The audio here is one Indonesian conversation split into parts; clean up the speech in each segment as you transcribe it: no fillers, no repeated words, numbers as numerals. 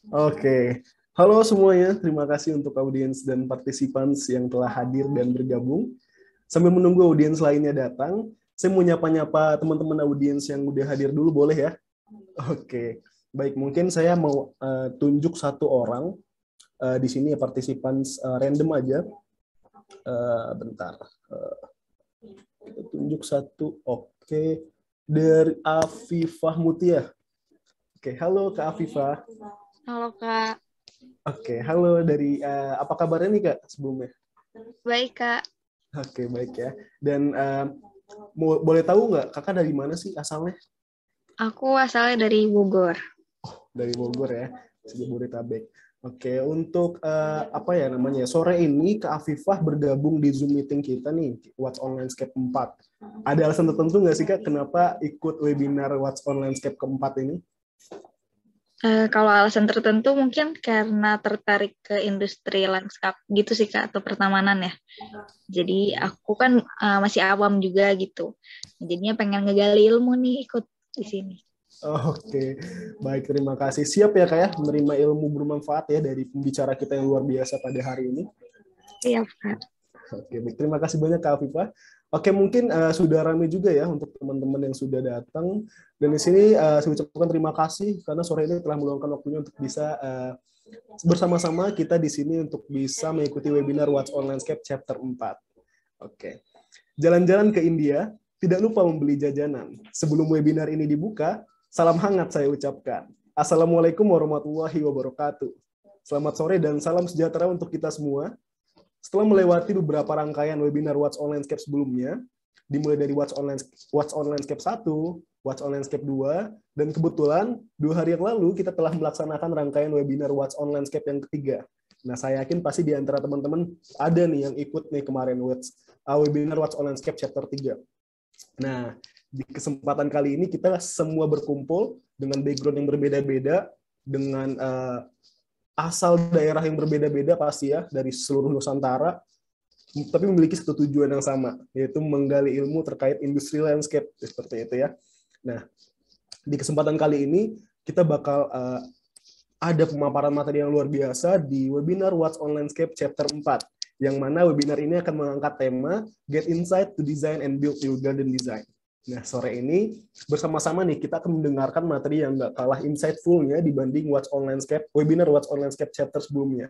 Oke, halo semuanya. Terima kasih untuk audiens dan participants yang telah hadir dan bergabung. Sambil menunggu audiens lainnya datang, saya mau nyapa-nyapa teman-teman audiens yang udah hadir dulu, boleh ya? Oke, baik. Mungkin saya mau tunjuk satu orang di sini ya, participants random aja. Bentar, kita tunjuk satu. Oke, dari Afifah Mutia. Oke, halo Kak Afifah. Halo Kak, Oke, halo dari apa kabarnya nih Kak sebelumnya? baik Kak. Oke, baik ya. Dan boleh tahu nggak kakak dari mana sih asalnya? Aku asalnya dari Bogor. Dari Bogor ya, Jabodetabek. Oke, untuk apa ya namanya? Sore ini Kak Afifah bergabung di Zoom meeting kita nih, What's On Landscape 4. Ada alasan tertentu nggak sih Kak kenapa ikut webinar What's On Landscape keempat ini? Kalau alasan tertentu mungkin karena tertarik ke industri lanskap gitu sih Kak, atau pertamanan ya. Jadi aku kan masih awam juga gitu. Jadinya pengen ngegali ilmu nih ikut di sini. Oke, baik, terima kasih. Siap ya Kak ya, menerima ilmu bermanfaat ya dari pembicara kita yang luar biasa pada hari ini. Iya Kak. Oke, baik. Terima kasih banyak Kak Afifah. Oke, mungkin sudah ramai juga ya untuk teman-teman yang sudah datang. Dan di sini saya ucapkan terima kasih karena sore ini telah meluangkan waktunya untuk bisa bersama-sama kita di sini untuk bisa mengikuti webinar What's On Landscape Chapter 4. Oke. Jalan-jalan ke India, tidak lupa membeli jajanan. Sebelum webinar ini dibuka, salam hangat saya ucapkan. Assalamualaikum warahmatullahi wabarakatuh. Selamat sore dan salam sejahtera untuk kita semua. Setelah melewati beberapa rangkaian webinar What's On Landscape sebelumnya, dimulai dari What's On Landscape 1, What's On Landscape 2, dan kebetulan 2 hari yang lalu kita telah melaksanakan rangkaian webinar What's On Landscape yang ketiga. Nah, saya yakin pasti di antara teman-teman ada nih yang ikut nih kemarin webinar What's On Landscape chapter 3. Nah, di kesempatan kali ini kita semua berkumpul dengan background yang berbeda-beda, dengan asal daerah yang berbeda-beda pasti ya, dari seluruh Nusantara, tapi memiliki satu tujuan yang sama, yaitu menggali ilmu terkait industri landscape, seperti itu ya. Nah, di kesempatan kali ini, kita bakal ada pemaparan materi yang luar biasa di webinar What's On Landscape Chapter 4, yang mana webinar ini akan mengangkat tema Get Insight to Design and Build Your Garden Design. Nah, sore ini bersama-sama nih kita akan mendengarkan materi yang nggak kalah insightful-nya dibanding webinar What's On Landscape chapter sebelumnya.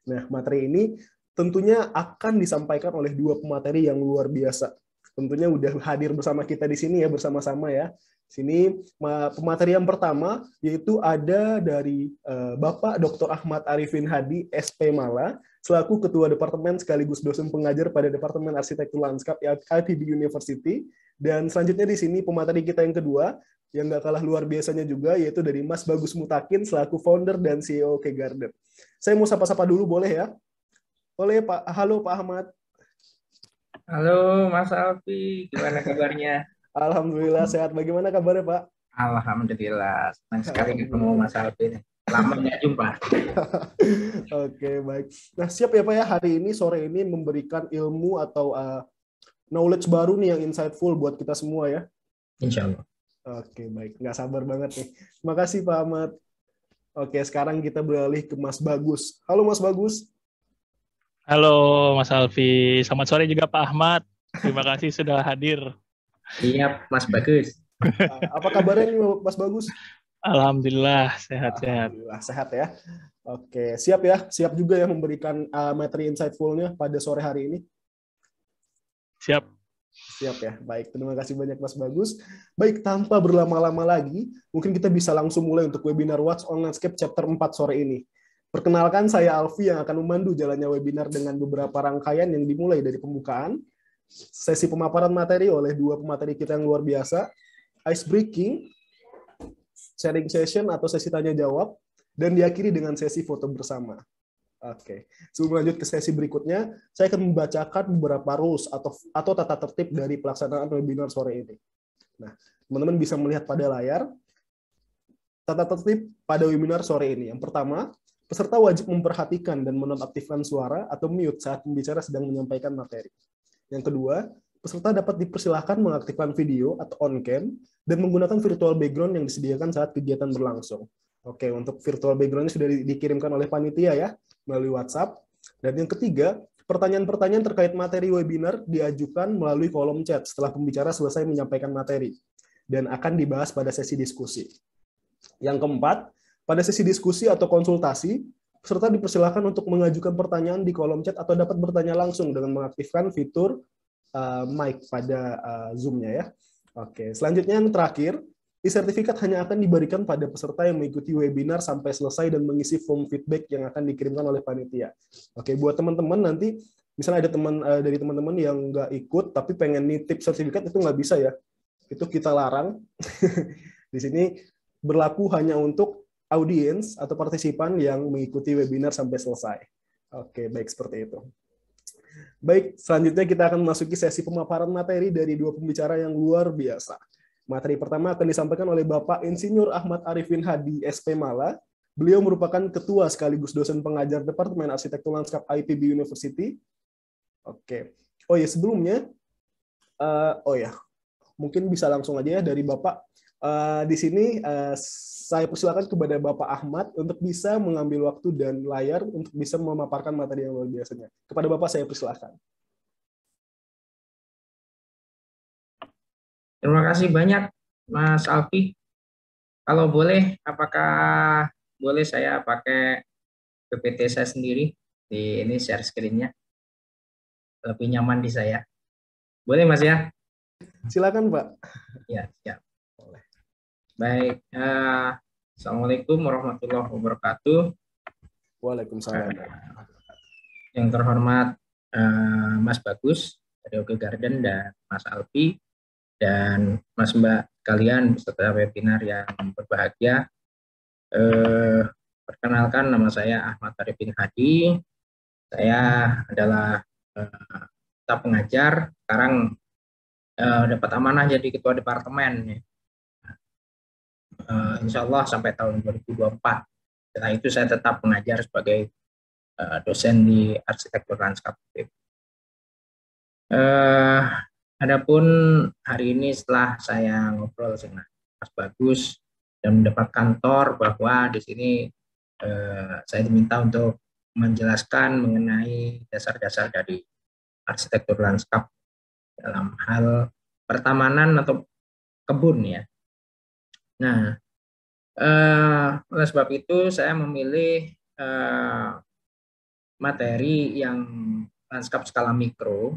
Nah, materi ini tentunya akan disampaikan oleh dua pemateri yang luar biasa. Tentunya udah hadir bersama kita di sini ya, bersama-sama ya. Sini pemateri yang pertama yaitu ada dari Bapak Dr. Ahmad Arifin Hadi, SP Mala, selaku Ketua Departemen sekaligus dosen pengajar pada Departemen Arsitektur Lanskap ITB University. Dan selanjutnya di sini pemateri kita yang kedua, yang nggak kalah luar biasanya juga, yaitu dari Mas Bagus Mutakin, selaku founder dan CEO K Garden. Saya mau sapa-sapa dulu, boleh ya? Boleh, Pak. Halo, Pak Ahmad. Halo Mas Alfi, gimana kabarnya? Alhamdulillah, sehat. Bagaimana kabarnya, Pak? Alhamdulillah, senang sekali ketemu Alhamdulillah. Mas Alfi. Lama nggak jumpa. Oke, baik. Nah, siap ya, Pak ya. Hari ini, sore ini memberikan ilmu atau knowledge baru nih yang insightful buat kita semua ya. Insya Allah. Oke, baik. Nggak sabar banget nih. Terima kasih, Pak Ahmad. Oke, sekarang kita beralih ke Mas Bagus. Halo, Mas Bagus. Halo Mas Alfi, selamat sore juga Pak Ahmad. Terima kasih sudah hadir. Siap, Mas Bagus. Apa kabarnya nih, Mas Bagus? Alhamdulillah sehat-sehat. Alhamdulillah, sehat ya. Oke, siap ya. Siap juga ya memberikan materi insightful-nya pada sore hari ini. Siap. Siap ya. Baik, terima kasih banyak Mas Bagus. Baik, tanpa berlama-lama lagi, mungkin kita bisa langsung mulai untuk webinar What's On Landscape Chapter 4 sore ini. Perkenalkan, saya Alfi yang akan memandu jalannya webinar dengan beberapa rangkaian yang dimulai dari pembukaan, sesi pemaparan materi oleh dua pemateri kita yang luar biasa, ice breaking, sharing session atau sesi tanya jawab, dan diakhiri dengan sesi foto bersama. Oke, sebelum lanjut ke sesi berikutnya, saya akan membacakan beberapa rules atau tata tertib dari pelaksanaan webinar sore ini. Nah, teman-teman bisa melihat pada layar tata tertib pada webinar sore ini. Yang pertama, peserta wajib memperhatikan dan menonaktifkan suara atau mute saat pembicara sedang menyampaikan materi. Yang kedua, peserta dapat dipersilahkan mengaktifkan video atau on-cam dan menggunakan virtual background yang disediakan saat kegiatan berlangsung. Oke, untuk virtual background-nya sudah dikirimkan oleh panitia ya, melalui WhatsApp. Dan yang ketiga, pertanyaan-pertanyaan terkait materi webinar diajukan melalui kolom chat setelah pembicara selesai menyampaikan materi dan akan dibahas pada sesi diskusi. Yang keempat, pada sesi diskusi atau konsultasi, peserta dipersilakan untuk mengajukan pertanyaan di kolom chat atau dapat bertanya langsung dengan mengaktifkan fitur mic pada Zoom-nya ya. Oke, selanjutnya yang terakhir, e-sertifikat hanya akan diberikan pada peserta yang mengikuti webinar sampai selesai dan mengisi form feedback yang akan dikirimkan oleh panitia. Oke, buat teman-teman nanti, misalnya ada teman dari teman-teman yang nggak ikut tapi pengen nitip sertifikat, itu nggak bisa ya. Itu kita larang. Di sini berlaku hanya untuk audiens atau partisipan yang mengikuti webinar sampai selesai. Oke, baik seperti itu. Baik, selanjutnya kita akan memasuki sesi pemaparan materi dari dua pembicara yang luar biasa. Materi pertama akan disampaikan oleh Bapak Insinyur Ahmad Arifin Hadi, SP Mala. Beliau merupakan ketua sekaligus dosen pengajar Departemen Arsitektur Lanskap IPB University. Oke. Oh ya, sebelumnya, mungkin bisa langsung aja ya dari Bapak. Di sini saya persilakan kepada Bapak Ahmad untuk bisa mengambil waktu dan layar untuk bisa memaparkan materi yang luar biasanya. Kepada Bapak saya persilakan. Terima kasih banyak, Mas Alfi. Kalau boleh, apakah boleh saya pakai PPT saya sendiri? Di ini share screen-nya. Lebih nyaman di saya. Boleh, Mas ya? Silakan, Pak. Ya, siap. Baik. Assalamualaikum warahmatullahi wabarakatuh. Waalaikumsalam. Yang terhormat Mas Bagus dari Oke Garden dan Mas Alfi dan Mas Mbak kalian peserta webinar yang berbahagia. Perkenalkan, nama saya Ahmad Arifin Hadi. Saya adalah staf pengajar. Sekarang dapat amanah jadi ketua departemen. Insya Allah sampai tahun 2024. Setelah itu saya tetap mengajar sebagai dosen di arsitektur lanskap. Adapun hari ini setelah saya ngobrol dengan Mas Bagus dan mendapat kantor bahwa di sini saya diminta untuk menjelaskan mengenai dasar-dasar dari arsitektur lanskap dalam hal pertamanan atau kebun ya. Nah, oleh sebab itu saya memilih materi yang lanskap skala mikro.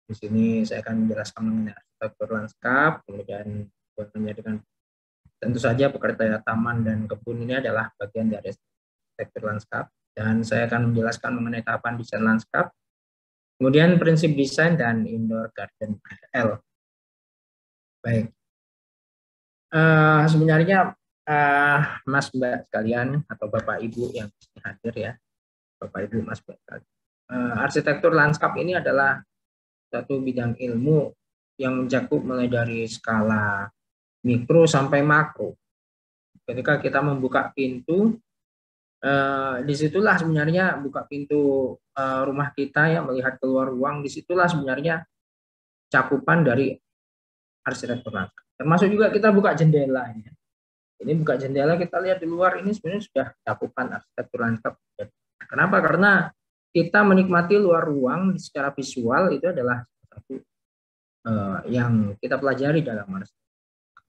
Di sini saya akan menjelaskan mengenai arsitektur lanskap, kemudian buat menjadikan tentu saja pekerjaan taman dan kebun ini adalah bagian dari arsitektur lanskap, dan saya akan menjelaskan mengenai tahapan desain lanskap, kemudian prinsip desain dan indoor garden PL. Baik, sebenarnya Mas Mbak sekalian atau Bapak Ibu yang hadir ya, Bapak Ibu Mas Mbak, arsitektur lanskap ini adalah satu bidang ilmu yang mencakup mulai dari skala mikro sampai makro. Ketika kita membuka pintu, disitulah sebenarnya buka pintu rumah kita ya, melihat keluar ruang, disitulah sebenarnya cakupan dari arsitektur lanskap. Termasuk juga kita buka jendela. Ya. Ini buka jendela, kita lihat di luar, ini sebenarnya sudah cakupan arsitektur lanskap. Kenapa? Karena kita menikmati luar ruang secara visual itu adalah satu yang kita pelajari dalam arsitektur.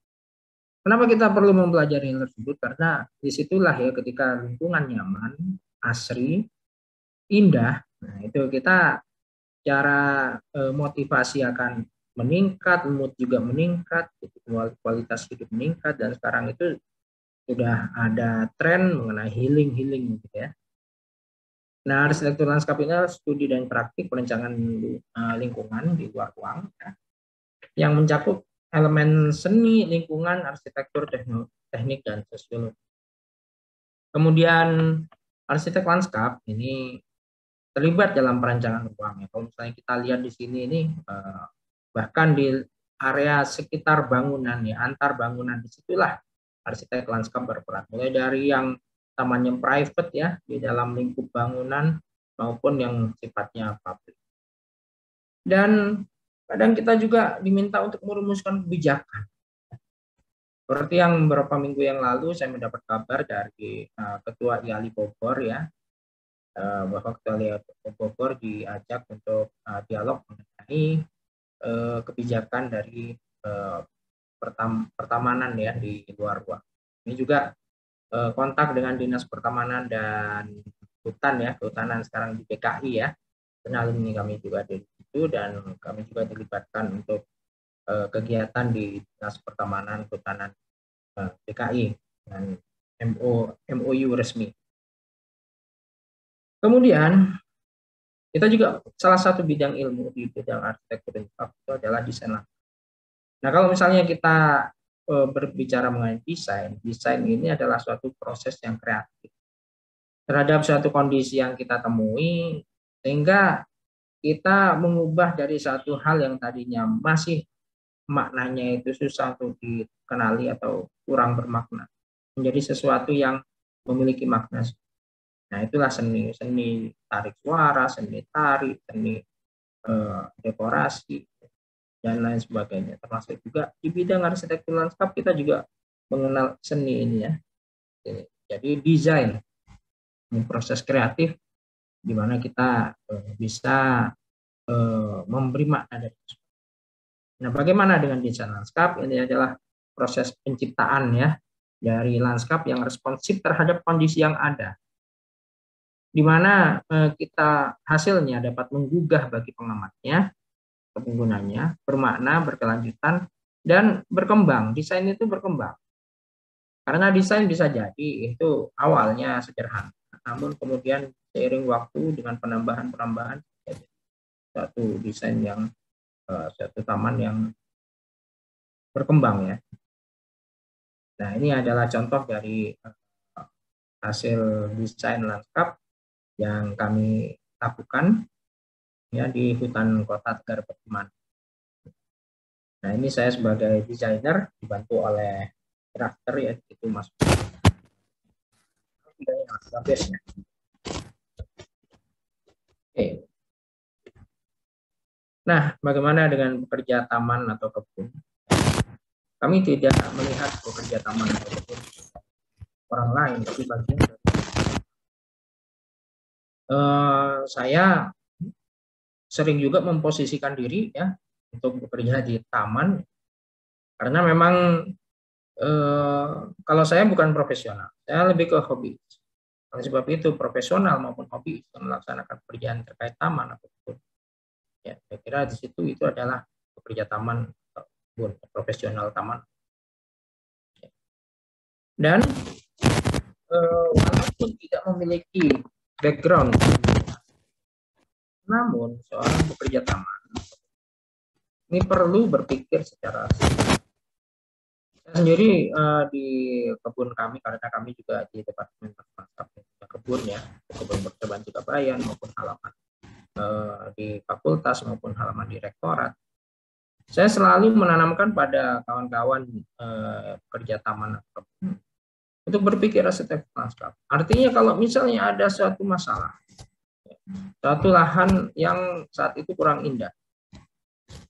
Kenapa kita perlu mempelajari hal tersebut? Karena disitulah ya ketika lingkungan nyaman, asri, indah, nah itu kita cara motivasi akan meningkat, mood juga meningkat, kualitas hidup meningkat, dan sekarang itu sudah ada tren mengenai healing gitu ya. Nah, arsitektur lanskap ini adalah studi dan praktik perencanaan lingkungan di luar ruang ya, yang mencakup elemen seni, lingkungan, arsitektur, teknik, dan sosiologi. Kemudian arsitek lanskap ini terlibat dalam perencanaan ruang. Ya. Kalau misalnya kita lihat di sini ini bahkan di area sekitar bangunan ya, antar bangunan, disitulah arsitek lanskap berperan. Mulai dari yang taman yang private ya di dalam lingkup bangunan maupun yang sifatnya publik. Dan kadang kita juga diminta untuk merumuskan kebijakan. Seperti yang beberapa minggu yang lalu saya mendapat kabar dari Ketua IALI Bogor ya, bahwa Ketua IALI Bogor diajak untuk dialog mengenai kebijakan dari pertamanan ya di luar ruang. Ini juga kontak dengan Dinas Pertamanan dan Hutan ya, Kehutanan sekarang di DKI ya. Kenal ini kami juga di situ dan kami juga dilibatkan untuk kegiatan di Dinas Pertamanan Kehutanan DKI dan MOU resmi. Kemudian kita juga salah satu bidang ilmu di bidang arsitektur itu adalah desain. Nah, kalau misalnya kita berbicara mengenai desain ini adalah suatu proses yang kreatif terhadap suatu kondisi yang kita temui, sehingga kita mengubah dari satu hal yang tadinya masih maknanya itu susah untuk dikenali atau kurang bermakna, menjadi sesuatu yang memiliki makna. Nah, itulah seni tarik suara, seni tari, seni dekorasi, dan lain sebagainya. Termasuk juga di bidang arsitektur lanskap kita juga mengenal seni ini ya. Jadi desain, proses kreatif di mana kita bisa memberi makna dari itu. Nah, bagaimana dengan desain lanskap? Ini adalah proses penciptaan ya dari lanskap yang responsif terhadap kondisi yang ada, di mana kita hasilnya dapat menggugah bagi pengamatnya, penggunanya, bermakna, berkelanjutan, dan berkembang. Desain itu berkembang. Karena desain bisa jadi itu awalnya sederhana, namun kemudian seiring waktu dengan penambahan-penambahan satu desain yang satu taman yang berkembang ya. Nah, ini adalah contoh dari hasil desain lanskap yang kami lakukan ya di hutan kota Tegar Petuman. Nah, ini saya sebagai desainer dibantu oleh drafter ya, itu Mas. Oke. Nah, bagaimana dengan pekerja taman atau kebun? Kami tidak melihat pekerja taman atau kebun orang lain, tapi bagian dari saya sering juga memposisikan diri ya untuk bekerja di taman, karena memang kalau saya bukan profesional, saya lebih ke hobi. Oleh sebab itu profesional maupun hobi melaksanakan pekerjaan terkait taman atau kebun. Ya, saya kira di situ itu adalah pekerja taman kebun, profesional taman. Dan walaupun tidak memiliki background, namun seorang pekerja taman ini perlu berpikir secara saya sendiri di kebun kami, karena kami juga di Departemen Kebun ya, kebun bercobaan Surabaya maupun halaman di fakultas maupun halaman di rektorat. Saya selalu menanamkan pada kawan-kawan pekerja taman untuk berpikir arsitektur lanskap. Artinya kalau misalnya ada suatu masalah, suatu lahan yang saat itu kurang indah,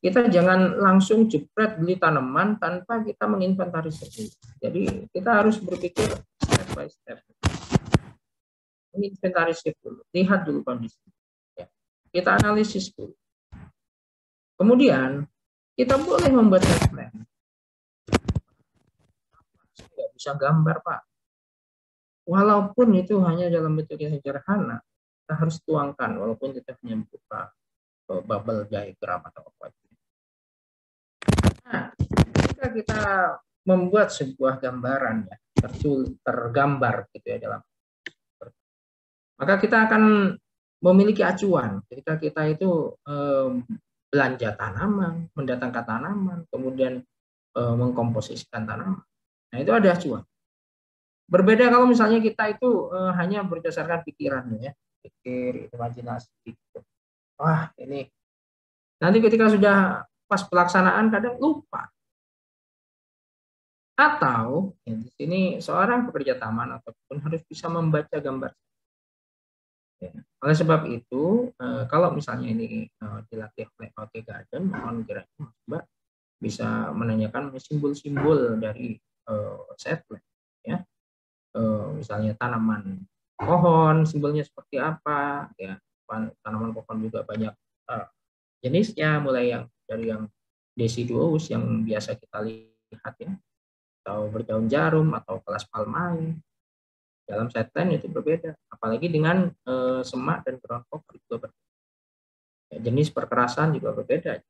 kita jangan langsung jepret beli tanaman tanpa kita menginventarisir. Jadi kita harus berpikir step by step. Menginventarisir dulu, lihat dulu kondisi. Ya. Kita analisis dulu. Kemudian kita boleh membuat plan. Nggak bisa gambar, Pak. Walaupun itu hanya dalam bentuk yang sederhana, kita harus tuangkan walaupun kita hanya buka bubble diagram atau apa. Nah, ketika kita membuat sebuah gambaran ya, tergambar gitu ya dalam, maka kita akan memiliki acuan ketika kita itu belanja tanaman, mendatangkan tanaman, kemudian mengkomposisikan tanaman. Nah, itu ada acuan. Berbeda kalau misalnya kita itu hanya berdasarkan pikiran ya, pikir, imajinasi gitu. Wah, ini nanti ketika sudah pas pelaksanaan kadang lupa. Atau ya, di sini seorang pekerja taman ataupun harus bisa membaca gambar. Ya. Oleh sebab itu, kalau misalnya ini dilatih oleh OT Garden, mohon kiranya Mbak bisa menanyakan simbol-simbol dari setback, ya. Misalnya tanaman pohon simbolnya seperti apa, ya. Tanaman pohon juga banyak jenisnya, mulai dari yang deciduous yang biasa kita lihat, ya, atau berdaun jarum atau kelas palmae. Dalam setline itu berbeda, apalagi dengan semak dan ground cover juga berbeda. Ya, jenis perkerasan juga berbeda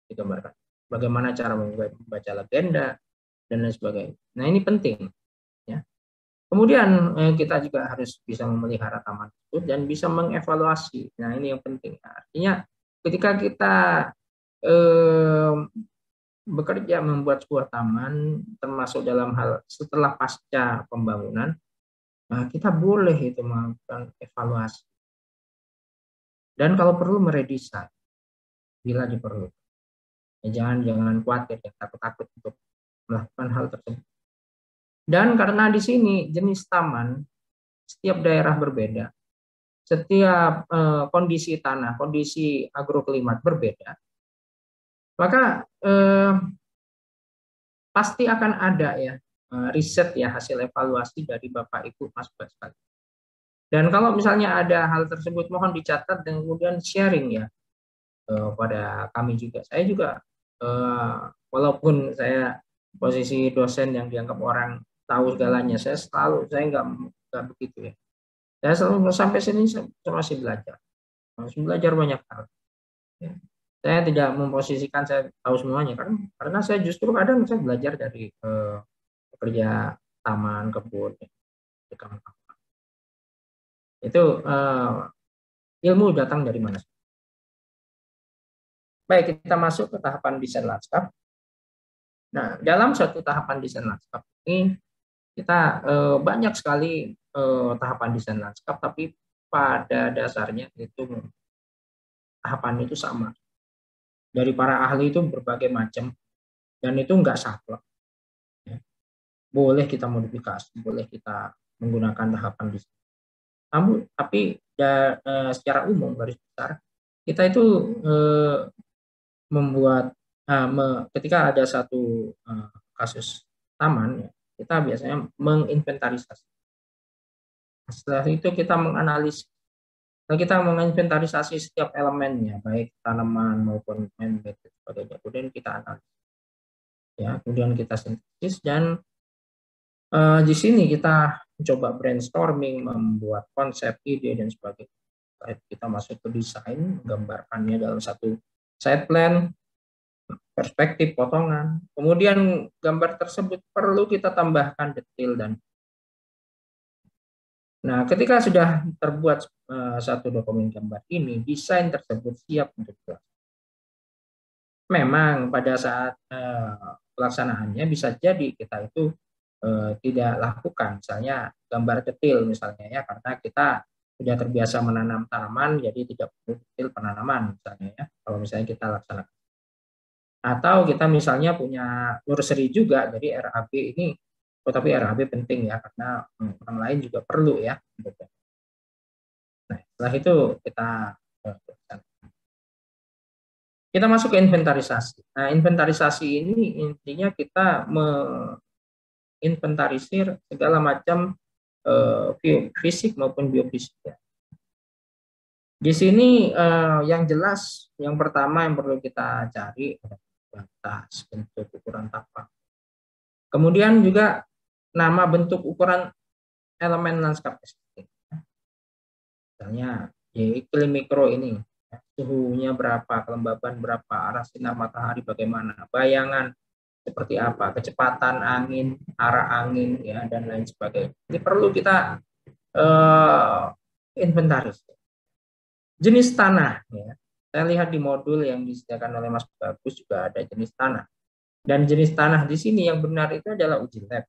digambarkan. Bagaimana cara membaca legenda dan lain sebagainya. Nah, ini penting, ya. Kemudian kita juga harus bisa memelihara taman tersebut dan bisa mengevaluasi. Nah, ini yang penting. Artinya ketika kita bekerja membuat sebuah taman, termasuk dalam hal setelah pasca pembangunan, kita boleh itu melakukan evaluasi. Dan kalau perlu meredesain bila diperlukan. Ya, jangan khawatir, ya, takut untuk melakukan hal tersebut. Dan karena di sini jenis taman setiap daerah berbeda, setiap kondisi tanah, kondisi agroklimat berbeda, maka pasti akan ada, ya, riset, ya, hasil evaluasi dari Bapak Ibu Mas sekalian. Dan kalau misalnya ada hal tersebut, mohon dicatat dan kemudian sharing, ya, pada kami juga. Saya juga walaupun saya posisi dosen yang dianggap orang tahu segalanya, saya nggak begitu, ya. Saya selalu sampai sini saya masih belajar banyak hal. Ya. Saya tidak memposisikan saya tahu semuanya, karena saya justru kadang saya belajar dari pekerja taman, kebun, ya, itu ilmu datang dari mana? Baik, kita masuk ke tahapan desain lanskap. Nah, dalam satu tahapan desain lanskap ini kita banyak sekali tahapan desain lanskap, tapi pada dasarnya itu tahapan itu sama. Dari para ahli itu berbagai macam, dan itu nggak saklek. Ya. Boleh kita modifikasi, boleh kita menggunakan tahapan desain. Tapi secara umum garis besar kita itu membuat ketika ada satu kasus taman, ya, kita biasanya menginventarisasi. Setelah itu kita menganalisis, kita menginventarisasi setiap elemennya, baik tanaman maupun man-made dan sebagainya. Kemudian kita analisis, ya, kemudian kita sintesis, dan di sini kita mencoba brainstorming, membuat konsep, ide dan sebagainya. Kita masuk ke desain, menggambarkannya dalam satu site plan, perspektif potongan. Kemudian gambar tersebut perlu kita tambahkan detail dan ketika sudah terbuat satu dokumen gambar ini, desain tersebut siap untuk dilaksanakan. Memang pada saat pelaksanaannya bisa jadi kita itu tidak lakukan, misalnya gambar detail misalnya, ya, karena kita sudah terbiasa menanam tanaman, jadi tidak perlu detail penanaman misalnya, ya, kalau misalnya kita laksanakan. Atau kita misalnya punya nursery juga, jadi RAB ini, tapi RAB penting, ya, karena orang lain juga perlu, ya. Nah, setelah itu kita masuk ke inventarisasi. Nah, inventarisasi ini intinya kita menginventarisir segala macam fisik maupun biofisik. Ya. Di sini yang jelas, yang pertama yang perlu kita cari batas, bentuk, ukuran tapak. Kemudian juga nama, bentuk, ukuran elemen lanskap estetik. Misalnya iklim mikro ini, ya, suhunya berapa, kelembaban berapa, arah sinar matahari bagaimana, bayangan seperti apa, kecepatan angin, arah angin, ya, dan lain sebagainya. Ini perlu kita inventaris. Jenis tanah, ya. Saya lihat di modul yang disediakan oleh Mas Bagus juga ada jenis tanah. Dan jenis tanah di sini yang benar itu adalah uji lab.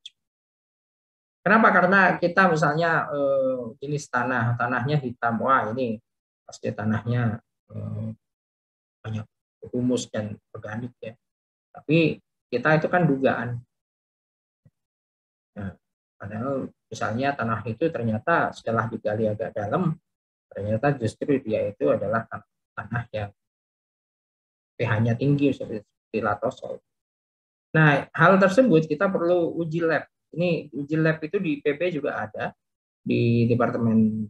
Kenapa? Karena kita misalnya jenis tanahnya hitam, wah ini pasti tanahnya banyak humus dan organik, ya. Tapi kita itu kan dugaan. Nah, padahal misalnya tanah itu ternyata setelah digali agak dalam, ternyata justru dia itu adalah tanah yang pH-nya tinggi seperti latosol. Nah, hal tersebut kita perlu uji lab. Ini uji lab itu di PB juga ada, di Departemen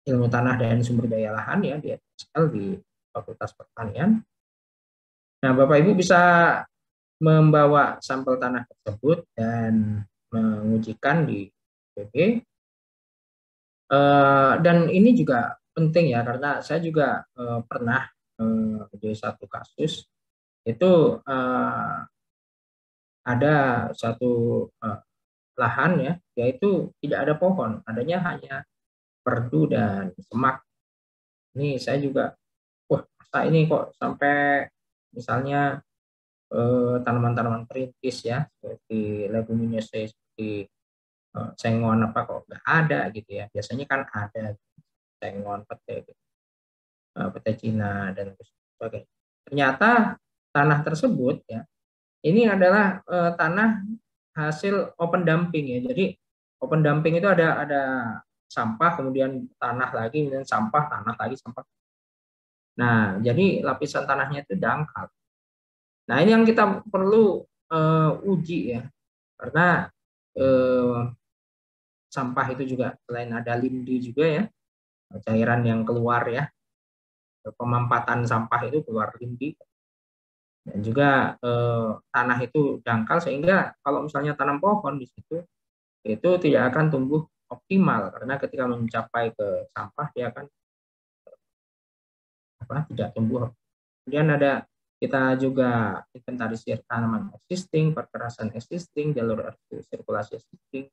Ilmu Tanah dan Sumber Daya Lahan ya, di FSL, di Fakultas Pertanian. Nah, Bapak Ibu bisa membawa sampel tanah tersebut dan mengujikan di PB. Dan ini juga penting ya, karena saya juga pernah di satu kasus itu ada satu lahan ya, yaitu tidak ada pohon, adanya hanya perdu dan semak. Ini saya juga, wah, masa ini kok sampai misalnya tanaman-tanaman perintis ya, seperti legumineusae, seperti sengon apa kok nggak ada gitu ya. Biasanya kan ada sengon, pete, pete Cina dan sebagainya. Ternyata tanah tersebut ya, ini adalah tanah hasil open dumping ya. Jadi open dumping itu ada sampah, kemudian tanah lagi, kemudian sampah, tanah lagi, sampah. Nah, jadi lapisan tanahnya itu dangkal. Nah, ini yang kita perlu uji ya, karena sampah itu juga selain ada lindi juga ya, cairan yang keluar ya, pemampatan sampah itu keluar lindi, dan juga tanah itu dangkal, sehingga kalau misalnya tanam pohon di situ itu tidak akan tumbuh optimal, karena ketika mencapai ke sampah dia akan tidak tumbuh. Kemudian ada, kita juga inventarisir tanaman existing, perkerasan existing, jalur sirkulasi existing,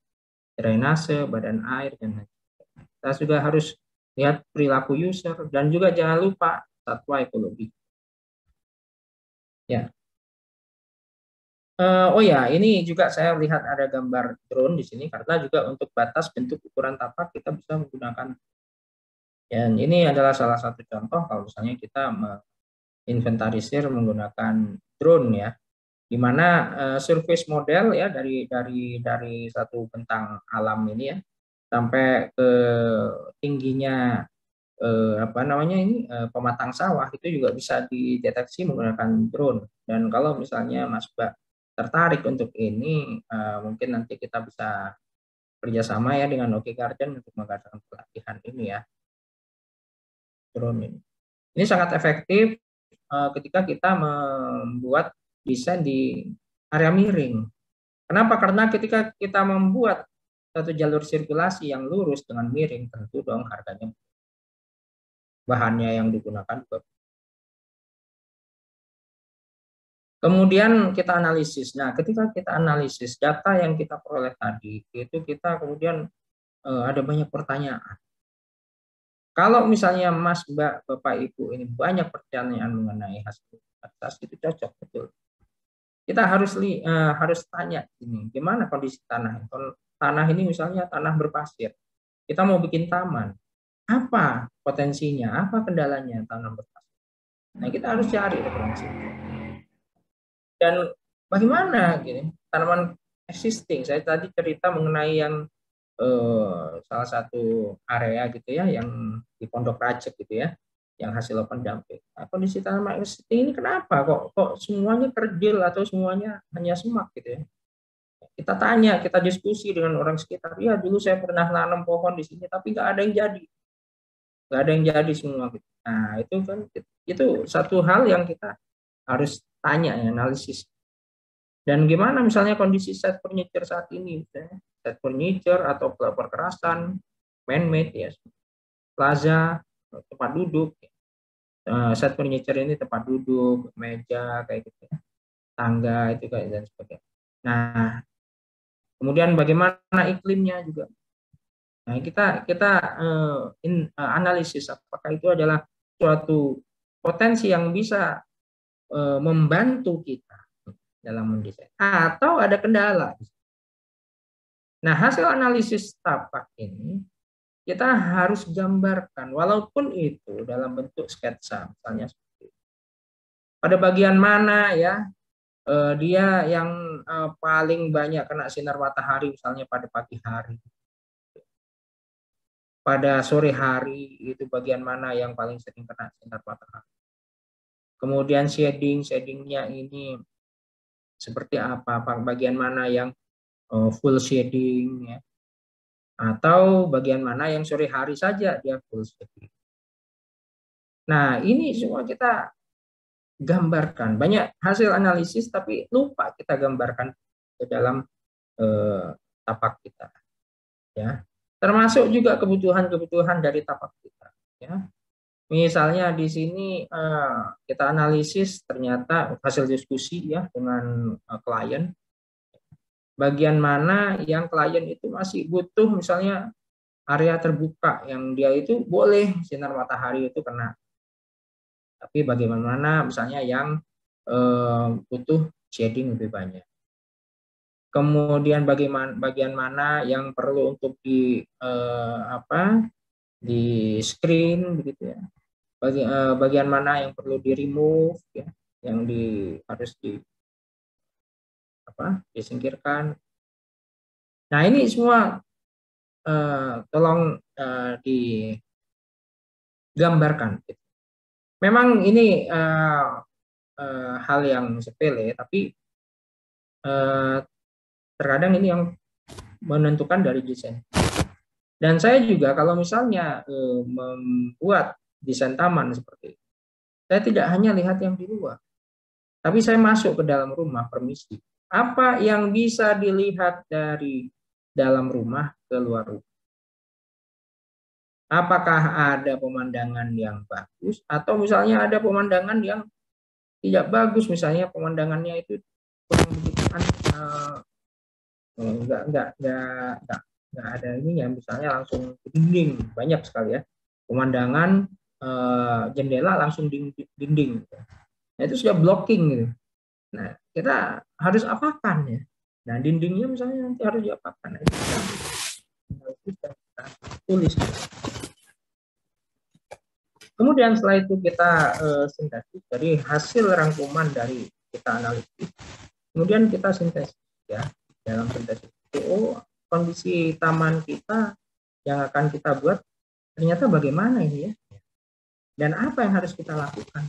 drainase, badan air, dan lain-lain. Kita juga harus lihat perilaku user, dan juga jangan lupa satwa ekologi. Ya. Oh ya, ini juga saya lihat ada gambar drone di sini, karena juga untuk batas bentuk ukuran tapak kita bisa menggunakan. Dan ini adalah salah satu contoh kalau misalnya kita menginventarisir menggunakan drone ya, di mana surface model ya dari satu bentang alam ini ya sampai ke tingginya pematang sawah itu juga bisa dideteksi menggunakan drone. Dan kalau misalnya Mas Mbak tertarik untuk ini, mungkin nanti kita bisa kerjasama ya dengan Oke Garden untuk mengadakan pelatihan ini ya, drone ini. Ini sangat efektif ketika kita membuat desain di area miring. Kenapa? Karena ketika kita membuat satu jalur sirkulasi yang lurus dengan miring, tentu dong harganya, bahannya yang digunakan. Kemudian kita analisis. Nah, ketika kita analisis data yang kita peroleh tadi, itu kita kemudian ada banyak pertanyaan. Kalau misalnya Mas, Mbak, Bapak, Ibu ini banyak pertanyaan mengenai hasil atas, itu cocok betul. Kita harus tanya ini, gimana kondisi tanah. Tanah ini misalnya tanah berpasir. Kita mau bikin taman. Apa potensinya? Apa kendalanya tanah berpasir? Nah, kita harus cari referensi. Dan bagaimana gini, tanaman existing. Saya tadi cerita mengenai yang salah satu area gitu ya, yang di Pondok Rajek gitu ya, yang hasil open dumping. Nah, kondisi tanaman existing ini kenapa kok semuanya kerdil atau semuanya hanya semak gitu ya? Kita tanya, kita diskusi dengan orang sekitar. Ya, dulu saya pernah nanam pohon di sini, tapi nggak ada yang jadi, nggak ada yang jadi semua gitu. Nah, itu kan itu satu hal yang kita harus tanya ya, analisis. Dan gimana misalnya kondisi set furniture saat ini, misalnya set furniture atau perkerasan, man-made ya, plaza, tempat duduk, set furniture ini tempat duduk, meja kayak gitu ya, tangga itu kayak dan sebagainya. Nah, kemudian bagaimana iklimnya juga. Nah, kita analisis apakah itu adalah suatu potensi yang bisa membantu kita dalam mendesain atau ada kendala. Nah, hasil analisis tapak ini kita harus gambarkan, walaupun itu dalam bentuk sketsa, misalnya seperti itu. Pada bagian mana ya dia yang paling banyak kena sinar matahari, misalnya pada pagi hari. Pada sore hari itu bagian mana yang paling sering kena sinar matahari. Kemudian shadingnya ini seperti apa, bagian mana yang full shading ya, atau bagian mana yang sore hari saja dia full shading. Nah, ini semua kita gambarkan. Banyak hasil analisis tapi lupa kita gambarkan ke dalam tapak kita ya. Termasuk juga kebutuhan-kebutuhan dari tapak kita ya. Misalnya di sini kita analisis, ternyata hasil diskusi ya dengan klien, bagian mana yang klien itu masih butuh, misalnya area terbuka yang dia itu boleh sinar matahari itu kena, tapi bagaimana misalnya yang butuh shading lebih banyak. Kemudian bagian mana yang perlu untuk di screen begitu ya. Bagian mana yang perlu di remove ya, yang harus disingkirkan. Nah, ini semua tolong digambarkan. Memang ini hal yang sepele, tapi terkadang ini yang menentukan dari desain. Dan saya juga kalau misalnya membuat desain taman seperti itu, saya tidak hanya lihat yang di luar, tapi saya masuk ke dalam rumah, permisi. Apa yang bisa dilihat dari dalam rumah ke luar rumah? Apakah ada pemandangan yang bagus, atau misalnya ada pemandangan yang tidak bagus, misalnya pemandangannya itu kurang begitu nggak ada ini ya, misalnya langsung dinding, banyak sekali ya pemandangan jendela langsung dinding gitu. Nah, itu sudah blocking gitu. Nah, kita harus apakan ya. Nah, dindingnya misalnya nanti harus diapakan. Nah, itu kita tulis. Kemudian setelah itu kita sintesis dari hasil rangkuman dari kita analisis. Kemudian kita sintesis ya. Dalam sintesis itu, kondisi taman kita yang akan kita buat ternyata bagaimana ini ya, dan apa yang harus kita lakukan.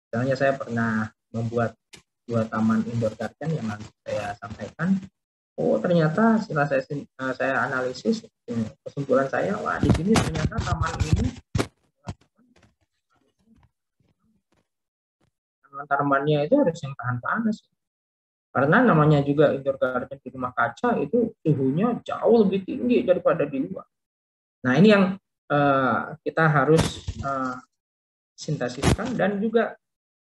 Misalnya saya pernah membuat 2 taman indoor garden yang nanti saya sampaikan. Oh, ternyata setelah saya analisis, kesimpulan saya, wah di sini ternyata taman ini tanamannya itu harus yang tahan panas. Karena namanya juga indoor garden di rumah kaca itu suhunya jauh lebih tinggi daripada di luar. Nah, ini yang kita harus sintesiskan, dan juga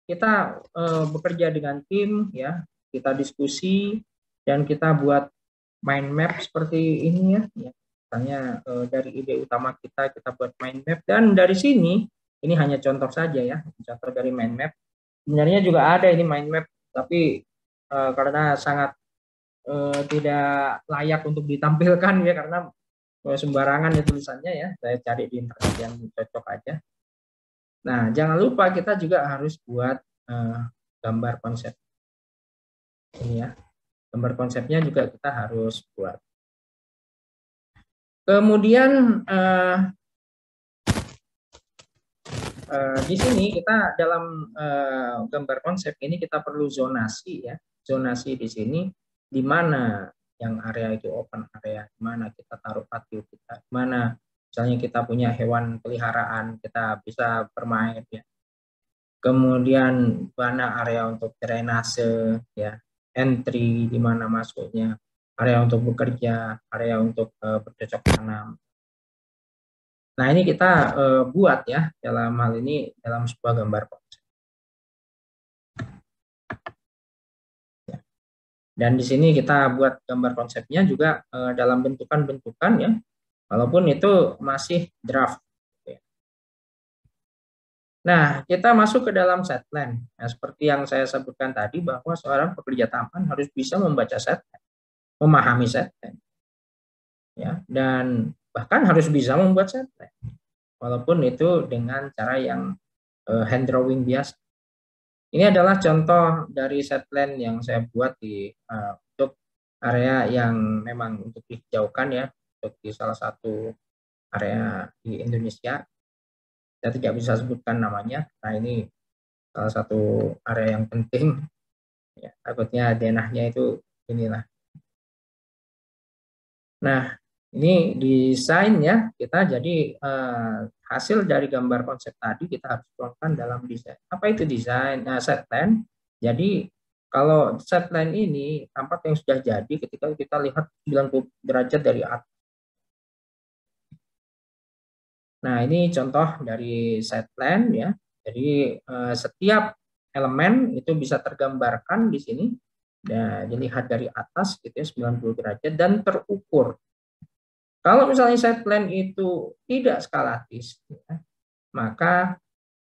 kita bekerja dengan tim ya, kita diskusi dan kita buat mind map seperti ini ya. Misalnya dari ide utama kita buat mind map, dan dari sini ini hanya contoh saja ya, contoh dari mind map. Sebenarnya juga ada ini mind map, tapi karena sangat tidak layak untuk ditampilkan ya, karena sembarangan ya tulisannya ya, saya cari di internet yang cocok aja. Nah, jangan lupa kita juga harus buat gambar konsep ini ya, gambar konsepnya juga kita harus buat. Kemudian di sini kita dalam gambar konsep ini kita perlu zonasi ya. Zonasi di sini di mana yang area itu open area, di mana kita taruh patio kita, di mana misalnya kita punya hewan peliharaan, kita bisa bermain ya. Kemudian mana area untuk drainase ya, entry di mana masuknya, area untuk bekerja, area untuk bercocok tanam. Nah, ini kita buat ya dalam hal ini dalam sebuah gambar konsep. Ya. Dan di sini kita buat gambar konsepnya juga dalam bentukan-bentukan ya, walaupun itu masih draft. Ya. Nah, kita masuk ke dalam set plan. Nah, seperti yang saya sebutkan tadi bahwa seorang pekerja taman harus bisa membaca set plan, memahami set plan. Ya, dan bahkan harus bisa membuat set plan. Walaupun itu dengan cara yang hand drawing biasa. Ini adalah contoh dari set plan yang saya buat untuk area yang memang untuk dijauhkan ya, untuk di salah satu area di Indonesia. Saya tidak bisa sebutkan namanya. Nah, ini salah satu area yang penting Ya, takutnya denahnya itu inilah. Nah, ini desain ya, kita jadi hasil dari gambar konsep tadi kita harus tuangkan dalam desain. Apa itu desain? Nah, set plan. Jadi kalau set plan ini tempat yang sudah jadi ketika kita lihat 90 derajat dari atas. Nah, ini contoh dari set plan ya. Jadi setiap elemen itu bisa tergambarkan di sini. Dan dilihat dari atas gitu ya 90 derajat dan terukur. Kalau misalnya set plan itu tidak skalatis, ya, maka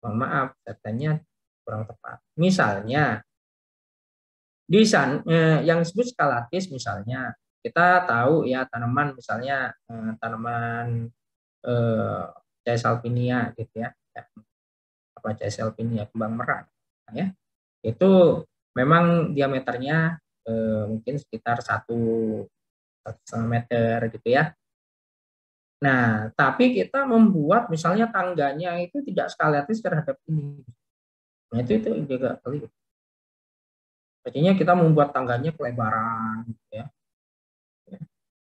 mohon maaf, set plan-nya kurang tepat. Misalnya, desain yang disebut skalatis, misalnya kita tahu ya tanaman, misalnya tanaman Caesalpinia gitu ya, apa Caesalpinia kembang merak, ya, itu memang diameternya mungkin sekitar 1,5 meter gitu ya. Nah, tapi kita membuat misalnya tangganya itu tidak skalatis terhadap ini. Nah, itu juga keliru. Artinya kita membuat tangganya kelebaran, gitu ya.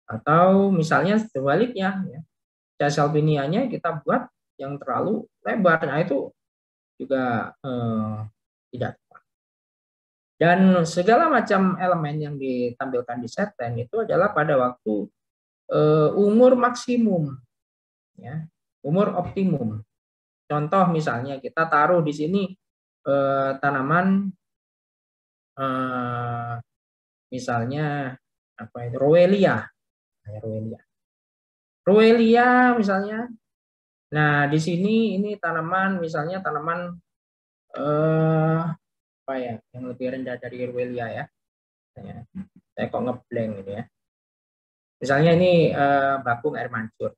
Atau misalnya sebaliknya, ya, Caesalpinianya kita buat yang terlalu lebar. Nah, itu juga tidak tepat. Dan segala macam elemen yang ditampilkan di set plan itu adalah pada waktu umur maksimum, ya, umur optimum. Contoh misalnya kita taruh di sini tanaman misalnya apa itu Rowelia, Rowelia misalnya. Nah di sini ini tanaman misalnya tanaman apa ya yang lebih rendah dari Rowelia ya. Saya kok ngeblank ini ya. Misalnya ini bakung air mancur.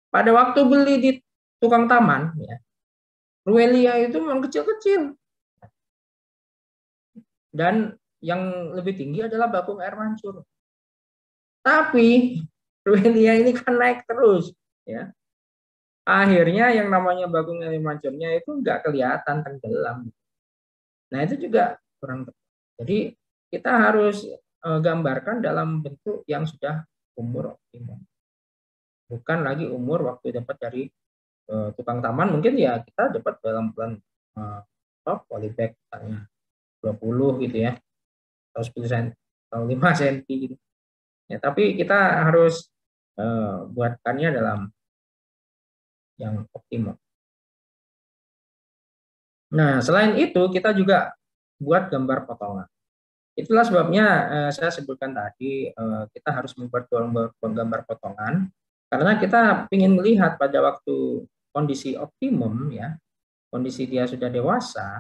Pada waktu beli di tukang taman, ya, Rowelia itu memang kecil-kecil. Dan yang lebih tinggi adalah bakung air mancur. Tapi Rowelia ini kan naik terus, ya. Akhirnya yang namanya bakung air mancurnya itu nggak kelihatan tenggelam. Nah itu juga kurang tepat. Jadi kita harus gambarkan dalam bentuk yang sudah umur optimum. Bukan lagi umur waktu dapat dari tukang taman, mungkin ya kita dapat dalam plan polybag misalnya 20 gitu ya, atau 10 cm, atau 5 cm gitu. Ya, tapi kita harus buatkannya dalam yang optimum. Nah, selain itu kita juga buat gambar potongan. Itulah sebabnya saya sebutkan tadi kita harus membuat gambar potongan karena kita ingin melihat pada waktu kondisi optimum ya, kondisi dia sudah dewasa,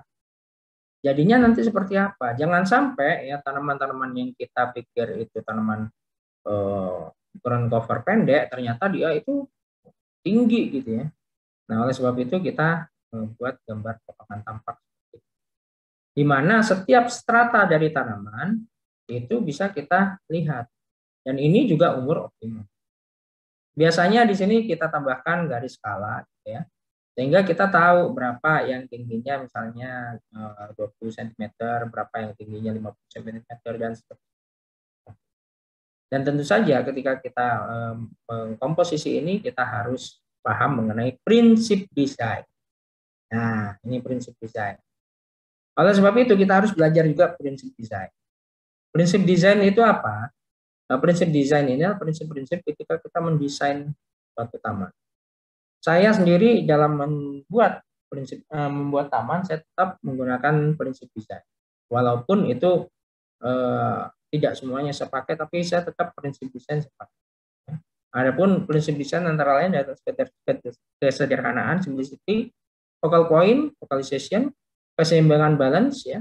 jadinya nanti seperti apa. Jangan sampai ya tanaman-tanaman yang kita pikir itu tanaman ukuran cover pendek ternyata dia itu tinggi gitu ya. Nah, oleh sebab itu kita membuat gambar potongan tampak di mana setiap strata dari tanaman itu bisa kita lihat. Dan ini juga umur optimum. Biasanya di sini kita tambahkan garis skala gitu ya. Sehingga kita tahu berapa yang tingginya misalnya 20 cm, berapa yang tingginya 50 cm dan seterusnya. Dan tentu saja ketika kita mengkomposisi ini kita harus paham mengenai prinsip desain. Nah, ini prinsip desain. Oleh sebab itu kita harus belajar juga prinsip desain. Prinsip desain itu apa? Nah, prinsip desain ini adalah prinsip-prinsip ketika kita mendesain suatu taman. Saya sendiri dalam membuat taman, saya tetap menggunakan prinsip desain. Walaupun itu tidak semuanya saya pakai, tapi saya tetap prinsip desain saya pakai. Adapun prinsip desain antara lain adalah kesederhanaan, simplicity, focal point, focalization, keseimbangan balance, ya,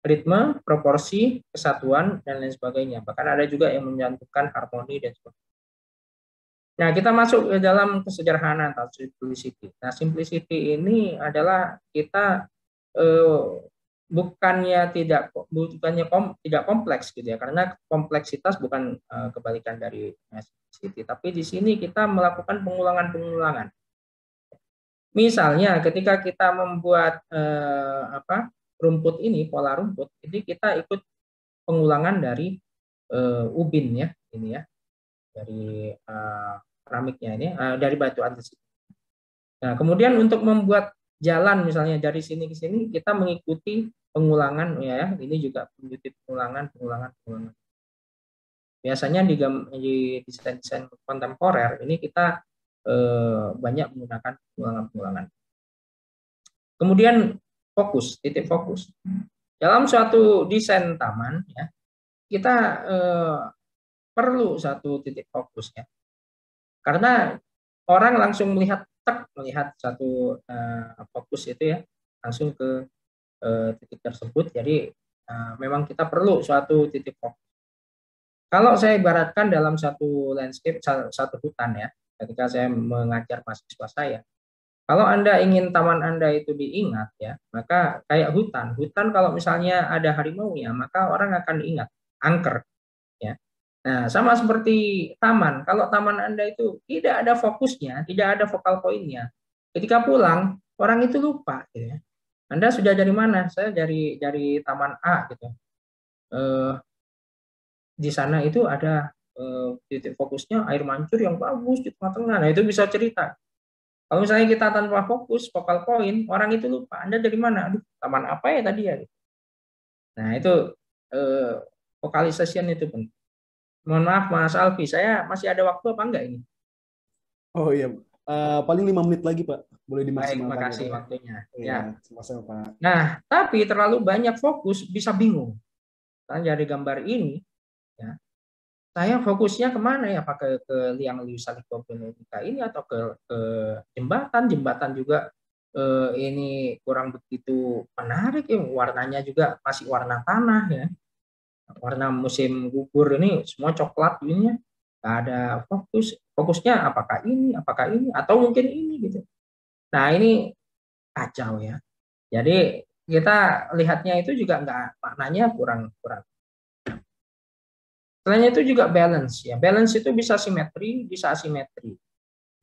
ritme, proporsi, kesatuan, dan lain sebagainya. Bahkan ada juga yang mencantumkan harmoni dan sebagainya. Nah, kita masuk ke dalam kesederhanaan atau simplicity. Nah, simplicity ini adalah kita bukannya tidak kompleks gitu ya, karena kompleksitas bukan kebalikan dari simplicity, tapi di sini kita melakukan pengulangan. Misalnya ketika kita membuat rumput ini, pola rumput, ini kita ikut pengulangan dari ubin ya, ini ya, dari keramiknya ini, dari batu andesit. Nah, kemudian untuk membuat jalan misalnya dari sini ke sini, kita mengikuti pengulangan ya, ini juga mengikuti pengulangan. Biasanya di desain-desain kontemporer ini kita banyak menggunakan pengulangan. Kemudian fokus, titik fokus. Dalam suatu desain taman ya, kita perlu satu titik fokus ya. Karena orang langsung melihat satu fokus itu ya, langsung ke titik tersebut. Jadi memang kita perlu suatu titik fokus. Kalau saya ibaratkan dalam satu landscape, satu hutan ya, ketika saya mengajar mahasiswa saya, kalau Anda ingin taman Anda itu diingat ya, maka kayak hutan. Hutan kalau misalnya ada harimau ya, maka orang akan ingat angker ya. Nah, sama seperti taman. Kalau taman Anda itu tidak ada fokusnya, tidak ada focal point-nya, ketika pulang orang itu lupa gitu ya. Anda sudah dari mana? Saya dari taman A gitu. Di sana itu ada titik fokusnya air mancur yang bagus di tengah-tengah. Nah, itu bisa cerita. Kalau misalnya kita tanpa fokus, focal point, orang itu lupa. Anda dari mana? Aduh, taman apa ya tadi ya? Nah, itu vocalization itu penting. Mohon maaf Mas Alfi, saya masih ada waktu apa enggak ini? Oh iya, paling 5 menit lagi Pak, boleh Baik, dimaksimalkan. makasih waktunya. Ya. Sama-sama Pak. Nah, tapi terlalu banyak fokus bisa bingung. Dari gambar ini, ya, saya fokusnya kemana ya? Apakah ke liang liu salikopenika ini atau ke jembatan juga ini kurang begitu menarik ya, warnanya juga masih warna tanah ya, warna musim gugur ini semua coklat ini, nggak ada fokusnya apakah ini atau mungkin ini gitu. Nah ini kacau ya. Jadi kita lihatnya itu juga nggak, maknanya kurang. Selain itu juga balance ya. Balance itu bisa simetri, bisa asimetri.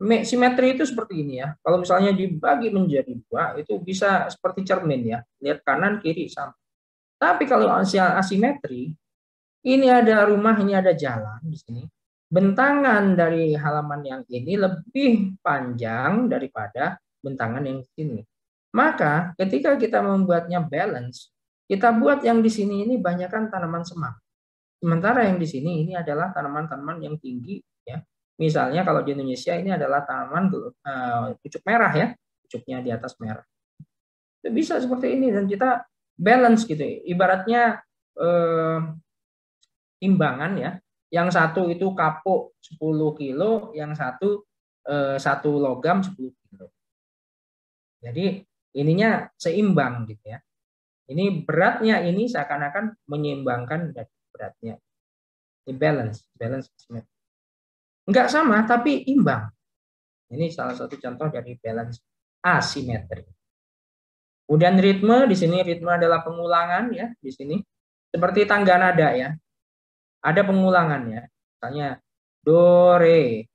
Simetri itu seperti ini ya. Kalau misalnya dibagi menjadi dua, itu bisa seperti cermin ya. Lihat kanan, kiri, sama. Tapi kalau asimetri, ini ada rumah, ini ada jalan di sini. Bentangan dari halaman yang ini lebih panjang daripada bentangan yang di sini. Maka ketika kita membuatnya balance, kita buat yang di sini ini banyakkan tanaman semak. Sementara yang di sini ini adalah tanaman-tanaman yang tinggi ya. Misalnya kalau di Indonesia ini adalah tanaman pucuk merah ya, pucuknya di atas merah. Itu bisa seperti ini dan kita balance gitu. Ibaratnya timbangan ya. Yang satu itu kapuk 10 kilo, yang satu logam 10 kilo. Jadi ininya seimbang gitu ya. Ini beratnya ini seakan-akan menyeimbangkan dari beratnya. Ini balance. Enggak sama tapi imbang. Ini salah satu contoh dari balance asimetri. Kemudian ritme, di sini ritme adalah pengulangan ya, di sini. Seperti tangga nada ya. Ada pengulangan ya. Misalnya do re,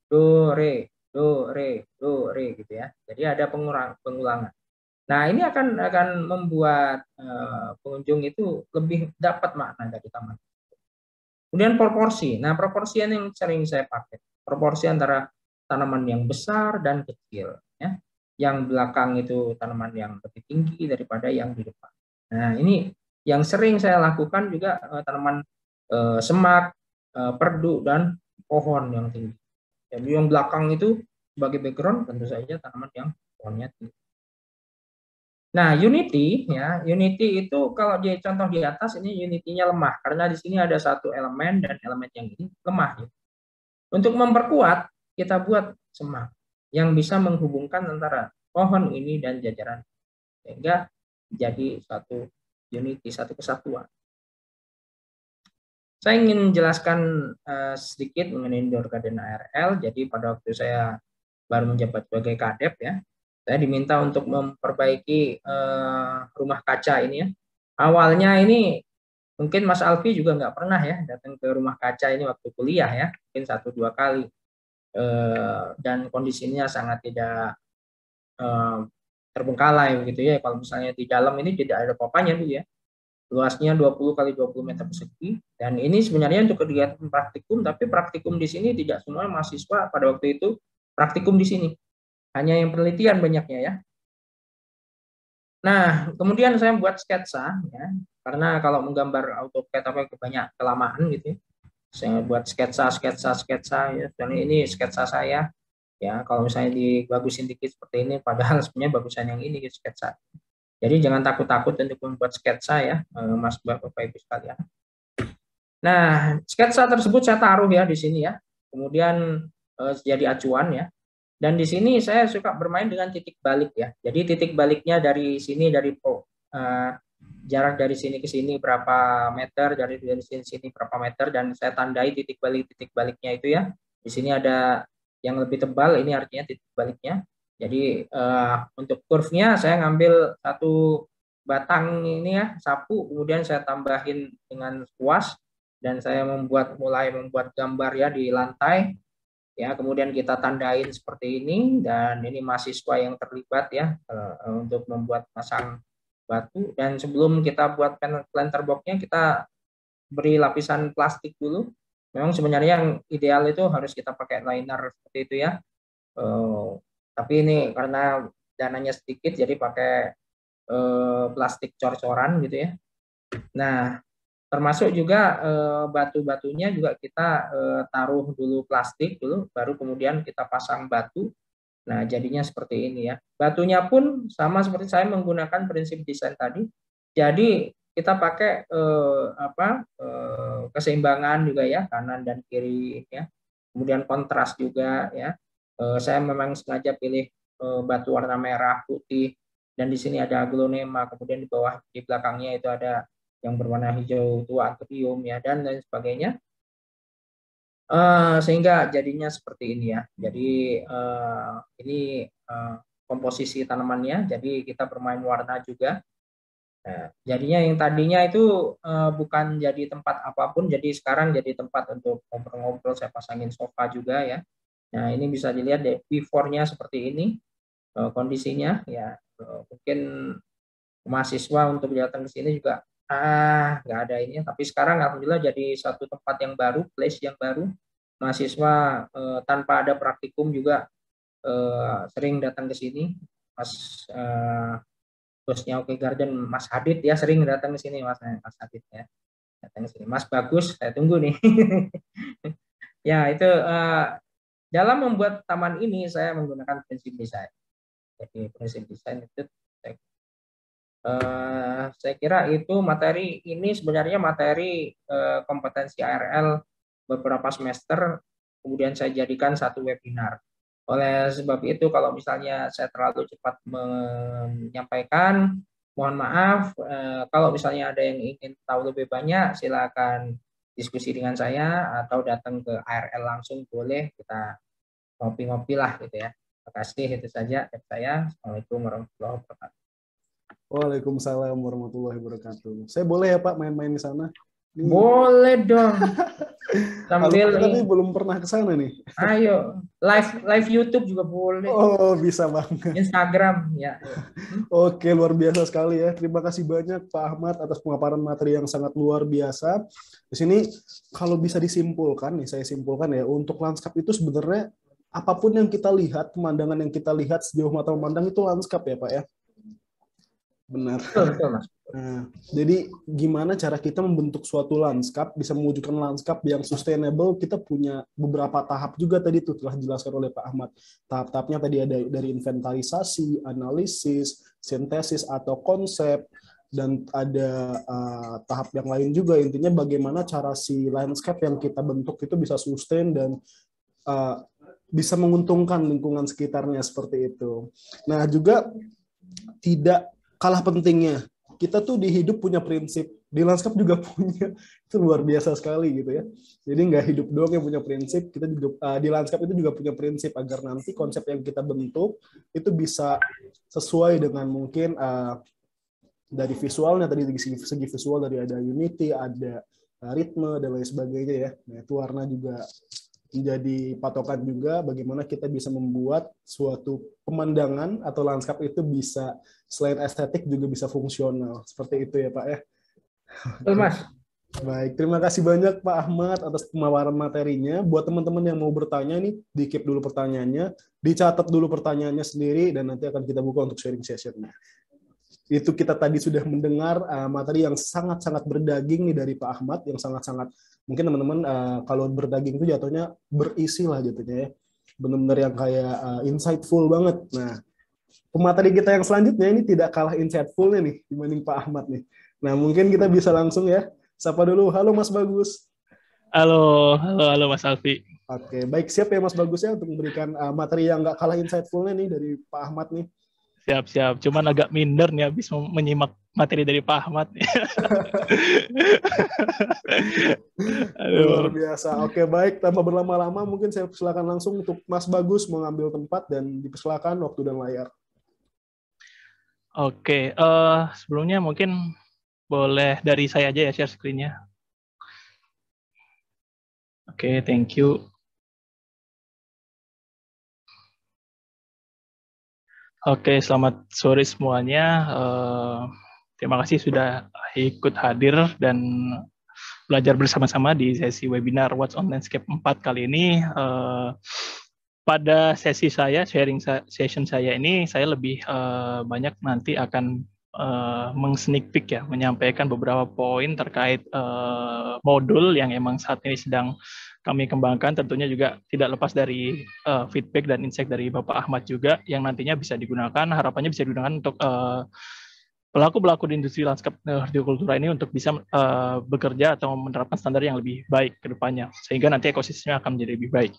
do re, do re, do re gitu ya. Jadi ada pengulangan. Nah, ini akan membuat pengunjung itu lebih dapat makna dari taman. Kemudian proporsi. Nah, proporsi yang sering saya pakai. Proporsi antara tanaman yang besar dan kecil. Ya. Yang belakang itu tanaman yang lebih tinggi daripada yang di depan. Nah, ini yang sering saya lakukan juga tanaman semak, perdu, dan pohon yang tinggi. Jadi yang belakang itu sebagai background tentu saja tanaman yang pohonnya tinggi. Nah, unity ya, unity itu kalau di contoh di atas ini unity-nya lemah karena di sini ada satu elemen dan elemen yang ini lemah. Ya. Untuk memperkuat kita buat semak yang bisa menghubungkan antara pohon ini dan jajaran sehingga jadi satu unity, satu kesatuan. Saya ingin jelaskan sedikit mengenai indoor garden ARL. Jadi pada waktu saya baru menjabat sebagai kadep ya, saya diminta untuk memperbaiki rumah kaca ini ya. Awalnya ini mungkin Mas Alfi juga nggak pernah ya datang ke rumah kaca ini waktu kuliah ya, mungkin 1-2 kali. Dan kondisinya sangat tidak terbengkalai gitu ya. Kalau misalnya di dalam ini tidak ada apa-apanya tuh ya. Luasnya 20 kali 20 meter persegi, dan ini sebenarnya untuk kegiatan praktikum, tapi praktikum di sini tidak semua mahasiswa pada waktu itu praktikum di sini. Hanya yang penelitian banyaknya ya. Nah, kemudian saya buat sketsa ya, karena kalau menggambar AutoCAD apa banyak kelamaan gitu ya. Saya buat sketsa ya, dan ini sketsa saya ya. Kalau misalnya dibagusin dikit seperti ini, padahal sebenarnya bagusan yang ini sketsa. Jadi jangan takut-takut untuk membuat sketsa ya, Mas Bapak Ibu sekalian. Nah, sketsa tersebut saya taruh ya di sini ya. Kemudian jadi acuan ya. Dan di sini saya suka bermain dengan titik balik ya. Jadi titik baliknya dari sini, dari jarak dari sini ke sini berapa meter, dari sini berapa meter, dan saya tandai titik baliknya itu ya. Di sini ada yang lebih tebal, ini artinya titik baliknya. Jadi untuk kurvnya saya ngambil satu batang ini ya, sapu, kemudian saya tambahin dengan kuas, dan saya mulai membuat gambar ya di lantai. Ya, kemudian kita tandain seperti ini, dan ini mahasiswa yang terlibat ya untuk membuat pasang batu. Dan sebelum kita buat planter box-nya, kita beri lapisan plastik dulu. Memang sebenarnya yang ideal itu harus kita pakai liner seperti itu ya. Tapi ini karena dananya sedikit, jadi pakai plastik cor-coran gitu ya. Nah, termasuk juga batu-batunya juga kita taruh dulu plastik dulu, baru kemudian kita pasang batu. Nah, jadinya seperti ini ya. Batunya pun sama seperti saya menggunakan prinsip desain tadi. Jadi kita pakai keseimbangan juga ya, kanan dan kiri ya. Kemudian kontras juga ya. Saya memang sengaja pilih batu warna merah, putih, dan di sini ada aglonema. Kemudian di bawah, di belakangnya itu ada yang berwarna hijau tua anthurium ya, dan lain sebagainya, sehingga jadinya seperti ini ya. Jadi ini komposisi tanamannya, jadi kita bermain warna juga. Nah, jadinya yang tadinya itu bukan jadi tempat apapun, jadi sekarang jadi tempat untuk ngobrol-ngobrol. Saya pasangin sofa juga ya. Nah, ini bisa dilihat deh before-nya seperti ini kondisinya ya. Mungkin mahasiswa untuk datang ke sini juga nggak ada ini, tapi sekarang alhamdulillah jadi satu tempat yang baru, place yang baru. Mahasiswa tanpa ada praktikum juga sering datang ke sini. Mas bosnya Oke Garden, Mas Hadid ya, sering datang ke sini, Mas Hadid ya, datang ke sini. Mas Bagus, saya tunggu nih. Ya, itu dalam membuat taman ini saya menggunakan prinsip desain. Jadi prinsip desain itu saya kira itu materi ini sebenarnya materi kompetensi ARL beberapa semester, kemudian saya jadikan satu webinar. Oleh sebab itu, kalau misalnya saya terlalu cepat menyampaikan, mohon maaf. Kalau misalnya ada yang ingin tahu lebih banyak, silakan diskusi dengan saya atau datang ke ARL langsung, boleh, kita ngopi-ngopi lah gitu ya. Terima kasih, itu saja dari saya. Assalamualaikum warahmatullahi wabarakatuh. Waalaikumsalam warahmatullahi wabarakatuh. Saya boleh ya Pak main-main di sana? Ini... Boleh dong. Sambil tapi belum pernah ke sana nih. Ayo, live YouTube juga boleh. Oh, bisa banget. Instagram ya. Oke, luar biasa sekali ya. Terima kasih banyak Pak Ahmad atas pemaparan materi yang sangat luar biasa. Di sini kalau bisa disimpulkan nih, saya simpulkan ya, untuk lanskap itu sebenarnya apapun yang kita lihat, pemandangan yang kita lihat sejauh mata memandang itu lanskap ya Pak ya. Benar. Betul, Mas. Nah, jadi gimana cara kita membentuk suatu lanskap, bisa mewujudkan lanskap yang sustainable, kita punya beberapa tahap juga tadi itu telah dijelaskan oleh Pak Ahmad. Tahap-tahapnya tadi ada dari inventarisasi, analisis, sintesis atau konsep, dan ada tahap yang lain juga, intinya bagaimana cara si landscape yang kita bentuk itu bisa sustain dan bisa menguntungkan lingkungan sekitarnya seperti itu. Nah, juga tidak kalah pentingnya, kita tuh di hidup punya prinsip, di lanskap juga punya. Itu luar biasa sekali gitu ya. Jadi nggak hidup doang yang punya prinsip, kita juga di lanskap itu juga punya prinsip agar nanti konsep yang kita bentuk itu bisa sesuai dengan mungkin dari visualnya, tadi segi visual dari ada unity, ada ritme dan lain sebagainya ya. Nah, itu warna juga menjadi patokan juga bagaimana kita bisa membuat suatu pemandangan atau lanskap itu bisa selain estetik juga bisa fungsional. Seperti itu ya Pak ya. Betul, Mas. Baik, terima kasih banyak Pak Ahmad atas pemaparan materinya. Buat teman-teman yang mau bertanya nih, di-keep dulu pertanyaannya, dicatat dulu pertanyaannya sendiri, dan nanti akan kita buka untuk sharing session-nya. Itu kita tadi sudah mendengar materi yang sangat-sangat berdaging nih dari Pak Ahmad, yang sangat-sangat, mungkin teman-teman kalau berdaging itu jatuhnya berisi lah jatuhnya ya. Benar-benar yang kayak insightful banget. Nah, pemateri kita yang selanjutnya ini tidak kalah insightful-nya nih dibanding Pak Ahmad nih. Nah, mungkin kita bisa langsung ya. Sapa dulu, halo Mas Bagus. Halo Mas Alfi. Oke, baik, siap ya Mas Bagus ya untuk memberikan materi yang nggak kalah insightful-nya nih dari Pak Ahmad nih. Siap. Cuman agak minder nih habis menyimak materi dari Pak Ahmad. Luar biasa. Oke, baik, tanpa berlama-lama mungkin saya persilakan langsung untuk Mas Bagus mengambil tempat dan dipersilakan waktu dan layar. Oke, sebelumnya mungkin boleh dari saya aja ya share screen-nya. Oke, thank you. Oke, selamat sore semuanya. Terima kasih sudah ikut hadir dan belajar bersama-sama di sesi webinar What's on Landscape 4 kali ini. Pada sesi saya, sharing session saya ini, saya lebih banyak nanti akan meng-sneak peek ya, menyampaikan beberapa poin terkait modul yang emang saat ini sedang kami kembangkan. Tentunya juga tidak lepas dari feedback dan insight dari Bapak Ahmad juga, yang nantinya bisa digunakan, harapannya bisa digunakan untuk pelaku-pelaku di industri lanskap hortikultura ini untuk bisa bekerja atau menerapkan standar yang lebih baik ke depannya, sehingga nanti ekosistemnya akan menjadi lebih baik.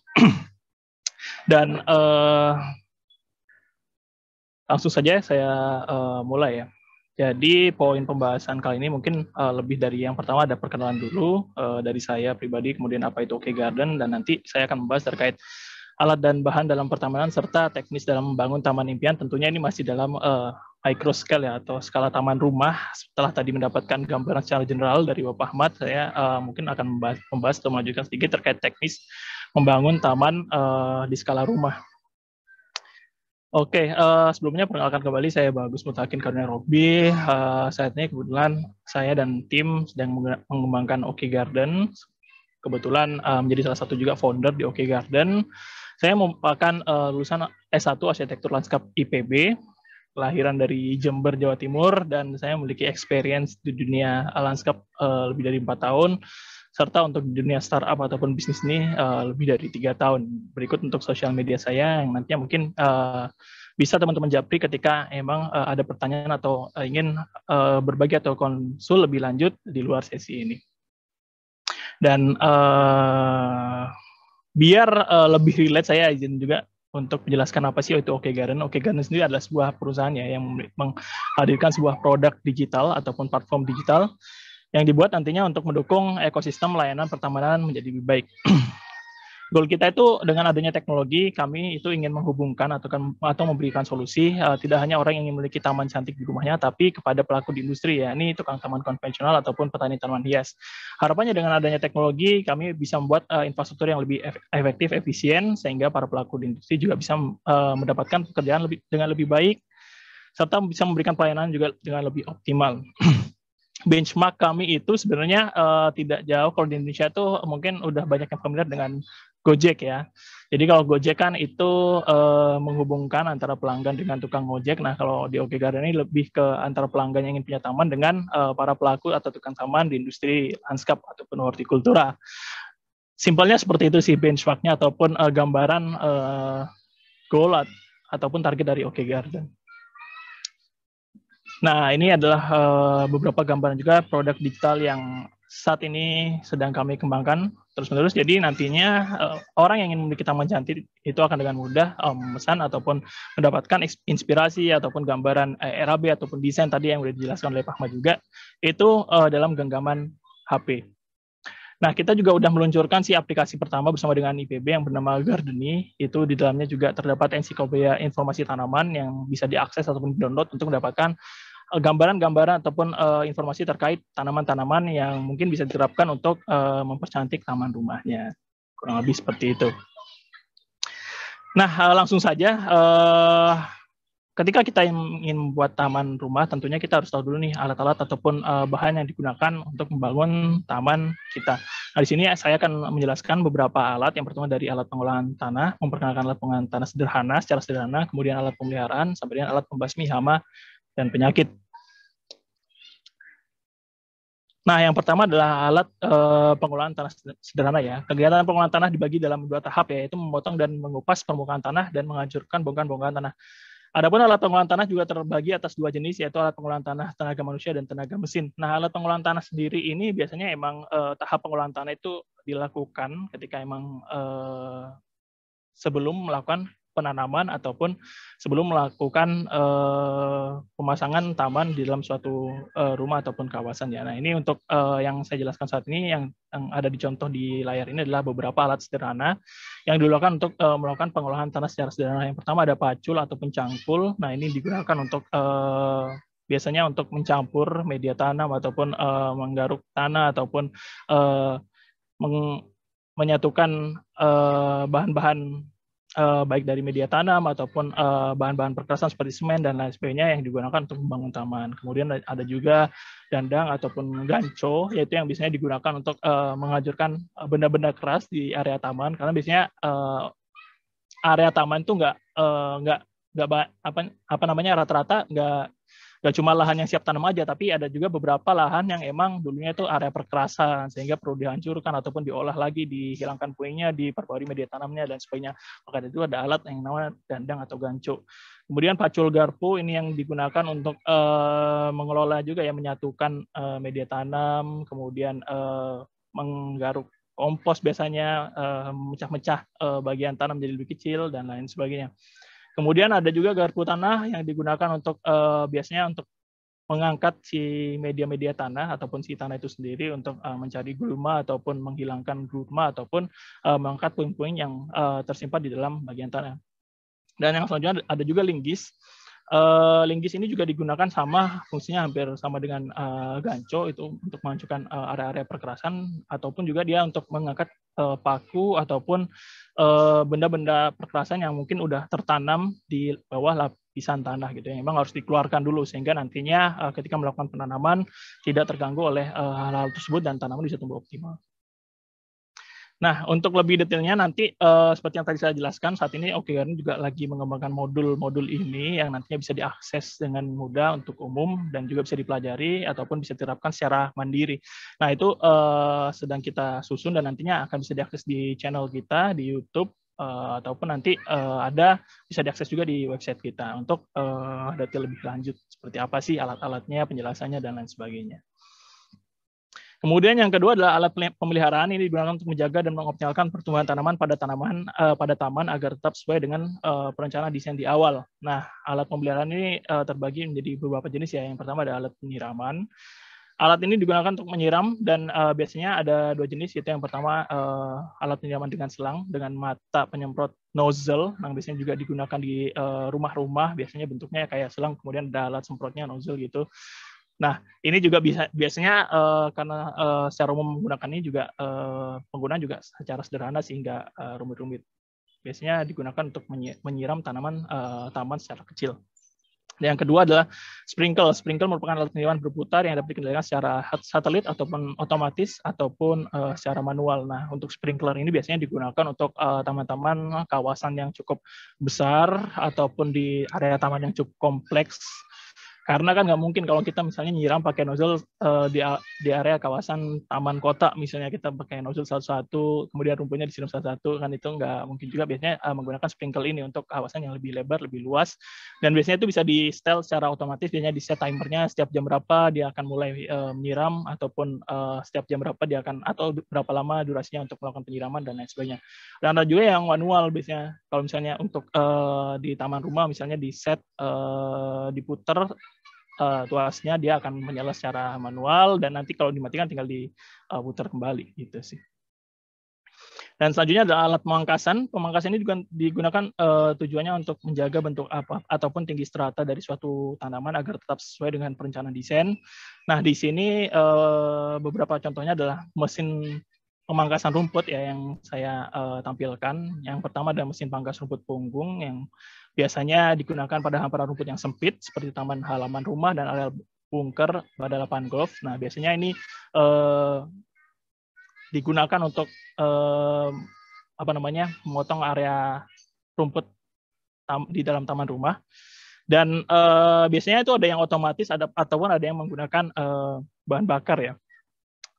Dan langsung saja saya mulai ya. Jadi poin pembahasan kali ini mungkin lebih dari yang pertama ada perkenalan dulu dari saya pribadi, kemudian apa itu OK Garden, dan nanti saya akan membahas terkait alat dan bahan dalam pertamanan serta teknis dalam membangun taman impian. Tentunya ini masih dalam micro scale ya, atau skala taman rumah. Setelah tadi mendapatkan gambaran secara general dari Bapak Ahmad, saya mungkin akan membahas atau melanjutkan sedikit terkait teknis membangun taman di skala rumah. Oke, sebelumnya perkenalkan kembali, saya Bagus Mutakin Karunia Robi. Saat ini kebetulan saya dan tim sedang mengembangkan OK Garden. Kebetulan menjadi salah satu juga founder di OK Garden. Saya merupakan lulusan S1 Arsitektur Lanskap IPB, kelahiran dari Jember, Jawa Timur, dan saya memiliki experience di dunia lanskap lebih dari 4 tahun, serta untuk di dunia startup ataupun bisnis ini lebih dari 3 tahun. Berikut untuk sosial media saya yang nantinya mungkin bisa teman-teman japri ketika emang ada pertanyaan atau ingin berbagi atau konsul lebih lanjut di luar sesi ini. Dan biar lebih relate, saya izin juga untuk menjelaskan apa sih itu OK Garden. OK Garden sendiri adalah sebuah perusahaan ya yang menghadirkan sebuah produk digital ataupun platform digital yang dibuat nantinya untuk mendukung ekosistem layanan pertamanan menjadi lebih baik. Goal kita itu dengan adanya teknologi, kami itu ingin menghubungkan atau memberikan solusi tidak hanya orang yang ingin memiliki taman cantik di rumahnya, tapi kepada pelaku di industri ya, ini tukang taman konvensional ataupun petani tanaman hias. Harapannya dengan adanya teknologi, kami bisa membuat infrastruktur yang lebih efektif, efisien, sehingga para pelaku di industri juga bisa mendapatkan pekerjaan dengan lebih baik, serta bisa memberikan pelayanan juga dengan lebih optimal. Benchmark kami itu sebenarnya tidak jauh. Kalau di Indonesia tuh mungkin udah banyak yang familiar dengan Gojek ya. Jadi kalau Gojek kan itu menghubungkan antara pelanggan dengan tukang Gojek. Nah kalau di OK Garden ini lebih ke antara pelanggan yang ingin punya taman dengan para pelaku atau tukang taman di industri lanskap ataupun hortikultura. Simpelnya seperti itu sih benchmarknya ataupun gambaran goal ataupun target dari OK Garden. Nah, ini adalah beberapa gambaran juga produk digital yang saat ini sedang kami kembangkan terus-menerus. Jadi nantinya orang yang ingin memiliki taman cantik itu akan dengan mudah memesan ataupun mendapatkan inspirasi ataupun gambaran RAB ataupun desain tadi yang sudah dijelaskan oleh Pak Ahmad juga, itu dalam genggaman HP. Nah, kita juga udah meluncurkan si aplikasi pertama bersama dengan IPB yang bernama Gardeny. Itu di dalamnya juga terdapat ensiklopedia informasi tanaman yang bisa diakses ataupun di-download untuk mendapatkan gambaran-gambaran ataupun informasi terkait tanaman-tanaman yang mungkin bisa diterapkan untuk mempercantik taman rumahnya. kurang lebih seperti itu. Nah, langsung saja, ketika kita ingin membuat taman rumah, tentunya kita harus tahu dulu nih alat-alat ataupun bahan yang digunakan untuk membangun taman kita. Nah, di sini saya akan menjelaskan beberapa alat. Yang pertama dari alat pengolahan tanah, memperkenalkan alat pengolahan tanah sederhana, secara sederhana, kemudian alat pemeliharaan, sampai dengan alat pembasmi hama dan penyakit. Nah, yang pertama adalah alat pengolahan tanah sederhana ya. Kegiatan pengolahan tanah dibagi dalam 2 tahap, yaitu memotong dan mengupas permukaan tanah dan menghancurkan bongkahan-bongkahan tanah. Adapun alat pengolahan tanah juga terbagi atas 2 jenis, yaitu alat pengolahan tanah tenaga manusia dan tenaga mesin. Nah, alat pengolahan tanah sendiri ini biasanya emang tahap pengolahan tanah itu dilakukan ketika emang sebelum melakukan penanaman ataupun sebelum melakukan pemasangan taman di dalam suatu rumah ataupun kawasan ya. Nah, ini untuk yang saya jelaskan saat ini yang ada di contoh di layar ini adalah beberapa alat sederhana yang digunakan untuk melakukan pengolahan tanah secara sederhana. Yang pertama ada pacul atau pencangkul. Nah, ini digunakan untuk biasanya untuk mencampur media tanam ataupun menggaruk tanah ataupun menyatukan bahan-bahan baik dari media tanam ataupun bahan-bahan perkerasan seperti semen dan lain sebagainya yang digunakan untuk membangun taman. Kemudian ada juga dandang ataupun ganco, yaitu yang biasanya digunakan untuk menghancurkan benda-benda keras di area taman, karena biasanya area taman itu rata-rata nggak cuma lahan yang siap tanam aja, tapi ada juga beberapa lahan yang emang dulunya itu area perkerasan, sehingga perlu dihancurkan ataupun diolah lagi, dihilangkan puingnya, diperbarui media tanamnya, dan sebagainya. Maka itu ada alat yang namanya dandang atau ganco. Kemudian pacul garpu ini yang digunakan untuk mengelola juga ya, menyatukan media tanam, kemudian menggaruk kompos biasanya, mecah-mecah bagian tanam jadi lebih kecil, dan lain sebagainya. Kemudian ada juga garpu tanah yang digunakan untuk biasanya untuk mengangkat si media-media tanah ataupun si tanah itu sendiri untuk mencari gulma ataupun menghilangkan gulma ataupun mengangkat puing-puing yang tersimpan di dalam bagian tanah. Dan yang selanjutnya ada juga linggis. Linggis ini juga digunakan fungsinya hampir sama dengan ganco, itu untuk menghancurkan area-area perkerasan, ataupun juga dia untuk mengangkat paku ataupun benda-benda perkerasan yang mungkin udah tertanam di bawah lapisan tanah gitu ya. Memang harus dikeluarkan dulu sehingga nantinya ketika melakukan penanaman tidak terganggu oleh hal-hal tersebut dan tanaman bisa tumbuh optimal. Nah, untuk lebih detailnya nanti seperti yang tadi saya jelaskan, saat ini OK Garden juga lagi mengembangkan modul-modul ini yang nantinya bisa diakses dengan mudah untuk umum dan juga bisa dipelajari ataupun bisa diterapkan secara mandiri. Nah, itu sedang kita susun dan nantinya akan bisa diakses di channel kita di YouTube ataupun nanti bisa diakses juga di website kita untuk detail lebih lanjut seperti apa sih alat-alatnya, penjelasannya, dan lain sebagainya. Kemudian yang kedua adalah alat pemeliharaan. Ini digunakan untuk menjaga dan mengoptimalkan pertumbuhan tanaman pada taman agar tetap sesuai dengan perencanaan desain di awal. Nah, alat pemeliharaan ini terbagi menjadi beberapa jenis ya. Yang pertama ada alat penyiraman. Alat ini digunakan untuk menyiram dan biasanya ada 2 jenis, yaitu yang pertama alat penyiraman dengan selang dengan mata penyemprot nozzle, yang biasanya juga digunakan di rumah-rumah, biasanya bentuknya kayak selang, kemudian ada alat semprotnya nozzle gitu. Nah, ini juga biasanya karena secara umum menggunakan ini juga penggunaan juga secara sederhana sehingga rumit-rumit. Biasanya digunakan untuk menyiram taman secara kecil. Dan yang kedua adalah sprinkle. Sprinkle merupakan alat penyiraman berputar yang dapat dikendalikan secara satelit ataupun otomatis ataupun secara manual. Nah, untuk sprinkler ini biasanya digunakan untuk taman-taman kawasan yang cukup besar ataupun di area taman yang cukup kompleks. Karena kan nggak mungkin kalau kita misalnya nyiram pakai nozzle di area kawasan taman kota, misalnya kita pakai nozzle satu-satu, kemudian rumputnya disiram satu-satu, kan itu nggak mungkin juga. Biasanya menggunakan sprinkle ini untuk kawasan yang lebih lebar, lebih luas, dan biasanya itu bisa di setel secara otomatis, biasanya di set timernya setiap jam berapa dia akan mulai menyiram, ataupun setiap jam berapa dia akan, atau berapa lama durasinya untuk melakukan penyiraman, dan lain sebagainya. Dan ada juga yang manual biasanya, kalau misalnya untuk di taman rumah misalnya di set diputer tuasnya, dia akan menyala secara manual dan nanti kalau dimatikan tinggal diputar kembali gitu sih. Dan selanjutnya adalah alat pemangkasan. Pemangkasan ini juga digunakan tujuannya untuk menjaga bentuk ataupun tinggi strata dari suatu tanaman agar tetap sesuai dengan perencanaan desain. Nah, di sini beberapa contohnya adalah mesin pemangkasan rumput ya yang saya tampilkan. Yang pertama ada mesin pangkas rumput punggung yang biasanya digunakan pada hamparan rumput yang sempit seperti taman halaman rumah dan area bunker pada lapangan golf. Nah, biasanya ini digunakan untuk memotong area rumput di dalam taman rumah. Dan biasanya itu ada yang otomatis ataupun ada yang menggunakan bahan bakar ya,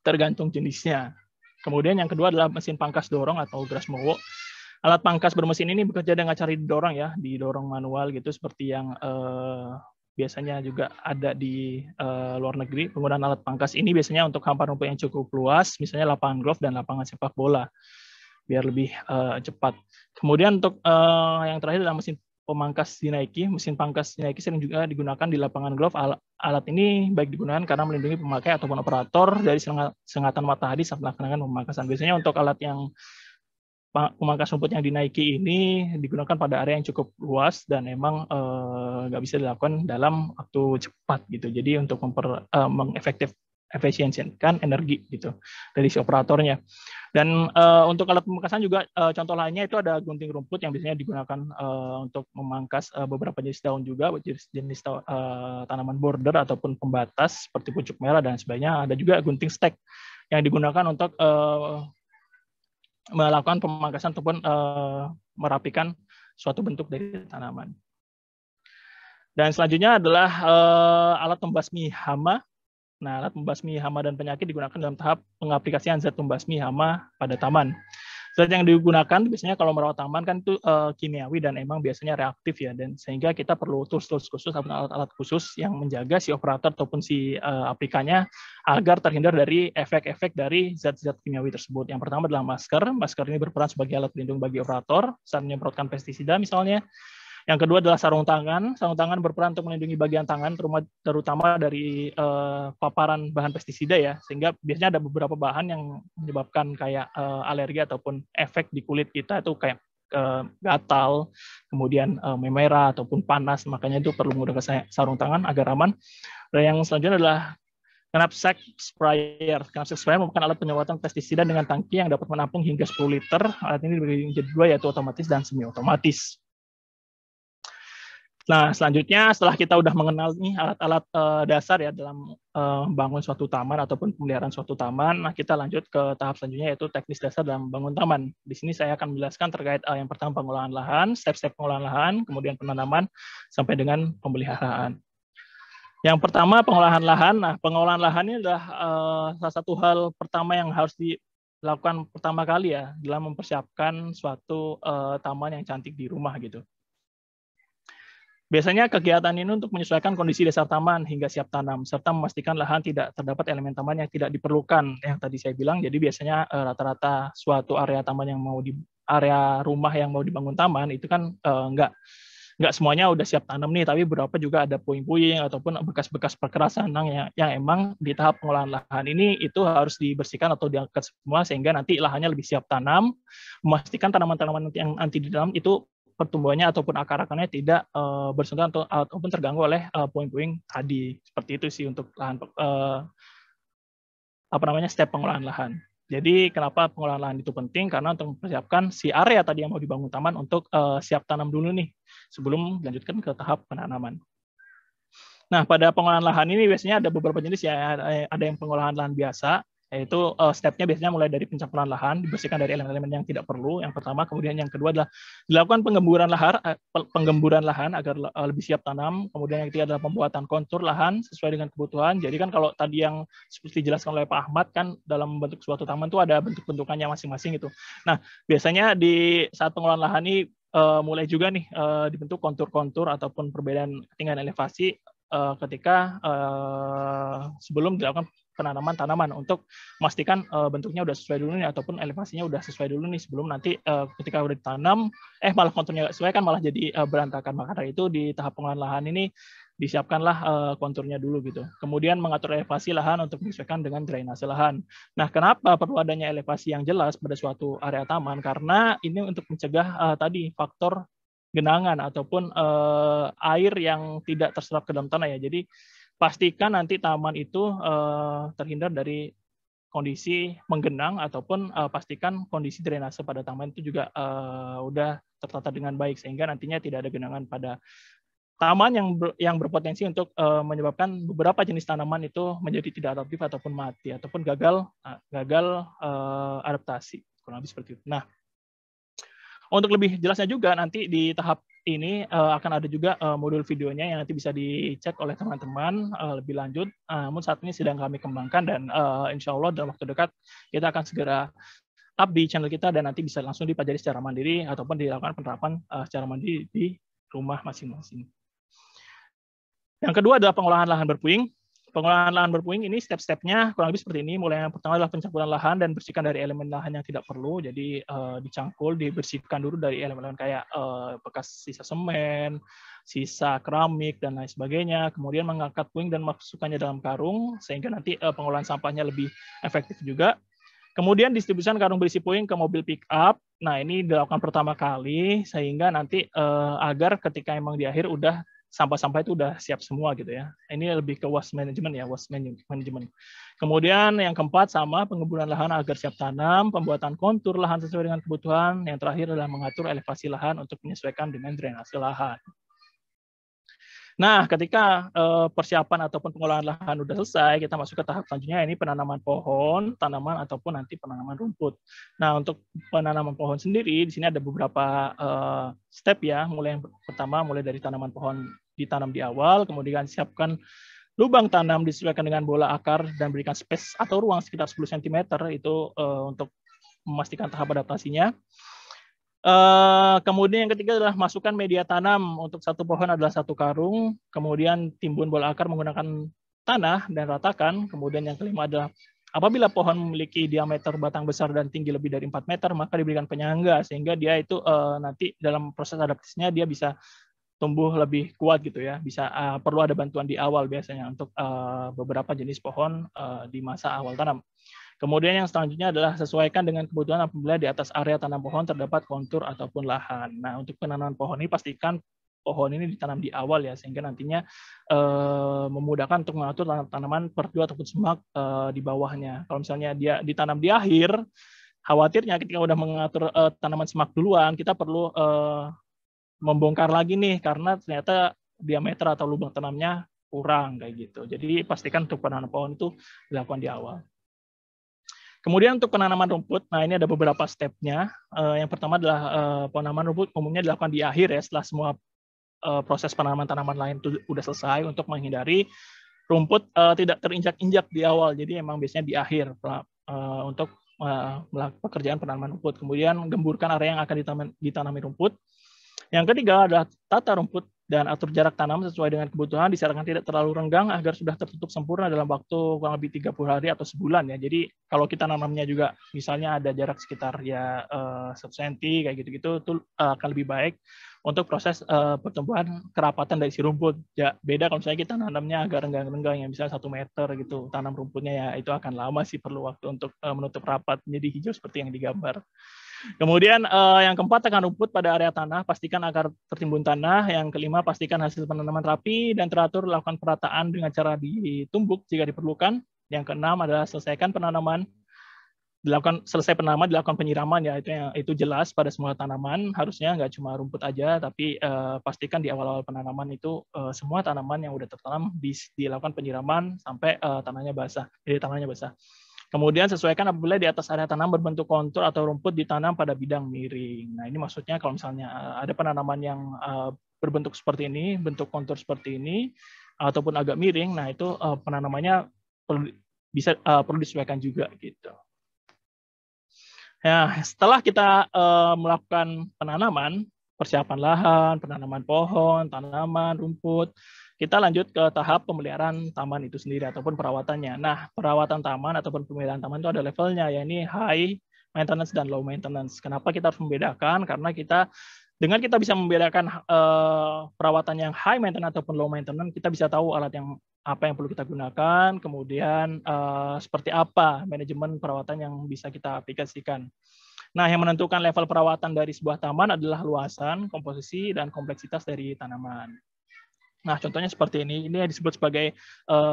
tergantung jenisnya. Kemudian yang kedua adalah mesin pangkas dorong atau grass mower. Alat pangkas bermesin ini bekerja dengan cara didorong ya, didorong manual gitu seperti yang biasanya juga ada di luar negeri. Penggunaan alat pangkas ini biasanya untuk hamparan rumput yang cukup luas, misalnya lapangan golf dan lapangan sepak bola, biar lebih cepat. Kemudian untuk yang terakhir adalah mesin pemangkas dinaiki. Mesin pangkas dinaiki sering juga digunakan di lapangan golf. Alat ini baik digunakan karena melindungi pemakai ataupun operator dari sengatan matahari saat melakukan pemangkasan. Biasanya untuk alat yang pemangkas rumput yang dinaiki ini digunakan pada area yang cukup luas dan emang nggak bisa dilakukan dalam waktu cepat gitu. Jadi untuk efisiensikan energi gitu dari si operatornya. Dan untuk alat pemangkasan juga contoh lainnya itu ada gunting rumput yang biasanya digunakan untuk memangkas beberapa jenis daun juga, jenis tanaman border ataupun pembatas seperti pucuk merah dan sebagainya. Ada juga gunting stek yang digunakan untuk melakukan pemangkasan ataupun merapikan suatu bentuk dari tanaman. Dan selanjutnya adalah alat pembasmi hama. Nah, alat pembasmi hama dan penyakit digunakan dalam tahap pengaplikasian zat pembasmi hama pada taman. Zat yang digunakan biasanya kalau merawat taman kan itu kimiawi dan emang biasanya reaktif ya, dan sehingga kita perlu tools khusus ataupun alat-alat khusus yang menjaga si operator ataupun si aplikannya agar terhindar dari efek-efek dari zat-zat kimiawi tersebut. Yang pertama adalah masker. Masker ini berperan sebagai alat pelindung bagi operator saat menyemprotkan pestisida misalnya. Yang kedua adalah sarung tangan. Sarung tangan berperan untuk melindungi bagian tangan, terutama dari paparan bahan pestisida ya. Sehingga biasanya ada beberapa bahan yang menyebabkan kayak alergi ataupun efek di kulit kita itu kayak gatal, kemudian memerah ataupun panas. Makanya itu perlu menggunakan sarung tangan agar aman. Dan yang selanjutnya adalah knapsack sprayer. Knapsack sprayer merupakan alat penyemprotan pestisida dengan tangki yang dapat menampung hingga 10 liter. Alat ini dibagi menjadi dua, yaitu otomatis dan semi otomatis. Nah, selanjutnya setelah kita udah mengenal nih alat-alat dasar ya dalam bangun suatu taman ataupun pemeliharaan suatu taman, nah kita lanjut ke tahap selanjutnya yaitu teknis dasar dalam bangun taman. Di sini saya akan menjelaskan terkait yang pertama pengolahan lahan, step-step pengolahan lahan, kemudian penanaman sampai dengan pemeliharaan. Yang pertama pengolahan lahan. Nah, pengolahan lahan ini adalah salah satu hal pertama yang harus dilakukan pertama kali ya dalam mempersiapkan suatu taman yang cantik di rumah gitu. Biasanya kegiatan ini untuk menyesuaikan kondisi dasar taman hingga siap tanam, serta memastikan lahan tidak terdapat elemen taman yang tidak diperlukan. Yang tadi saya bilang, jadi biasanya rata-rata suatu area taman yang area rumah yang mau dibangun taman itu kan nggak semuanya udah siap tanam nih, tapi beberapa juga ada puing-puing ataupun bekas-bekas perkerasan yang emang di tahap pengolahan lahan ini itu harus dibersihkan atau diangkat semua sehingga nanti lahannya lebih siap tanam, memastikan tanaman-tanaman yang nanti di dalam itu pertumbuhannya ataupun akar-akarnya tidak bersentuhan ataupun terganggu oleh puing-puing tadi. Seperti itu sih untuk lahan step pengolahan lahan. Jadi kenapa pengolahan lahan itu penting? Karena untuk mempersiapkan si area tadi yang mau dibangun taman untuk siap tanam dulu nih sebelum dilanjutkan ke tahap penanaman. Nah, pada pengolahan lahan ini biasanya ada beberapa jenis ya. Ada yang pengolahan lahan biasa, yaitu stepnya biasanya mulai dari pencampuran lahan, dibersihkan dari elemen-elemen yang tidak perlu. Yang pertama, kemudian yang kedua adalah dilakukan penggemburan lahan agar lebih siap tanam. Kemudian yang ketiga adalah pembuatan kontur lahan sesuai dengan kebutuhan. Jadi kan kalau tadi yang seperti dijelaskan oleh Pak Ahmad kan dalam membentuk suatu taman itu ada bentuk-bentukannya masing-masing gitu. Nah, biasanya di saat pengolahan lahan ini mulai juga nih dibentuk kontur-kontur ataupun perbedaan ketinggian elevasi ketika sebelum dilakukan penanaman tanaman untuk memastikan bentuknya udah sesuai dulu nih ataupun elevasinya udah sesuai dulu nih sebelum nanti ketika udah ditanam malah konturnya nggak sesuai kan malah jadi berantakan. Maka dari itu di tahap pengolahan lahan ini disiapkanlah konturnya dulu gitu. Kemudian mengatur elevasi lahan untuk menyesuaikan dengan drainase lahan. Nah, kenapa perlu adanya elevasi yang jelas pada suatu area taman? Karena ini untuk mencegah tadi faktor genangan ataupun air yang tidak terserap ke dalam tanah ya. Jadi pastikan nanti taman itu terhindar dari kondisi menggenang ataupun pastikan kondisi drainase pada taman itu juga udah tertata dengan baik sehingga nantinya tidak ada genangan pada taman yang berpotensi untuk menyebabkan beberapa jenis tanaman itu menjadi tidak adaptif ataupun mati ataupun gagal adaptasi, kurang lebih seperti itu. Nah, untuk lebih jelasnya juga nanti di tahap ini akan ada juga modul videonya yang nanti bisa dicek oleh teman-teman lebih lanjut. Namun saat ini sedang kami kembangkan dan insya Allah dalam waktu dekat kita akan segera up di channel kita dan nanti bisa langsung dipelajari secara mandiri ataupun dilakukan penerapan secara mandiri di rumah masing-masing. Yang kedua adalah pengolahan lahan berpuing. Pengolahan lahan berpuing ini step-stepnya kurang lebih seperti ini. Mulai yang pertama adalah pencampuran lahan dan bersihkan dari elemen lahan yang tidak perlu. Jadi dicangkul, dibersihkan dulu dari elemen kayak bekas sisa semen, sisa keramik, dan lain sebagainya. Kemudian mengangkat puing dan masukkannya dalam karung, sehingga nanti pengolahan sampahnya lebih efektif juga. Kemudian distribusikan karung berisi puing ke mobil pick up. Nah, ini dilakukan pertama kali, sehingga nanti agar ketika emang di akhir udah sampah-sampah itu udah siap semua gitu ya. Ini lebih ke waste management ya, waste management. Kemudian yang keempat sama pengemburan lahan agar siap tanam, pembuatan kontur lahan sesuai dengan kebutuhan. Yang terakhir adalah mengatur elevasi lahan untuk menyesuaikan dengan drainase lahan. Nah, ketika persiapan ataupun pengolahan lahan sudah selesai, kita masuk ke tahap selanjutnya, ini penanaman pohon, tanaman, ataupun nanti penanaman rumput. Nah, untuk penanaman pohon sendiri, di sini ada beberapa step ya. Mulai yang pertama, mulai dari tanaman pohon ditanam di awal, kemudian siapkan lubang tanam disesuaikan dengan bola akar dan berikan space atau ruang sekitar 10 cm itu untuk memastikan tahap adaptasinya. Kemudian yang ketiga adalah masukkan media tanam. Untuk satu pohon adalah 1 karung, kemudian timbun bola akar menggunakan tanah dan ratakan. Kemudian yang kelima adalah apabila pohon memiliki diameter batang besar dan tinggi lebih dari 4 meter, maka diberikan penyangga sehingga dia itu nanti dalam proses adaptasinya dia bisa tumbuh lebih kuat gitu ya. Bisa perlu ada bantuan di awal biasanya untuk beberapa jenis pohon di masa awal tanam. Kemudian yang selanjutnya adalah sesuaikan dengan kebutuhan apabila di atas area tanam pohon terdapat kontur ataupun lahan. Nah, untuk penanaman pohon ini pastikan pohon ini ditanam di awal ya, sehingga nantinya memudahkan untuk mengatur tanaman perdu ataupun semak di bawahnya. Kalau misalnya dia ditanam di akhir, khawatirnya ketika udah mengatur tanaman semak duluan, kita perlu membongkar lagi nih, karena ternyata diameter atau lubang tanamnya kurang kayak gitu. Jadi pastikan untuk penanaman pohon itu dilakukan di awal. Kemudian untuk penanaman rumput, nah ini ada beberapa stepnya. Yang pertama adalah penanaman rumput umumnya dilakukan di akhir ya, setelah semua proses penanaman tanaman lain itu sudah selesai untuk menghindari rumput tidak terinjak-injak di awal. Jadi emang biasanya di akhir untuk melakukan pekerjaan penanaman rumput. Kemudian gemburkan area yang akan ditanami rumput. Yang ketiga adalah tata rumput dan atur jarak tanam sesuai dengan kebutuhan, disarankan tidak terlalu renggang agar sudah tertutup sempurna dalam waktu kurang lebih 30 hari atau sebulan ya. Jadi kalau kita nanamnya juga misalnya ada jarak sekitar ya 1 cm kayak gitu-gitu itu akan lebih baik untuk proses pertumbuhan kerapatan dari si rumput. Ya beda kalau misalnya kita nanamnya agak renggang-renggang yang misalnya 1 meter gitu, tanam rumputnya ya itu akan lama sih, perlu waktu untuk menutup rapat menjadi hijau seperti yang digambar. Kemudian yang keempat, tekan rumput pada area tanah, pastikan akar tertimbun tanah. Yang kelima, pastikan hasil penanaman rapi dan teratur, lakukan perataan dengan cara ditumbuk jika diperlukan. Yang keenam adalah selesai penanaman, dilakukan penyiraman ya, itu jelas pada semua tanaman, harusnya nggak cuma rumput aja, tapi pastikan di awal-awal penanaman itu semua tanaman yang udah tertanam dilakukan penyiraman sampai tanahnya basah. Kemudian sesuaikan apabila di atas area tanam berbentuk kontur atau rumput ditanam pada bidang miring. Nah ini maksudnya kalau misalnya ada penanaman yang berbentuk seperti ini, bentuk kontur seperti ini, ataupun agak miring, nah itu penanamannya perlu disesuaikan juga gitu. Ya, setelah kita melakukan penanaman, persiapan lahan, penanaman pohon, tanaman, rumput, kita lanjut ke tahap pemeliharaan taman itu sendiri ataupun perawatannya. Nah, perawatan taman ataupun pemeliharaan taman itu ada levelnya, yakni high maintenance dan low maintenance. Kenapa kita harus membedakan? Karena dengan kita bisa membedakan perawatan yang high maintenance ataupun low maintenance, kita bisa tahu alat apa yang perlu kita gunakan, kemudian seperti apa manajemen perawatan yang bisa kita aplikasikan. Nah, yang menentukan level perawatan dari sebuah taman adalah luasan, komposisi, dan kompleksitas dari tanaman. Nah, contohnya seperti ini. Ini disebut sebagai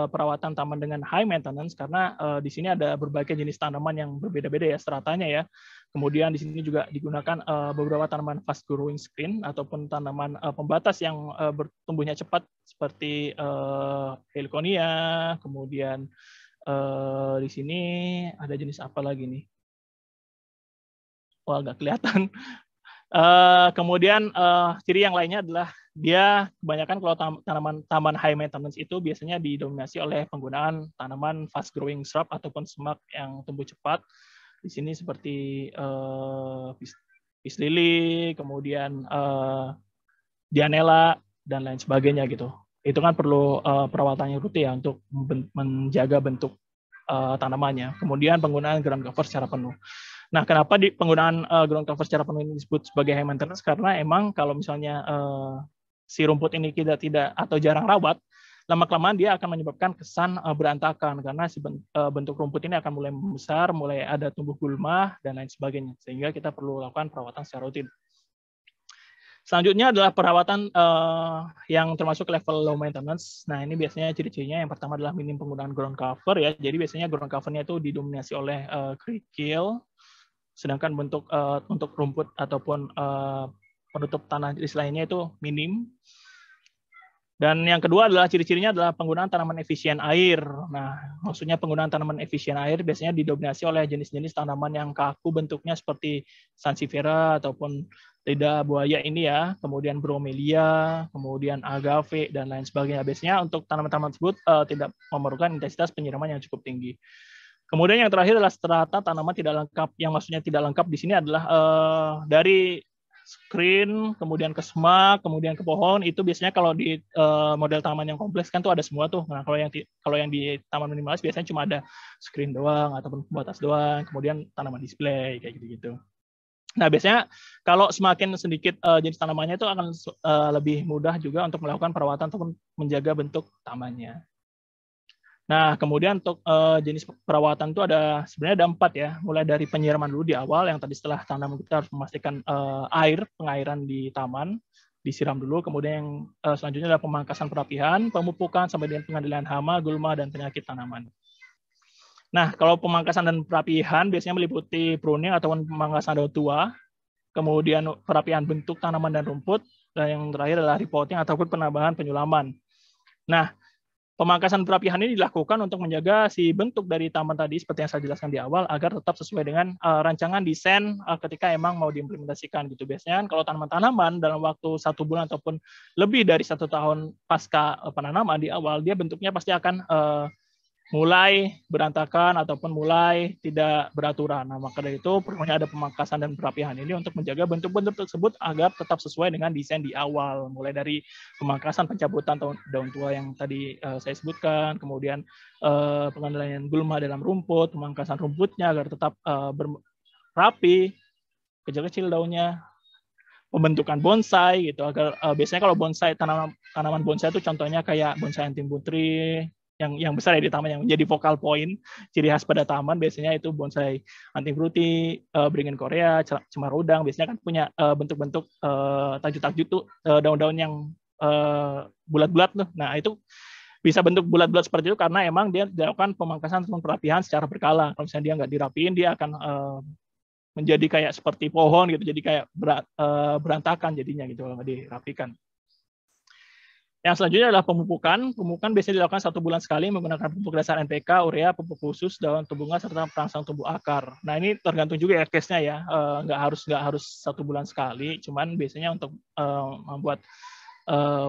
perawatan taman dengan high maintenance karena di sini ada berbagai jenis tanaman yang berbeda-beda ya stratanya ya. Kemudian di sini juga digunakan beberapa tanaman fast growing screen ataupun tanaman pembatas yang bertumbuhnya cepat seperti heliconia. Kemudian di sini ada jenis apa lagi nih? Wah, nggak kelihatan. Kemudian ciri yang lainnya adalah dia kebanyakan kalau tanaman high maintenance itu biasanya didominasi oleh penggunaan tanaman fast growing shrub ataupun semak yang tumbuh cepat. Di sini seperti peace lily, kemudian dianella dan lain sebagainya gitu. Itu kan perlu perawatan yang rutin ya untuk menjaga bentuk tanamannya. Kemudian penggunaan ground cover secara penuh. Nah, kenapa penggunaan ground cover secara penuh ini disebut sebagai high maintenance? Karena emang kalau misalnya si rumput ini tidak atau jarang rawat, lama-kelamaan dia akan menyebabkan kesan berantakan karena si bentuk rumput ini akan mulai membesar, mulai ada tumbuh gulma dan lain sebagainya. Sehingga kita perlu lakukan perawatan secara rutin. Selanjutnya adalah perawatan yang termasuk level low maintenance. Nah, ini biasanya ciri-cirinya yang pertama adalah minim penggunaan ground cover ya. Jadi biasanya ground covernya itu didominasi oleh kerikil, sedangkan bentuk untuk rumput ataupun penutup tanah jenis lainnya itu minim. Dan yang kedua adalah ciri-cirinya adalah penggunaan tanaman efisien air. Nah, maksudnya penggunaan tanaman efisien air biasanya didominasi oleh jenis-jenis tanaman yang kaku bentuknya seperti sansevieria ataupun lidah buaya ini ya, kemudian bromelia, kemudian agave dan lain sebagainya. Biasanya untuk tanaman-tanaman tersebut tidak memerlukan intensitas penyiraman yang cukup tinggi. Kemudian yang terakhir adalah strata tanaman tidak lengkap. Yang maksudnya tidak lengkap di sini adalah dari screen, kemudian ke semak, kemudian ke pohon. Itu biasanya kalau di model taman yang kompleks kan tuh ada semua tuh. Nah, kalau yang di taman minimalis biasanya cuma ada screen doang ataupun pembatas doang, kemudian tanaman display kayak gitu-gitu. Nah, biasanya kalau semakin sedikit jenis tanamannya itu akan lebih mudah juga untuk melakukan perawatan ataupun menjaga bentuk tamannya. Nah, kemudian untuk jenis perawatan itu sebenarnya ada 4 ya. Mulai dari penyiraman dulu di awal, yang tadi setelah tanam kita harus memastikan pengairan di taman, disiram dulu. Kemudian yang selanjutnya adalah pemangkasan perapihan, pemupukan, sampai dengan pengendalian hama, gulma, dan penyakit tanaman. Nah, kalau pemangkasan dan perapihan biasanya meliputi pruning ataupun pemangkasan daun tua, kemudian perapihan bentuk tanaman dan rumput, dan yang terakhir adalah repotting ataupun penambahan penyulaman. Nah, pemangkasan perapihan ini dilakukan untuk menjaga si bentuk dari taman tadi seperti yang saya jelaskan di awal agar tetap sesuai dengan rancangan desain ketika emang mau diimplementasikan gitu. Biasanya kalau tanaman-tanaman dalam waktu 1 bulan ataupun lebih dari 1 tahun pasca penanaman di awal, dia bentuknya pasti akan mulai berantakan ataupun mulai tidak beraturan. Nah, maka dari itu perlunya ada pemangkasan dan perapihan ini untuk menjaga bentuk-bentuk tersebut agar tetap sesuai dengan desain di awal. Mulai dari pemangkasan pencabutan daun tua yang tadi saya sebutkan, kemudian pengendalian gulma dalam rumput, pemangkasan rumputnya agar tetap rapi, kecil-kecil daunnya, pembentukan bonsai gitu agar biasanya kalau bonsai tanaman bonsai itu contohnya kayak bonsai anting putri yang besar ya di taman yang menjadi focal point ciri khas pada taman biasanya itu bonsai anting fruity, beringin Korea, cemara udang biasanya kan punya bentuk-bentuk tajud-tajud tuh daun-daun yang bulat-bulat tuh. Nah, itu bisa bentuk bulat-bulat seperti itu karena emang dia dilakukan pemangkasan ataupun perapihan secara berkala. Kalau misalnya dia nggak dirapiin, dia akan menjadi kayak seperti pohon gitu, jadi kayak berantakan jadinya gitu kalau nggak dirapikan. Yang selanjutnya adalah pemupukan. Pemupukan biasanya dilakukan 1 bulan sekali menggunakan pupuk dasar NPK, urea, pupuk khusus, daun tumbuhan, serta perangsang tumbuh akar. Nah, ini tergantung juga ya case-nya ya. Nggak harus 1 bulan sekali, cuman biasanya untuk membuat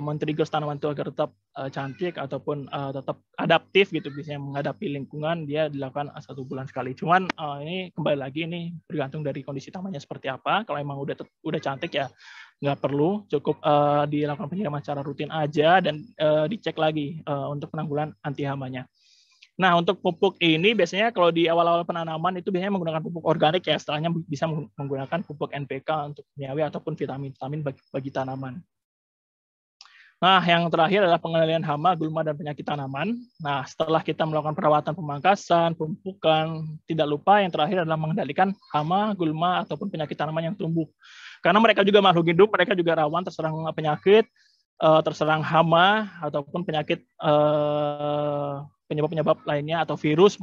men-trigger tanaman itu agar tetap cantik ataupun tetap adaptif gitu, biasanya menghadapi lingkungan, dia dilakukan 1 bulan sekali. Cuman ini kembali lagi ini bergantung dari kondisi tamannya seperti apa. Kalau emang udah cantik ya nggak perlu, cukup dilakukan penyiraman secara rutin aja dan dicek lagi untuk penanggulangan anti hamanya. Nah, untuk pupuk ini biasanya kalau di awal-awal penanaman itu biasanya menggunakan pupuk organik ya, setelahnya bisa menggunakan pupuk NPK untuk senyawa ataupun vitamin-vitamin bagi tanaman. Nah, yang terakhir adalah pengendalian hama, gulma, dan penyakit tanaman. Nah, setelah kita melakukan perawatan pemangkasan, pemupukan, tidak lupa yang terakhir adalah mengendalikan hama, gulma, ataupun penyakit tanaman yang tumbuh. Karena mereka juga makhluk hidup, mereka juga rawan terserang penyakit. terserang hama ataupun penyakit penyebab-penyebab lainnya atau virus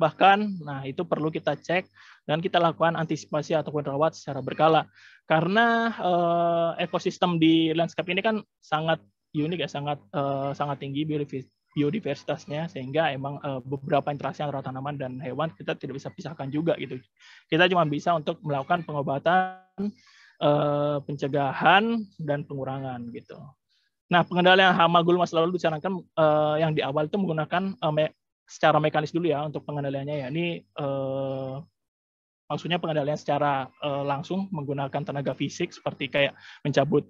bahkan, nah itu perlu kita cek dan kita lakukan antisipasi ataupun rawat secara berkala. Karena ekosistem di landscape ini kan sangat unik ya, sangat tinggi biodiversitasnya, sehingga emang beberapa interaksi antara tanaman dan hewan kita tidak bisa pisahkan juga gitu. Kita cuma bisa untuk melakukan pengobatan, pencegahan dan pengurangan gitu. Nah, pengendalian hama gulma selalu disarankan yang di awal itu menggunakan secara mekanis dulu ya untuk pengendaliannya ya. Ini maksudnya pengendalian secara langsung menggunakan tenaga fisik seperti kayak mencabut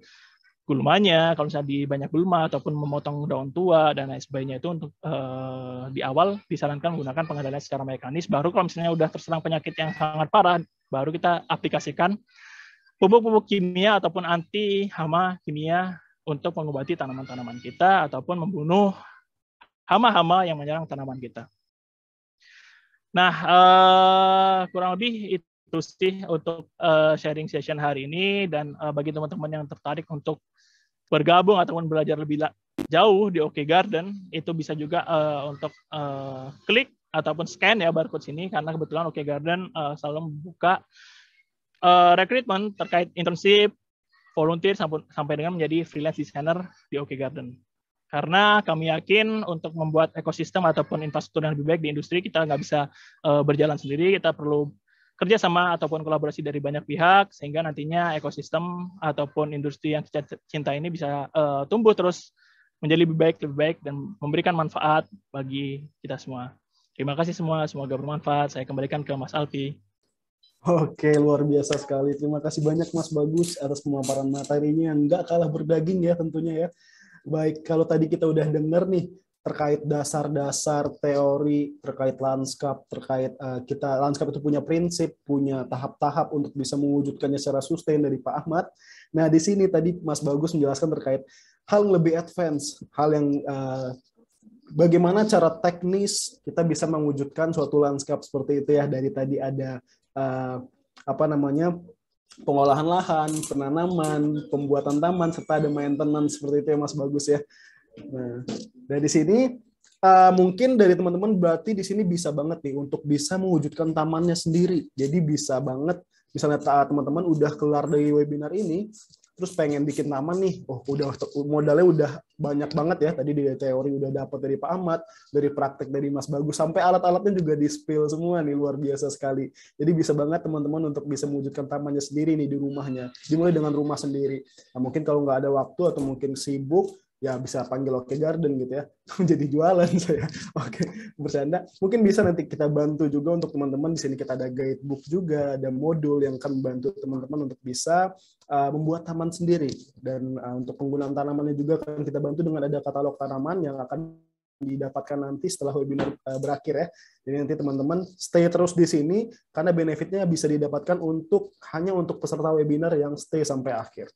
gulmanya kalau misalnya di banyak gulma ataupun memotong daun tua dan lain sebagainya. Itu untuk di awal disarankan menggunakan pengendalian secara mekanis. Baru kalau misalnya udah terserang penyakit yang sangat parah, baru kita aplikasikan pupuk-pupuk kimia ataupun anti hama kimia untuk mengobati tanaman-tanaman kita ataupun membunuh hama-hama yang menyerang tanaman kita. Nah, kurang lebih itu sih untuk sharing session hari ini. Dan bagi teman-teman yang tertarik untuk bergabung ataupun belajar lebih jauh di OK Garden, itu bisa juga untuk klik ataupun scan ya barcode sini, karena kebetulan OK Garden selalu membuka rekrutmen terkait internship, volunteer sampai dengan menjadi freelance designer di OK Garden. Karena kami yakin untuk membuat ekosistem ataupun infrastruktur yang lebih baik di industri, kita nggak bisa berjalan sendiri, kita perlu kerjasama ataupun kolaborasi dari banyak pihak, sehingga nantinya ekosistem ataupun industri yang kita cinta ini bisa tumbuh terus menjadi lebih baik dan memberikan manfaat bagi kita semua. Terima kasih semua, semoga bermanfaat. Saya kembalikan ke Mas Alfi. Oke, luar biasa sekali. Terima kasih banyak Mas Bagus atas pemaparan materinya yang nggak kalah berdaging ya tentunya ya. Baik, kalau tadi kita udah dengar nih terkait dasar-dasar teori, terkait lanskap, terkait kita lanskap itu punya prinsip, punya tahap-tahap untuk bisa mewujudkannya secara sustain dari Pak Ahmad. Nah, di sini tadi Mas Bagus menjelaskan terkait hal yang lebih advance, hal yang bagaimana cara teknis kita bisa mewujudkan suatu lanskap seperti itu ya. Dari tadi ada pengolahan lahan, penanaman, pembuatan taman, serta ada maintenance seperti itu ya Mas Bagus ya. Nah, dari sini mungkin dari teman-teman berarti di sini bisa banget nih untuk bisa mewujudkan tamannya sendiri. Jadi bisa banget misalnya teman-teman udah keluar dari webinar ini, terus pengen bikin taman nih, udah modalnya udah banyak banget ya. Tadi dari teori udah dapat dari Pak Ahmad, dari praktek dari Mas Bagus, sampai alat-alatnya juga di-spill semua nih, luar biasa sekali. Jadi bisa banget teman-teman untuk bisa mewujudkan tamannya sendiri nih di rumahnya. Dimulai dengan rumah sendiri. Nah, mungkin kalau nggak ada waktu atau mungkin sibuk, ya bisa panggil OK Garden gitu ya. Jadi jualan saya. Oke, bercanda. Mungkin bisa nanti kita bantu juga untuk teman-teman. Di sini kita ada guidebook juga, ada modul yang akan membantu teman-teman untuk bisa membuat taman sendiri. Dan untuk penggunaan tanamannya juga akan kita bantu dengan ada katalog tanaman yang akan didapatkan nanti setelah webinar berakhir ya. Jadi nanti teman-teman stay terus di sini karena benefitnya bisa didapatkan hanya untuk peserta webinar yang stay sampai akhir.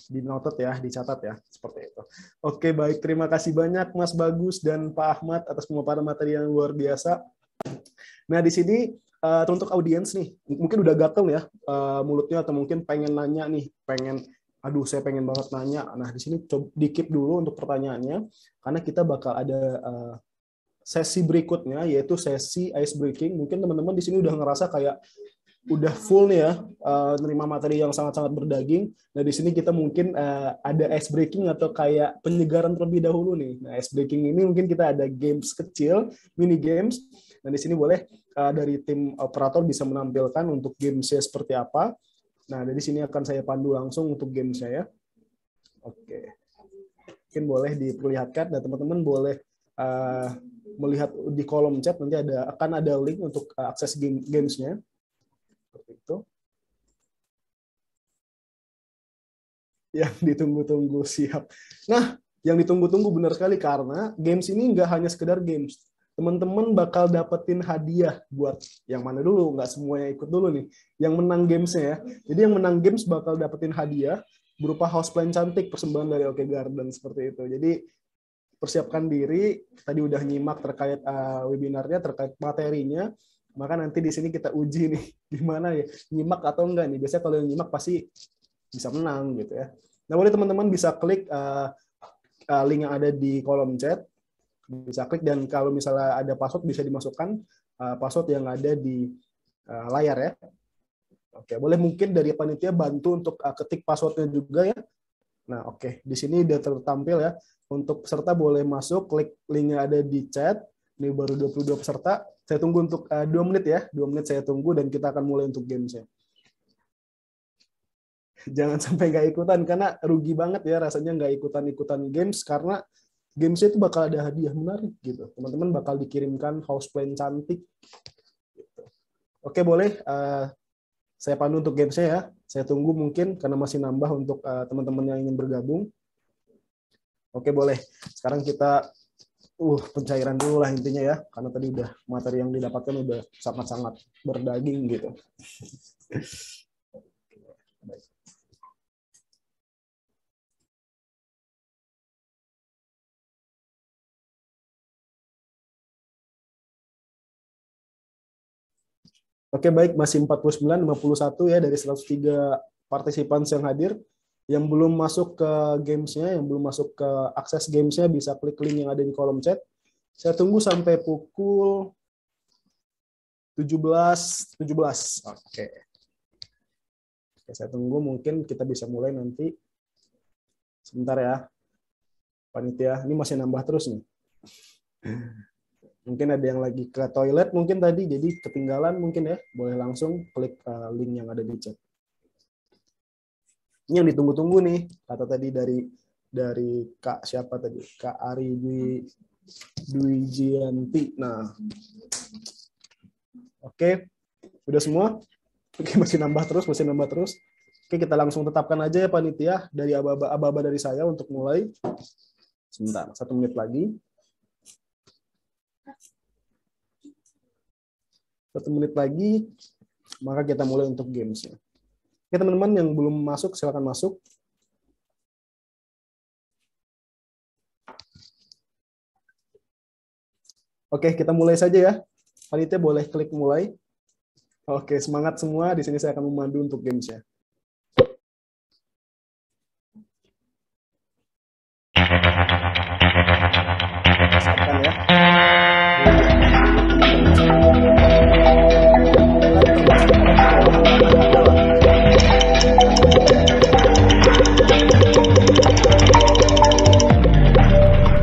Di noted ya, dicatat ya, seperti itu. Oke, baik. Terima kasih banyak Mas Bagus dan Pak Ahmad atas pemaparan materi yang luar biasa. Nah, di sini untuk audiens nih, mungkin udah gatel ya mulutnya atau mungkin pengen nanya nih, saya pengen banget nanya. Nah, di sini coba di-keep dulu untuk pertanyaannya, karena kita bakal ada sesi berikutnya, yaitu sesi ice breaking. Mungkin teman-teman di sini udah ngerasa kayak udah full nih ya, nerima materi yang sangat-sangat berdaging. Nah, di sini kita mungkin ada ice breaking atau kayak penyegaran terlebih dahulu nih. Nah, ice breaking ini mungkin kita ada games kecil, mini games. Dan di sini boleh dari tim operator bisa menampilkan untuk gamesnya seperti apa. Nah, dari sini akan saya pandu langsung untuk gamesnya ya. Oke. Mungkin boleh diperlihatkan dan teman-teman boleh melihat di kolom chat, nanti akan ada link untuk akses gamesnya. Seperti itu. Yang ditunggu-tunggu, siap. Nah, yang ditunggu-tunggu benar sekali karena games ini nggak hanya sekedar games. Teman-teman bakal dapetin hadiah buat yang mana dulu, nggak semuanya ikut dulu nih. Yang menang gamesnya ya. Jadi yang menang games bakal dapetin hadiah berupa houseplant cantik persembahan dari OK Garden seperti itu. Jadi persiapkan diri, tadi udah nyimak terkait webinarnya, terkait materinya. Maka nanti di sini kita uji nih, gimana ya, nyimak atau enggak nih. Biasanya kalau yang nyimak pasti bisa menang gitu ya. Nah, boleh teman-teman bisa klik link yang ada di kolom chat, bisa klik, dan kalau misalnya ada password bisa dimasukkan password yang ada di layar ya. Oke, boleh mungkin dari panitia bantu untuk ketik passwordnya juga ya. Nah, oke, di sini udah tertampil ya. Untuk peserta boleh masuk, klik link yang ada di chat. Ini baru 22 peserta. Saya tunggu untuk 2 menit ya. 2 menit saya tunggu dan kita akan mulai untuk gamesnya. Jangan sampai nggak ikutan, karena rugi banget ya rasanya nggak ikutan-ikutan games, karena games itu bakal ada hadiah menarik gitu. Teman-teman bakal dikirimkan house plan cantik. Gitu. Oke, boleh. Saya pandu untuk gamesnya ya. Saya tunggu mungkin karena masih nambah untuk teman-teman yang ingin bergabung. Oke, boleh. Sekarang kita pencairan dulu lah intinya ya, karena tadi udah materi yang didapatkan udah sangat-sangat berdaging gitu. Oke, baik, masih 49, 51 ya dari 103 partisipan yang hadir. Yang belum masuk ke gamesnya, yang belum masuk ke akses gamesnya, bisa klik link yang ada di kolom chat. Saya tunggu sampai pukul 17.17. Oke, saya tunggu, mungkin kita bisa mulai nanti. Sebentar ya, panitia. Ini masih nambah terus nih. Mungkin ada yang lagi ke toilet mungkin tadi, jadi ketinggalan mungkin ya. Boleh langsung klik link yang ada di chat. Ini yang ditunggu-tunggu nih, kata tadi dari Kak siapa tadi? Kak Ari Dwi Jianti. Nah, oke, udah semua. Oke, masih nambah terus. Oke, kita langsung tetapkan aja ya panitia, dari aba-aba dari saya untuk mulai. Sebentar, 1 menit lagi. 1 menit lagi, maka kita mulai untuk gamesnya. Oke, teman-teman yang belum masuk, silakan masuk. Oke, kita mulai saja ya. Panitia boleh klik mulai. Oke, semangat semua. Di sini saya akan memandu untuk gamesnya. Siapkan ya.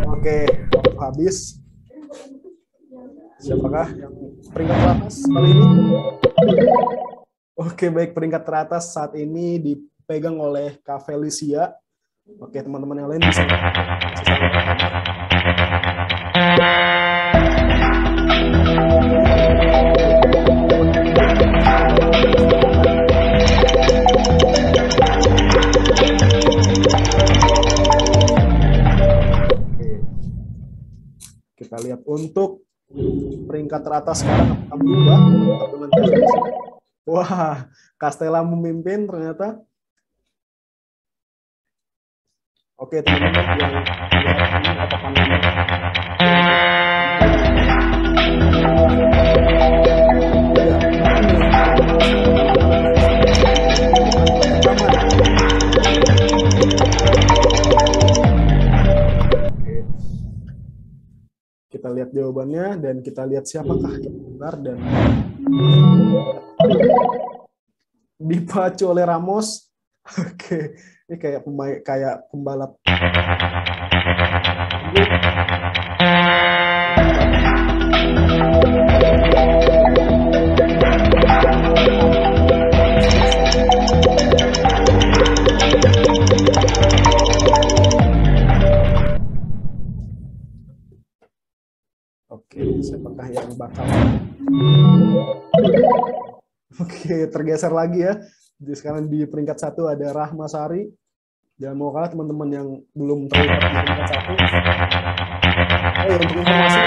Oke, habis. Siapakah yang peringkat teratas kali ini? Oke, baik, peringkat teratas saat ini dipegang oleh Kak Felicia. Oke, teman-teman yang lain bisa. Kita lihat untuk peringkat teratas sekarang akan berubah dengan Felicia. Wah, Castella memimpin ternyata. Oke, teman-teman yang katakan kita lihat jawabannya dan kita lihat siapakah yang benar dan dipacu oleh Ramos. Oke, ini kayak pembalap. Oke, siapakah yang bakal? Oke, tergeser lagi ya. Jadi sekarang di peringkat 1 ada Rahma Sari. Jangan mau kalah teman-teman yang belum terlibat di peringkat 1. Oh ya, untuk informasi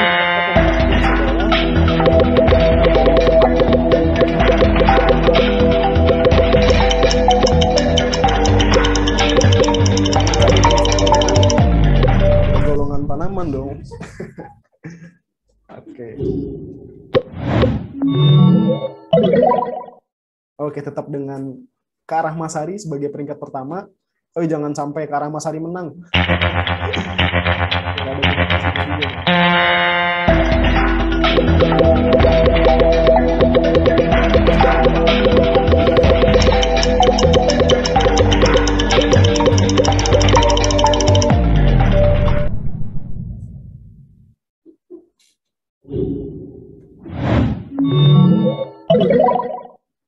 golongan tanaman dong. Oke. Oke, tetap dengan Kak Rahma Sari sebagai peringkat pertama. Oh, jangan sampai Kak Ramasari menang.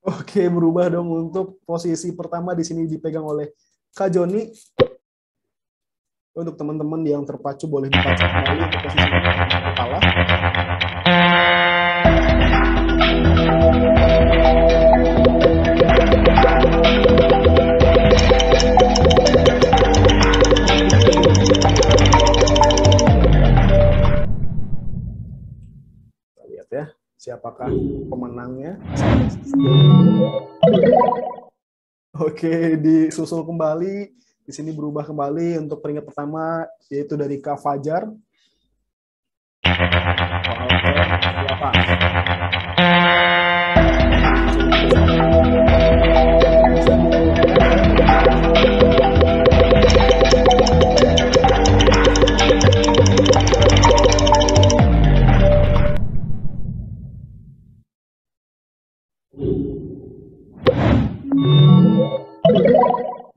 Oke, berubah dong untuk posisi pertama di sini dipegang oleh Kak Joni. Untuk teman-teman yang terpacu boleh dipacu kembali untuk posisi ini kalah. Kita lihat ya, siapakah pemenangnya. Oke, disusul kembali. Di sini berubah kembali untuk peringkat pertama, yaitu dari Kak Fajar.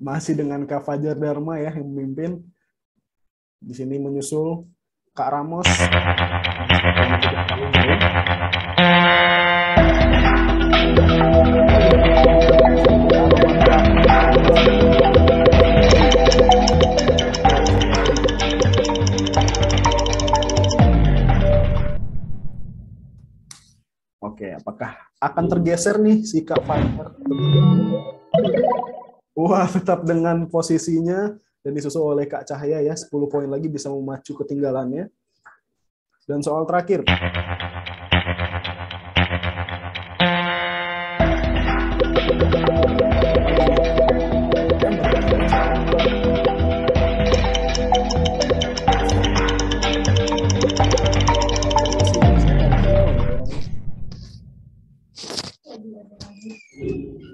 Masih dengan Kak Fajar Dharma ya yang memimpin. Di sini menyusul Kak Ramos. Oke, apakah akan tergeser nih si Kak Fajar? Wah, tetap dengan posisinya dan disusul oleh Kak Cahaya ya, 10 poin lagi bisa memacu ketinggalannya. Dan soal terakhir.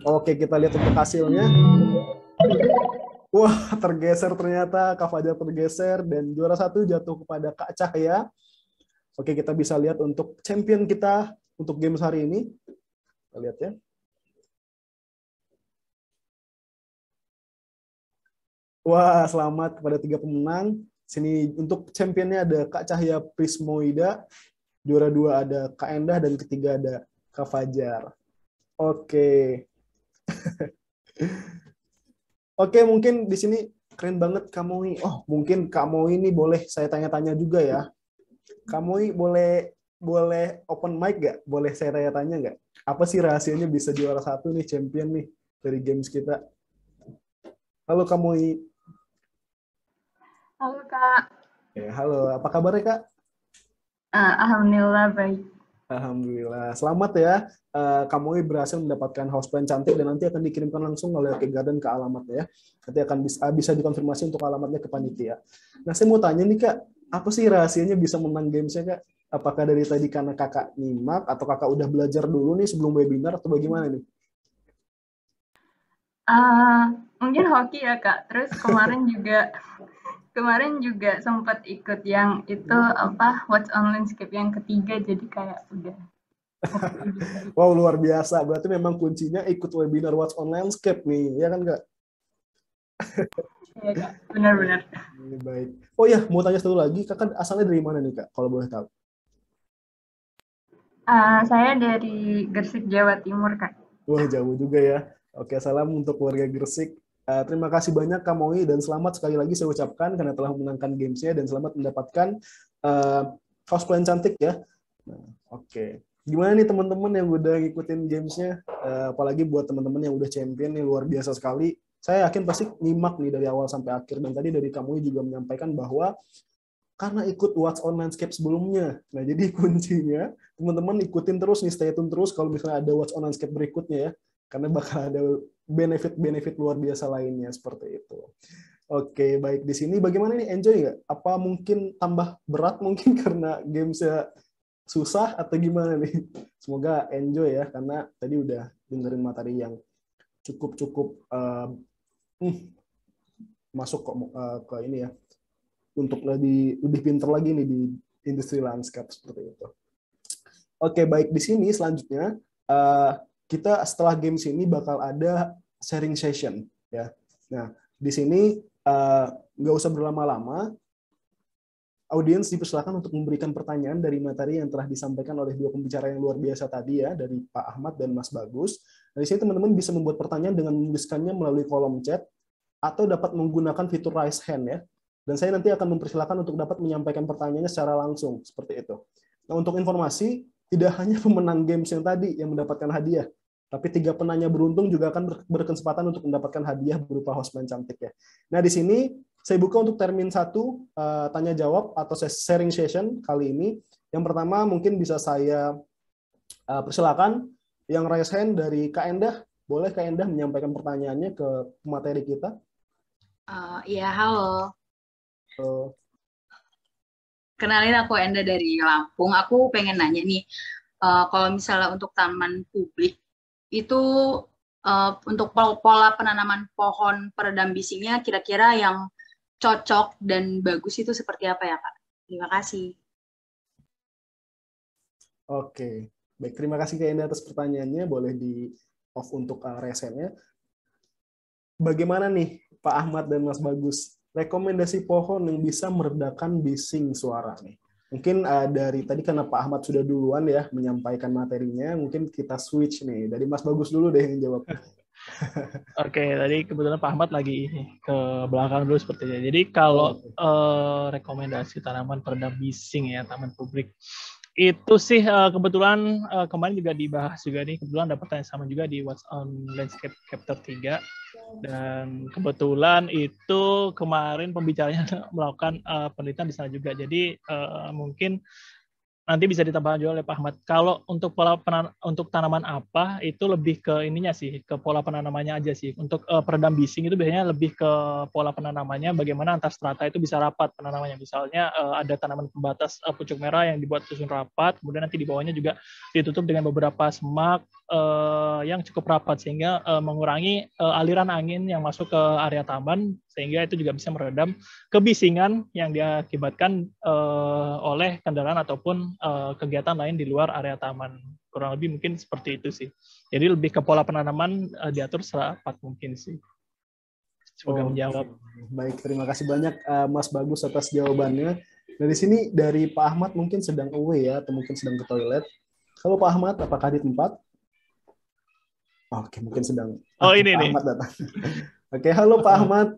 Oke, kita lihat untuk hasilnya. Wah, tergeser ternyata. Kak Fajar tergeser dan juara 1 jatuh kepada Kak Cahaya. Oke, kita bisa lihat untuk champion kita untuk games hari ini. Kita lihat ya. Wah, selamat kepada 3 pemenang. Sini untuk championnya ada Kak Cahaya Prismoida, juara 2 ada Kak Endah, dan ketiga ada Kak Fajar. Oke. Oke, mungkin di sini keren banget Kak Moi. Oh, mungkin Kak Moi ini boleh saya tanya-tanya juga ya. Kak Moi boleh open mic nggak? Boleh saya tanya-tanya nggak? Apa sih rahasianya bisa juara 1 nih, champion nih dari games kita? Halo Kak Moi. Halo Kak. Halo, apa kabarnya Kak? Alhamdulillah baik. Alhamdulillah. Selamat ya. Kak Moi berhasil mendapatkan house plan cantik dan nanti akan dikirimkan langsung oleh Cake Garden ke alamatnya ya. Nanti akan bisa dikonfirmasi untuk alamatnya ke panitia. Nah, saya mau tanya nih Kak, apa sih rahasianya bisa menang gamesnya Kak? Apakah dari tadi karena Kakak nyimak atau Kakak udah belajar dulu nih sebelum webinar atau bagaimana nih? Mungkin hoki ya Kak. Terus kemarin juga sempat ikut yang itu What's on Landscape yang ketiga, jadi kayak udah. Wow, luar biasa. Berarti memang kuncinya ikut webinar What's on Landscape nih, ya kan Kak? Iya Kak, benar-benar. Baik. Oh ya, mau tanya satu lagi, Kakak asalnya dari mana nih Kak, kalau boleh tahu? Saya dari Gresik, Jawa Timur Kak. Wah, jauh juga ya. Oke, salam untuk keluarga Gresik. Terima kasih banyak Kak Moi dan selamat sekali lagi saya ucapkan karena telah memenangkan gamesnya dan selamat mendapatkan house plan cantik ya. Nah, oke. Gimana nih teman-teman yang udah ngikutin gamesnya? Apalagi buat teman-teman yang udah champion nih, luar biasa sekali. Saya yakin pasti nyimak nih dari awal sampai akhir dan tadi dari Kak Moi juga menyampaikan bahwa karena ikut What's on Landscape sebelumnya. Nah, jadi kuncinya teman-teman ikutin terus nih, stay tune terus kalau misalnya ada What's on Landscape berikutnya ya. Karena bakal ada benefit-benefit luar biasa lainnya seperti itu. Oke, baik. Di sini bagaimana nih, enjoy nggak? Apa mungkin tambah berat mungkin karena gamesnya susah atau gimana nih? Semoga enjoy ya, karena tadi udah dengerin materi yang cukup masuk ke ini ya, untuk lebih pinter lagi nih di industri landscape seperti itu. Oke, baik, di sini selanjutnya kita setelah games ini bakal ada sharing session ya. Nah, di sini nggak usah berlama-lama, audiens dipersilakan untuk memberikan pertanyaan dari materi yang telah disampaikan oleh dua pembicara yang luar biasa tadi ya, dari Pak Ahmad dan Mas Bagus. Nah, di sini teman-teman bisa membuat pertanyaan dengan menuliskannya melalui kolom chat atau dapat menggunakan fitur raise hand ya. Dan saya nanti akan mempersilakan untuk dapat menyampaikan pertanyaannya secara langsung seperti itu. Nah, untuk informasi, tidak hanya pemenang games yang tadi yang mendapatkan hadiah, tapi 3 penanya beruntung juga akan berkesempatan untuk mendapatkan hadiah berupa hostman cantik ya. Nah, di sini saya buka untuk termin 1 tanya jawab atau sharing session kali ini. Yang pertama mungkin bisa saya persilakan yang raise hand dari Kak Endah. Boleh Kak Endah menyampaikan pertanyaannya ke materi kita? Iya, halo. Kenalin, aku Endah dari Lampung. Aku pengen nanya nih, kalau misalnya untuk taman publik, itu untuk pola penanaman pohon peredam bisingnya kira-kira yang cocok dan bagus itu seperti apa ya, Kak? Terima kasih. Oke, baik. Terima kasih Kak Endah atas pertanyaannya. Boleh di off untuk resennya. Bagaimana nih Pak Ahmad dan Mas Bagus? Rekomendasi pohon yang bisa meredakan bising suara nih. Mungkin dari tadi karena Pak Ahmad sudah duluan ya menyampaikan materinya, mungkin kita switch nih. Dari Mas Bagus dulu deh yang jawab. Oke, tadi kebetulan Pak Ahmad lagi ke belakang dulu sepertinya. Jadi kalau rekomendasi tanaman peredam bising ya, taman publik, itu sih kebetulan kemarin juga dibahas juga nih, kebetulan dapat tanya sama juga di What's on Landscape Chapter 3. Dan kebetulan itu kemarin pembicaranya melakukan penelitian di sana juga. Jadi mungkin nanti bisa ditambahkan juga oleh Pak Ahmad. Kalau untuk untuk tanaman apa itu lebih ke ininya sih, ke pola penanamannya aja sih. Untuk peredam bising itu biasanya lebih ke pola penanamannya, bagaimana antar strata itu bisa rapat penanamannya. Misalnya ada tanaman pembatas pucuk merah yang dibuat susun rapat, kemudian nanti di bawahnya juga ditutup dengan beberapa semak yang cukup rapat sehingga mengurangi aliran angin yang masuk ke area taman, sehingga itu juga bisa meredam kebisingan yang diakibatkan oleh kendaraan ataupun kegiatan lain di luar area taman. Kurang lebih mungkin seperti itu sih. Jadi lebih ke pola penanaman diatur serapat mungkin sih. Semoga menjawab. Baik, terima kasih banyak Mas Bagus atas jawabannya. Dari sini dari Pak Ahmad mungkin sedang away ya, atau mungkin sedang ke toilet. Halo Pak Ahmad, apakah di tempat? Oke, mungkin sedang. Ini Pak nih. Ahmad datang. Oke, halo Pak Ahmad.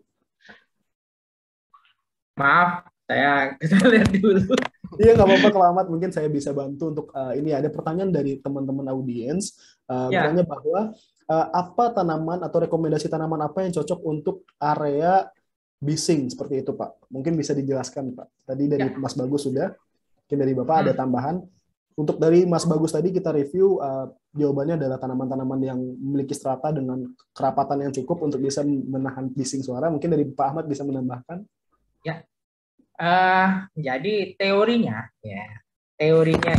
Maaf, saya lihat dulu. Iya, nggak apa-apa kalau Ahmad, mungkin saya bisa bantu untuk ini ada pertanyaan dari teman-teman audiens bertanya bahwa apa tanaman atau rekomendasi tanaman apa yang cocok untuk area bising seperti itu Pak? Mungkin bisa dijelaskan Pak. Tadi dari Mas Bagus sudah, mungkin dari Bapak ada tambahan. Untuk dari Mas Bagus tadi kita review jawabannya adalah tanaman-tanaman yang memiliki strata dengan kerapatan yang cukup untuk bisa menahan bising suara. Mungkin dari Pak Ahmad bisa menambahkan. Ya. Jadi teorinya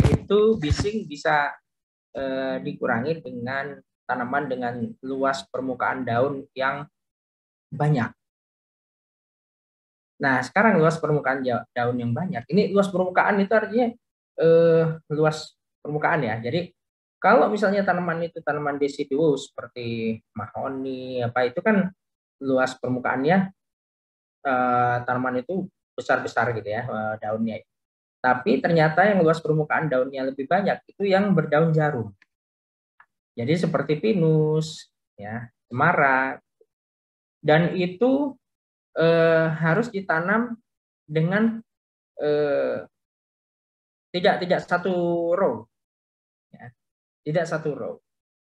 itu bising bisa dikurangi dengan tanaman dengan luas permukaan daun yang banyak. Nah, sekarang luas permukaan daun yang banyak. Ini luas permukaan itu artinya luas permukaan ya. Jadi kalau misalnya tanaman itu tanaman deciduous seperti mahoni itu kan luas permukaannya tanaman itu besar-besar gitu ya daunnya. Tapi ternyata yang luas permukaan daunnya lebih banyak itu yang berdaun jarum. Jadi seperti pinus, ya, cemara, dan itu harus ditanam dengan tidak satu row, ya. Tidak satu row.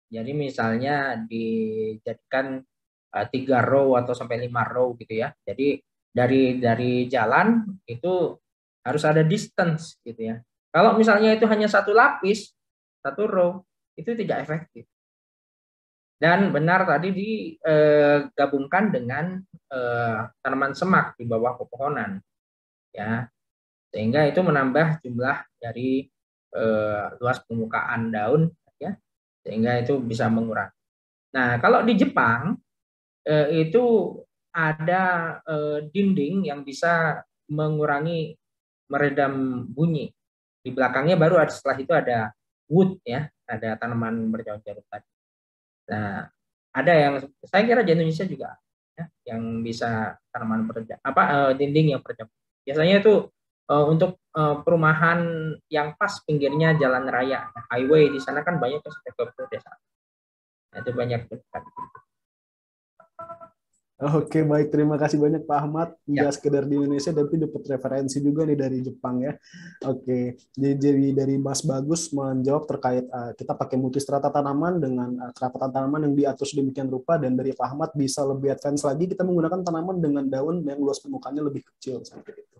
Jadi misalnya dijadikan 3 row atau sampai 5 row gitu ya. Jadi dari jalan itu harus ada distance gitu ya. Kalau misalnya itu hanya satu lapis, satu row, itu tidak efektif. Dan benar tadi digabungkan dengan tanaman semak di bawah pepohonan, ya, sehingga itu menambah jumlah dari luas permukaan daun, ya, sehingga itu bisa mengurangi. Nah, kalau di Jepang itu ada dinding yang bisa mengurangi meredam bunyi. Di belakangnya baru setelah itu ada wood ya, ada tanaman berjarut-jarut tadi. Nah, ada yang saya kira di Indonesia juga ya, yang bisa tanaman dinding yang peredam. Biasanya itu untuk perumahan yang pas pinggirnya jalan raya, highway di sana kan banyak arsitektur desa. Nah, itu banyak. Oke, baik. Terima kasih banyak Pak Ahmad. Ya. Nggak sekedar di Indonesia, tapi dapat referensi juga nih dari Jepang ya. Oke, jadi dari Mas Bagus menjawab terkait kita pakai multistrata tanaman dengan kerapatan tanaman yang diatur sedemikian rupa, dan dari Pak Ahmad bisa lebih advance lagi, kita menggunakan tanaman dengan daun yang luas permukaannya lebih kecil seperti itu.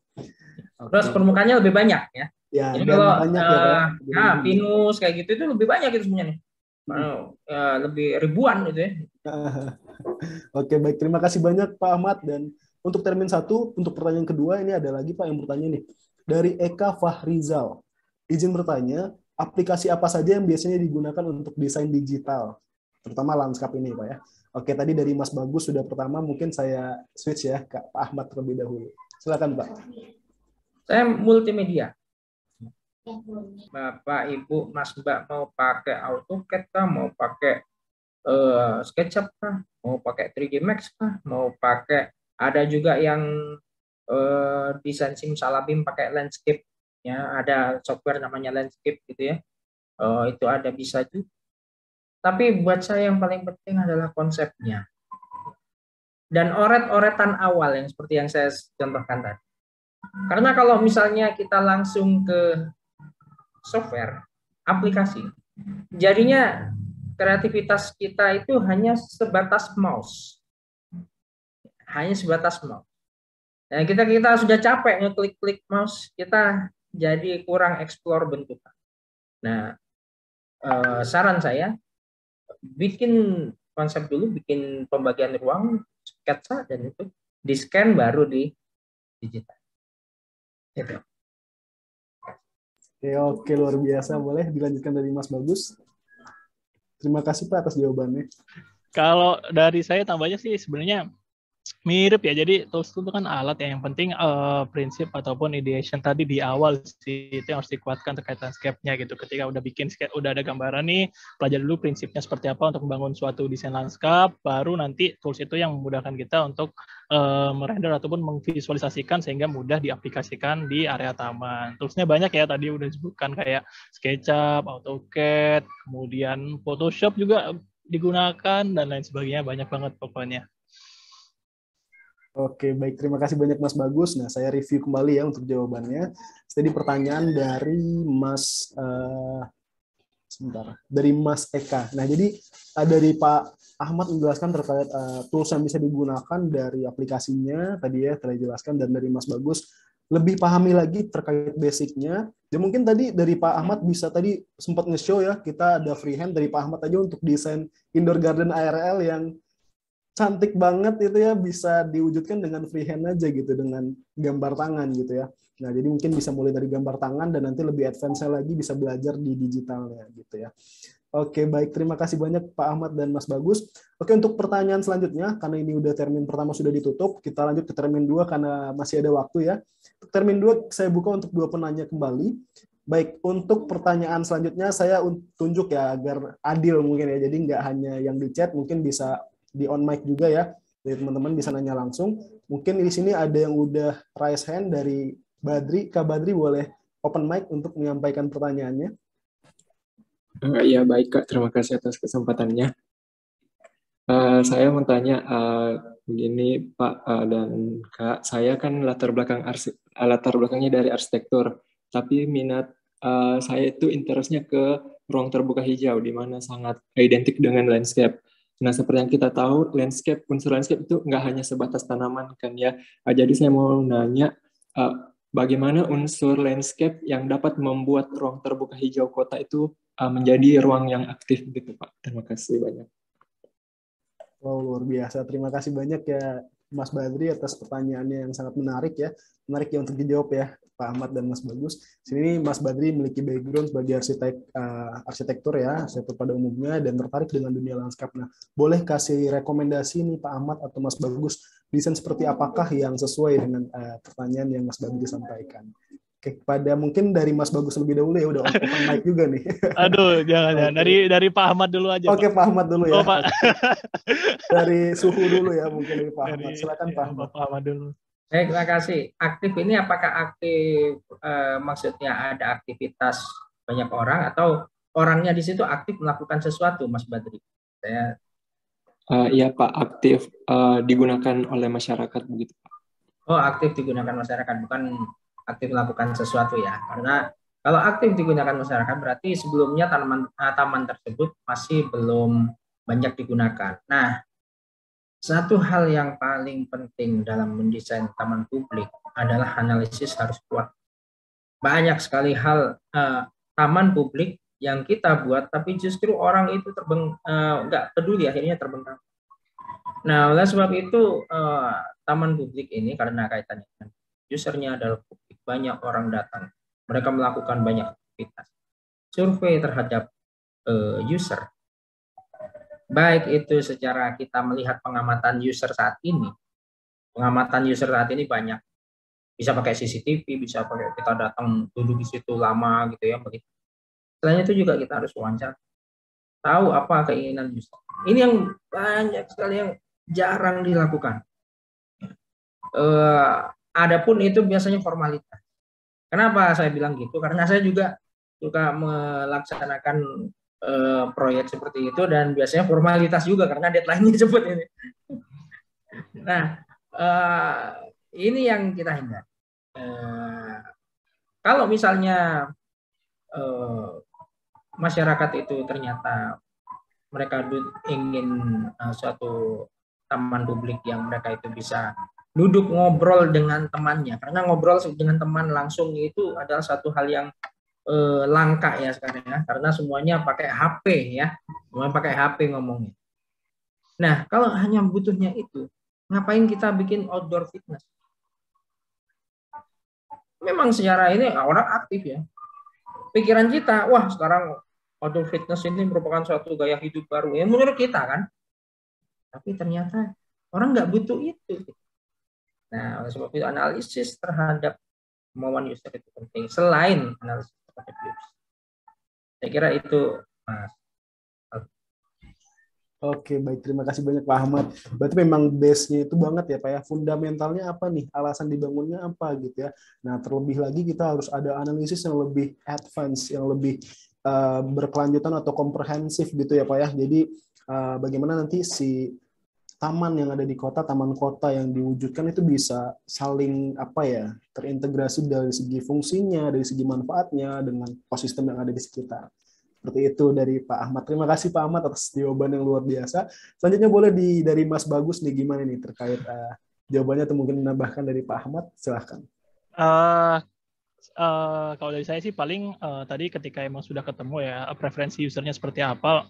Terus permukaannya lebih banyak ya. Ya, jadi dan kalau banyak ya Pak. pinus kayak gitu itu lebih banyak itu sebenarnya. Lebih ribuan gitu ya. Oke, baik. Terima kasih banyak Pak Ahmad. Dan untuk termin 1, untuk pertanyaan kedua, ini ada lagi Pak yang bertanya nih. Dari Eka Fahrizal. Izin bertanya, aplikasi apa saja yang biasanya digunakan untuk desain digital? Terutama landscape ini Pak ya. Oke, tadi dari Mas Bagus sudah pertama, mungkin saya switch ya ke Pak Ahmad terlebih dahulu. Silakan Pak. Saya multimedia. Bapak, Ibu, Mas, Mbak mau pakai AutoCAD kah, mau pakai SketchUp kah, mau pakai 3D Max kah, mau pakai, ada juga yang desain simsalabim pakai landscape ya, ada software namanya landscape gitu ya, itu ada bisa juga. Tapi buat saya yang paling penting adalah konsepnya dan oret-oretan awal yang seperti yang saya contohkan tadi. Karena kalau misalnya kita langsung ke software, aplikasi, jadinya kreativitas kita itu hanya sebatas mouse. Hanya sebatas mouse. Nah, kita sudah capek ngeklik-klik mouse, kita jadi kurang explore bentukan. Nah, saran saya, bikin konsep dulu, bikin pembagian ruang, sketsa, dan itu di-scan baru di digital. Gitu. Oke, luar biasa. Boleh dilanjutkan dari Mas Bagus? Terima kasih Pak atas jawabannya. Kalau dari saya tambahnya sih sebenarnya mirip ya. Jadi tools itu kan alat yang penting prinsip ataupun ideation tadi di awal sih itu yang harus dikuatkan terkait landscape-nya gitu. Ketika udah bikin sketch, udah ada gambaran nih, pelajari dulu prinsipnya seperti apa untuk membangun suatu desain landscape, baru nanti tools itu yang memudahkan kita untuk merender ataupun memvisualisasikan sehingga mudah diaplikasikan di area taman. Toolsnya banyak ya, tadi udah disebutkan kayak SketchUp, AutoCAD, kemudian Photoshop juga digunakan dan lain sebagainya, banyak banget pokoknya. Oke, baik. Terima kasih banyak Mas Bagus. Nah, saya review kembali ya untuk jawabannya. Tadi pertanyaan dari Mas dari Mas Eka. Nah, jadi dari Pak Ahmad menjelaskan terkait tools yang bisa digunakan dari aplikasinya tadi ya telah dijelaskan, dan dari Mas Bagus lebih pahami lagi terkait basicnya. Dan mungkin tadi dari Pak Ahmad bisa tadi sempat nge-show ya, kita ada freehand dari Pak Ahmad aja untuk desain indoor garden ARL yang cantik banget itu ya, bisa diwujudkan dengan freehand aja gitu, dengan gambar tangan gitu ya. Nah, jadi mungkin bisa mulai dari gambar tangan dan nanti lebih advance lagi bisa belajar di digitalnya gitu ya. Oke, baik. Terima kasih banyak Pak Ahmad dan Mas Bagus. Oke, untuk pertanyaan selanjutnya, karena ini udah termin pertama sudah ditutup, kita lanjut ke termin 2 karena masih ada waktu ya. Untuk termin 2, saya buka untuk 2 penanya kembali. Baik, untuk pertanyaan selanjutnya saya tunjuk ya agar adil mungkin ya. Jadi nggak hanya yang di chat, mungkin bisa di on mic juga ya, jadi teman-teman bisa nanya langsung. Mungkin di sini ada yang udah raise hand dari Badri. Kak Badri boleh open mic untuk menyampaikan pertanyaannya. Ya baik Kak, terima kasih atas kesempatannya. Saya mau tanya begini Pak dan Kak, saya kan latar belakangnya dari arsitektur, tapi minat saya itu interestnya ke ruang terbuka hijau, di mana sangat identik dengan landscape. Nah, seperti yang kita tahu, unsur landscape itu nggak hanya sebatas tanaman kan ya. Jadi saya mau nanya, bagaimana unsur landscape yang dapat membuat ruang terbuka hijau kota itu menjadi ruang yang aktif gitu Pak. Terima kasih banyak. Wow, luar biasa. Terima kasih banyak ya Mas Badri atas pertanyaannya yang sangat menarik ya. Menarik ya untuk dijawab ya Pak Ahmad dan Mas Bagus. Sini Mas Badri memiliki background sebagai arsitektur ya, arsitektur pada umumnya, dan tertarik dengan dunia lanskap. Nah, boleh kasih rekomendasi nih Pak Ahmad atau Mas Bagus desain seperti apakah yang sesuai dengan pertanyaan yang Mas Bagus sampaikan. Oke, pada mungkin dari Mas Bagus lebih dahulu ya, udah open mic juga nih. Aduh, jangan. Dari Pak Ahmad dulu aja. Oke, Pak Ahmad dulu ya. Oh, Pak. Dari suhu dulu ya, mungkin dari Pak Ahmad. Silakan Pak Ahmad. Pak Ahmad dulu. Terima kasih. Aktif ini apakah aktif maksudnya ada aktivitas banyak orang atau orangnya di situ aktif melakukan sesuatu, Mas Badri? Iya Pak, aktif digunakan oleh masyarakat begitu Pak. Oh, aktif digunakan masyarakat, bukan aktif melakukan sesuatu ya. Karena kalau aktif digunakan masyarakat berarti sebelumnya taman tersebut masih belum banyak digunakan. Nah, satu hal yang paling penting dalam mendesain taman publik adalah analisis harus kuat. Banyak sekali hal taman publik yang kita buat, tapi justru orang itu nggak peduli, akhirnya terbengkalai. Nah, oleh sebab itu taman publik ini karena kaitannya dengan usernya adalah publik, banyak orang datang, mereka melakukan banyak aktivitas. Survei terhadap user, baik itu secara kita melihat pengamatan user saat ini, banyak, bisa pakai CCTV, bisa pakai kita datang duduk di situ lama gitu ya, begitu. Selain itu juga kita harus wawancara, tahu apa keinginan user. Ini yang banyak sekali yang jarang dilakukan. Adapun itu biasanya formalitas. Kenapa saya bilang gitu? Karena saya juga suka melaksanakan proyek seperti itu dan biasanya formalitas juga karena deadline-nya cepat ini. Nah, ini yang kita hindari. Kalau misalnya masyarakat itu ternyata mereka ingin suatu taman publik yang mereka itu bisa duduk ngobrol dengan temannya, karena ngobrol dengan teman langsung itu adalah satu hal yang langka ya sekarang ya, karena semuanya pakai HP ya, semuanya pakai HP ngomongnya. Nah, kalau hanya butuhnya itu, ngapain kita bikin outdoor fitness? Memang secara ini orang aktif ya, pikiran kita, wah sekarang outdoor fitness ini merupakan suatu gaya hidup baru ya menurut kita kan, tapi ternyata orang nggak butuh itu. Nah, oleh sebab itu analisis terhadap kemauan user itu penting selain analisis terhadap user. Saya kira itu, Mas. Oke, baik. Terima kasih banyak Pak Ahmad. Berarti memang base-nya itu banget ya Pak ya. Fundamentalnya apa nih? Alasan dibangunnya apa gitu ya. Nah, terlebih lagi kita harus ada analisis yang lebih advance, yang lebih berkelanjutan atau komprehensif gitu ya Pak ya. Jadi bagaimana nanti si taman yang ada di kota, taman kota yang diwujudkan itu bisa saling terintegrasi dari segi fungsinya, dari segi manfaatnya dengan ekosistem yang ada di sekitar. Seperti itu dari Pak Ahmad. Terima kasih Pak Ahmad atas jawaban yang luar biasa. Selanjutnya boleh dari Mas Bagus nih, gimana nih terkait jawabannya atau mungkin menambahkan dari Pak Ahmad, silahkan. Kalau dari saya sih paling tadi ketika emang sudah ketemu ya preferensi usernya seperti apa,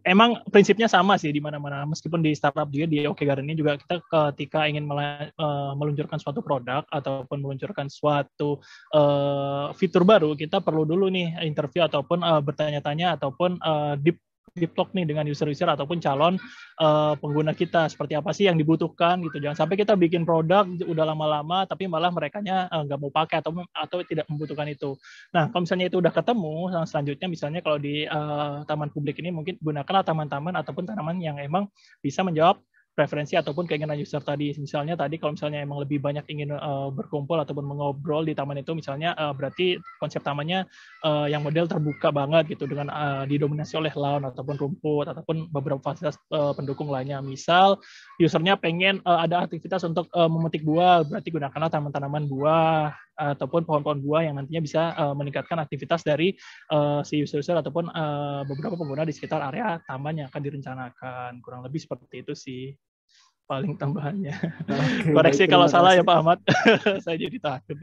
emang prinsipnya sama sih di mana-mana, meskipun di startup juga di OK Garden ini juga kita ketika ingin meluncurkan suatu produk ataupun meluncurkan suatu fitur baru, kita perlu dulu nih interview ataupun bertanya-tanya ataupun deep talk nih dengan user-user ataupun calon pengguna kita, seperti apa sih yang dibutuhkan gitu. Jangan sampai kita bikin produk udah lama-lama tapi malah merekanya nggak mau pakai atau tidak membutuhkan itu. Nah, kalau misalnya itu udah ketemu, selanjutnya misalnya kalau di taman publik ini mungkin gunakanlah taman-taman ataupun tanaman yang emang bisa menjawab preferensi ataupun keinginan user tadi. Misalnya tadi kalau misalnya emang lebih banyak ingin berkumpul ataupun mengobrol di taman itu, misalnya berarti konsep tamannya yang model terbuka banget gitu, dengan didominasi oleh lawn ataupun rumput ataupun beberapa fasilitas pendukung lainnya. Misal usernya pengen ada aktivitas untuk memetik buah, berarti gunakanlah taman-tanaman buah ataupun pohon-pohon buah yang nantinya bisa meningkatkan aktivitas dari si user-user ataupun beberapa pengguna di sekitar area taman yang akan direncanakan. Kurang lebih seperti itu sih paling tambahannya. Oke, koreksi kalau salah ya Pak Ahmad. Saya jadi takut.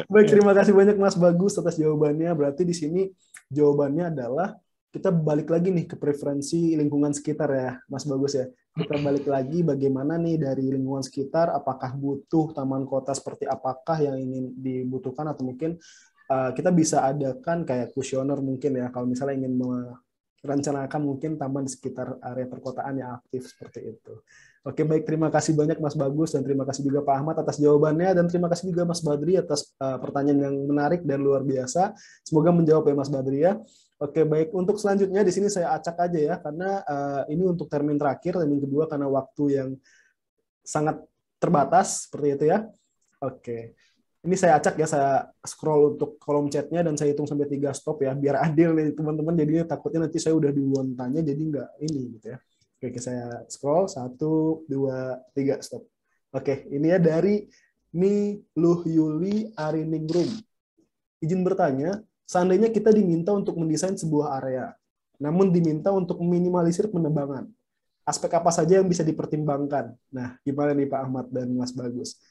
Baik, terima kasih banyak Mas Bagus atas jawabannya. Berarti di sini jawabannya adalah kita balik lagi nih ke preferensi lingkungan sekitar ya, Mas Bagus ya. Kita balik lagi bagaimana nih dari lingkungan sekitar, apakah butuh taman kota seperti apakah yang ingin dibutuhkan, atau mungkin kita bisa adakan kayak kuesioner mungkin ya, kalau misalnya ingin rencanakan mungkin taman di sekitar area perkotaan yang aktif seperti itu. Oke, baik, terima kasih banyak Mas Bagus dan terima kasih juga Pak Ahmad atas jawabannya dan terima kasih juga Mas Badri atas pertanyaan yang menarik dan luar biasa. Semoga menjawab ya Mas Badri ya. Oke, baik, untuk selanjutnya di sini saya acak aja ya karena ini untuk termin terakhir, termin kedua karena waktu yang sangat terbatas seperti itu ya. Oke. Ini saya acak ya, saya scroll untuk kolom chatnya dan saya hitung sampai 3 stop ya, biar adil nih teman-teman, jadinya takutnya nanti saya udah duluan tanya jadi nggak ini gitu ya. Oke, saya scroll 1, 2, 3 stop. Oke, ini ya dari Luh Yuli Ariningrum. Izin bertanya, seandainya kita diminta untuk mendesain sebuah area, namun diminta untuk meminimalisir penebangan, aspek apa saja yang bisa dipertimbangkan? Nah, gimana nih Pak Ahmad dan Mas Bagus?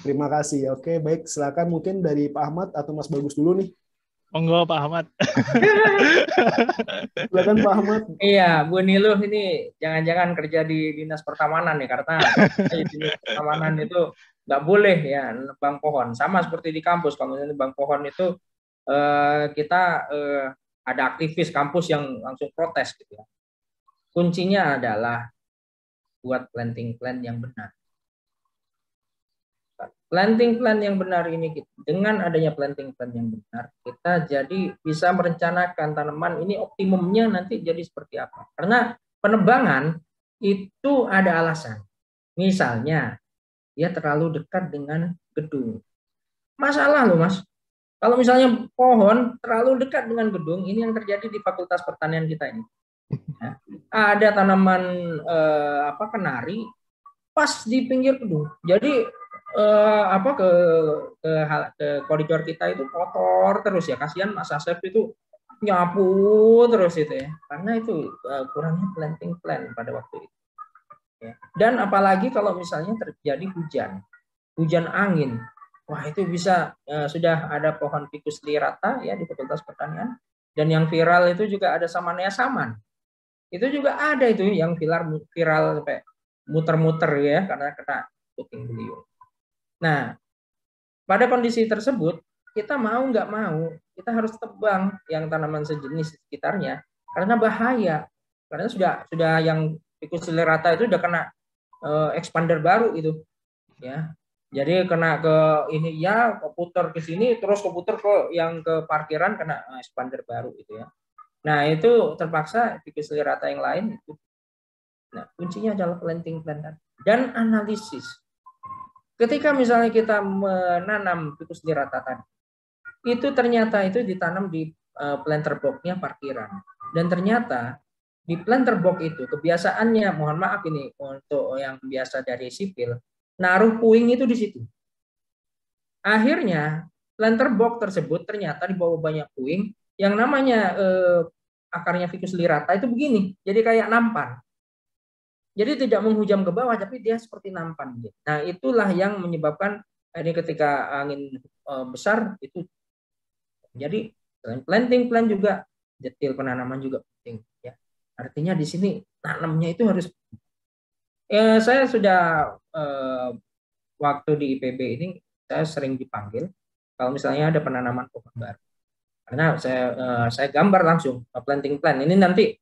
Terima kasih. Oke, baik. Silakan mungkin dari Pak Ahmad atau Mas Bagus dulu nih. Monggo Pak Ahmad. Silakan Pak Ahmad. Iya, Bu Niluh ini jangan-jangan kerja di Dinas Pertamanan nih, karena di Dinas Pertamanan itu nggak boleh ya nebang pohon. Sama seperti di kampus, kalau misalnya nebang pohon itu kita ada aktivis kampus yang langsung protes gitu ya. Kuncinya adalah buat planting plan yang benar. Planting plan yang benar ini, dengan adanya planting plan yang benar, kita jadi bisa merencanakan tanaman ini optimumnya nanti jadi seperti apa. Karena penebangan itu ada alasan. Misalnya, dia terlalu dekat dengan gedung. Masalah loh Mas. Kalau misalnya pohon terlalu dekat dengan gedung, ini yang terjadi di Fakultas Pertanian kita ini. Ya. Ada tanaman kenari pas di pinggir gedung. Jadi ke koridor kita itu kotor terus ya, kasihan Mas Asep itu nyapu terus itu ya, karena itu kurangnya planting plan pada waktu itu ya. Dan apalagi kalau misalnya terjadi hujan angin, wah itu bisa sudah ada pohon Ficus lirata ya di Fakultas Pertanian, dan yang viral itu juga ada Samanea saman, itu juga ada itu yang viral sampai muter-muter ya karena kena puting beliung. Nah, pada kondisi tersebut, kita mau nggak mau, kita harus tebang yang tanaman sejenis di sekitarnya, karena bahaya. Karena sudah yang Ficus lirata itu udah kena expander baru itu, ya. Jadi kena ke ini ya, keputar ke sini, terus keputar ke yang ke parkiran kena expander baru itu ya. Nah itu terpaksa Ficus lirata yang lain itu. Nah kuncinya adalah planting plan dan analisis. Ketika misalnya kita menanam Ficus lirata tadi, itu ternyata itu ditanam di planter box-nya parkiran. Dan ternyata di planter box itu kebiasaannya, mohon maaf ini untuk yang biasa dari sipil, naruh puing itu di situ. Akhirnya planter box tersebut ternyata dibawa banyak puing, yang namanya akarnya Ficus lirata itu begini, jadi kayak nampan. Jadi tidak menghujam ke bawah, tapi dia seperti nampan. Nah, itulah yang menyebabkan ini ketika angin besar itu. Jadi planting plan juga, detail penanaman juga penting. Ya, artinya di sini tanamnya itu harus. Saya sudah waktu di IPB ini saya sering dipanggil kalau misalnya ada penanaman pohon baru. Karena saya gambar langsung planting plan. Ini nanti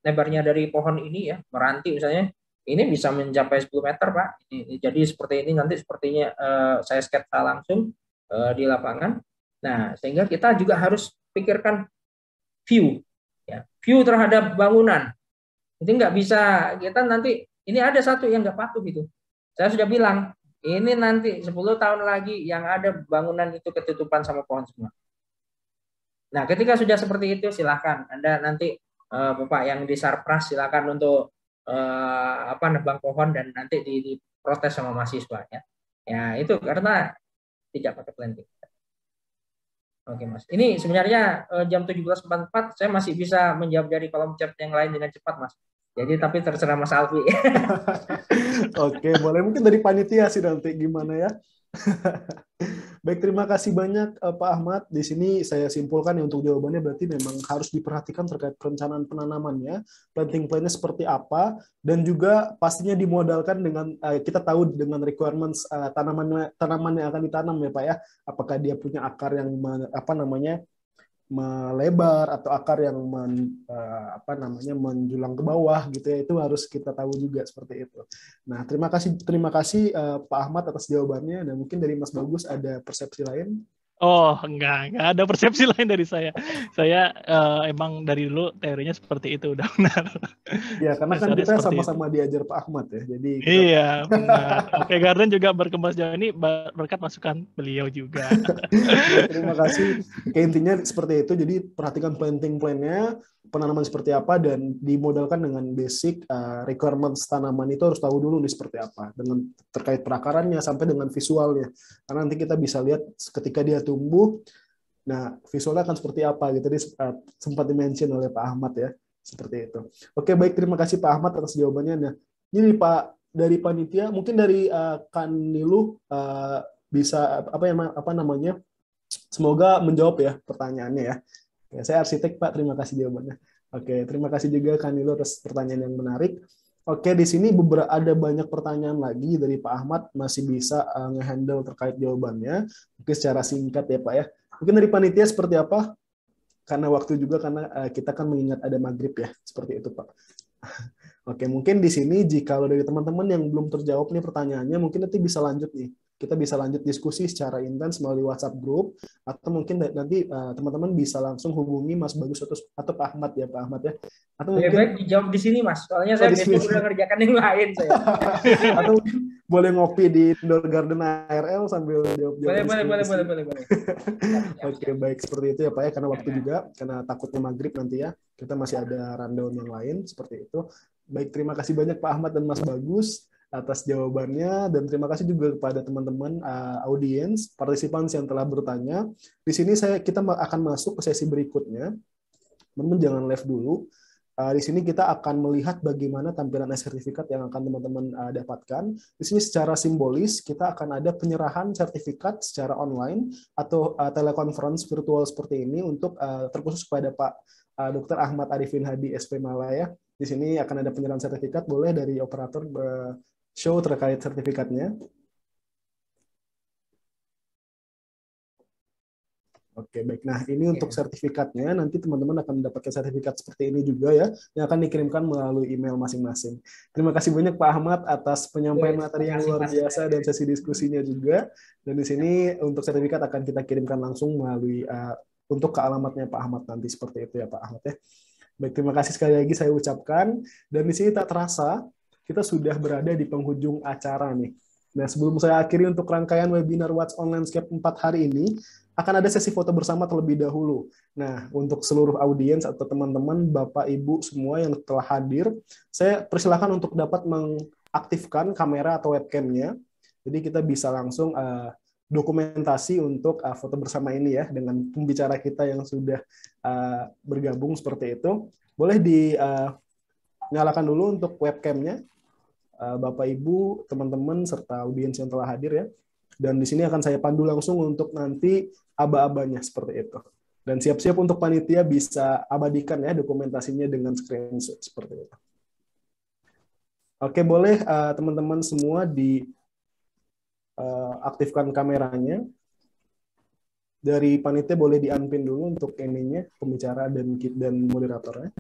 lebarnya dari pohon ini ya, meranti misalnya, ini bisa mencapai 10 meter Pak. Jadi seperti ini nanti sepertinya saya sketsa langsung di lapangan. Nah, sehingga kita juga harus pikirkan view, ya, view terhadap bangunan. Itu nggak bisa kita nanti, ini ada satu yang nggak patuh itu. Saya sudah bilang, ini nanti 10 tahun lagi yang ada bangunan itu ketutupan sama pohon semua. Nah, ketika sudah seperti itu, silakan Anda nanti Bapak yang di Sarpras silakan untuk nebang pohon dan nanti diprotes sama mahasiswa ya. Ya, itu karena tidak pakai planting. Oke, Mas. Ini sebenarnya jam 17.44 saya masih bisa menjawab dari kolom chat yang lain dengan cepat, Mas. Jadi tapi terserah Mas Alfi. Oke, boleh mungkin dari panitia sih nanti gimana ya. Baik, terima kasih banyak Pak Ahmad. Di sini saya simpulkan ya untuk jawabannya berarti memang harus diperhatikan terkait perencanaan penanamannya, planting plan-nya seperti apa, dan juga pastinya dimodalkan dengan kita tahu dengan requirements tanaman yang akan ditanam ya Pak ya. Apakah dia punya akar yang melebar atau akar yang menjulang ke bawah gitu ya, itu harus kita tahu juga seperti itu. Nah, terima kasih Pak Ahmad atas jawabannya, dan mungkin dari Mas Bagus ada persepsi lain. Oh, enggak ada persepsi lain dari saya. Saya emang dari dulu teorinya seperti itu, udah benar. Ya, karena kan kita sama-sama diajar Pak Ahmad ya. Jadi iya, benar. Oke Garden juga berkembang sejauh ini berkat masukan beliau juga. Ya, terima kasih. Intinya seperti itu. Jadi perhatikan planting plan-nya, penanaman seperti apa, dan dimodalkan dengan basic requirements tanaman itu harus tahu dulu nih seperti apa, dengan terkait perakarannya sampai dengan visualnya. Karena nanti kita bisa lihat ketika dia tumbuh, nah visualnya akan seperti apa gitu. Tadi sempat dimention oleh Pak Ahmad ya, seperti itu. Oke, baik, terima kasih Pak Ahmad atas jawabannya. Nah, ini Pak dari panitia, mungkin dari Kanilu bisa semoga menjawab ya pertanyaannya ya. Ya, saya arsitek Pak, terima kasih jawabannya. Oke, terima kasih juga Kanilu atas pertanyaan yang menarik. Oke, di sini ada banyak pertanyaan lagi dari Pak Ahmad, masih bisa nge-handle terkait jawabannya. Mungkin secara singkat ya Pak ya. Mungkin dari panitia seperti apa? Karena waktu juga, karena kita kan mengingat ada maghrib ya, seperti itu Pak. Oke, mungkin di sini jika dari teman-teman yang belum terjawab nih pertanyaannya, mungkin nanti bisa lanjut nih. Kita bisa lanjut diskusi secara intens melalui WhatsApp group, atau mungkin nanti teman-teman bisa langsung hubungi Mas Bagus atau Pak Ahmad ya, Pak Ahmad ya. Atau mungkin baik dijawab di sini Mas, soalnya saya besok udah ngerjakan yang lain saya. Atau boleh ngopi di Indoor Garden ARL sambil jawab-jawab. Boleh. Oke, baik, seperti itu ya Pak ya, karena waktu juga, karena takutnya maghrib nanti ya, kita masih ada rundown yang lain, seperti itu. Baik, terima kasih banyak Pak Ahmad dan Mas Bagus atas jawabannya, dan terima kasih juga kepada teman-teman audiens, partisipan yang telah bertanya. Di sini kita akan masuk ke sesi berikutnya. Teman-teman jangan live dulu. Di sini kita akan melihat bagaimana tampilan sertifikat yang akan teman-teman dapatkan. Di sini secara simbolis kita akan ada penyerahan sertifikat secara online atau telekonferensi virtual seperti ini untuk terkhusus kepada Pak Dr. Ahmad Arifin Hadi SP Malaya. Di sini akan ada penyerahan sertifikat, boleh dari operator show terkait sertifikatnya. Oke, baik. Nah, ini untuk sertifikatnya, nanti teman-teman akan mendapatkan sertifikat seperti ini juga ya, yang akan dikirimkan melalui email masing-masing. Terima kasih banyak Pak Ahmad atas penyampaian materi yang luar biasa dan sesi diskusinya juga. Dan di sini untuk sertifikat akan kita kirimkan langsung melalui untuk ke alamatnya Pak Ahmad nanti, seperti itu ya Pak Ahmad ya. Baik, terima kasih sekali lagi saya ucapkan. Dan di sini tak terasa kita sudah berada di penghujung acara nih. Nah, sebelum saya akhiri untuk rangkaian webinar What's on Landscape 4 hari ini, akan ada sesi foto bersama terlebih dahulu. Nah, untuk seluruh audiens atau teman-teman, Bapak, Ibu, semua yang telah hadir, saya persilakan untuk dapat mengaktifkan kamera atau webcam-nya. Jadi kita bisa langsung dokumentasi untuk foto bersama ini ya, dengan pembicara kita yang sudah bergabung seperti itu. Boleh dinyalakan dulu untuk webcam-nya, Bapak, Ibu, teman-teman, serta audiens yang telah hadir ya. Dan di sini akan saya pandu langsung untuk nanti aba-abanya seperti itu. Dan siap-siap untuk panitia bisa abadikan ya dokumentasinya dengan screenshot seperti itu. Oke, boleh teman-teman semua diaktifkan kameranya. Dari panitia boleh di-unpin dulu untuk ininya, pembicara dan moderatornya.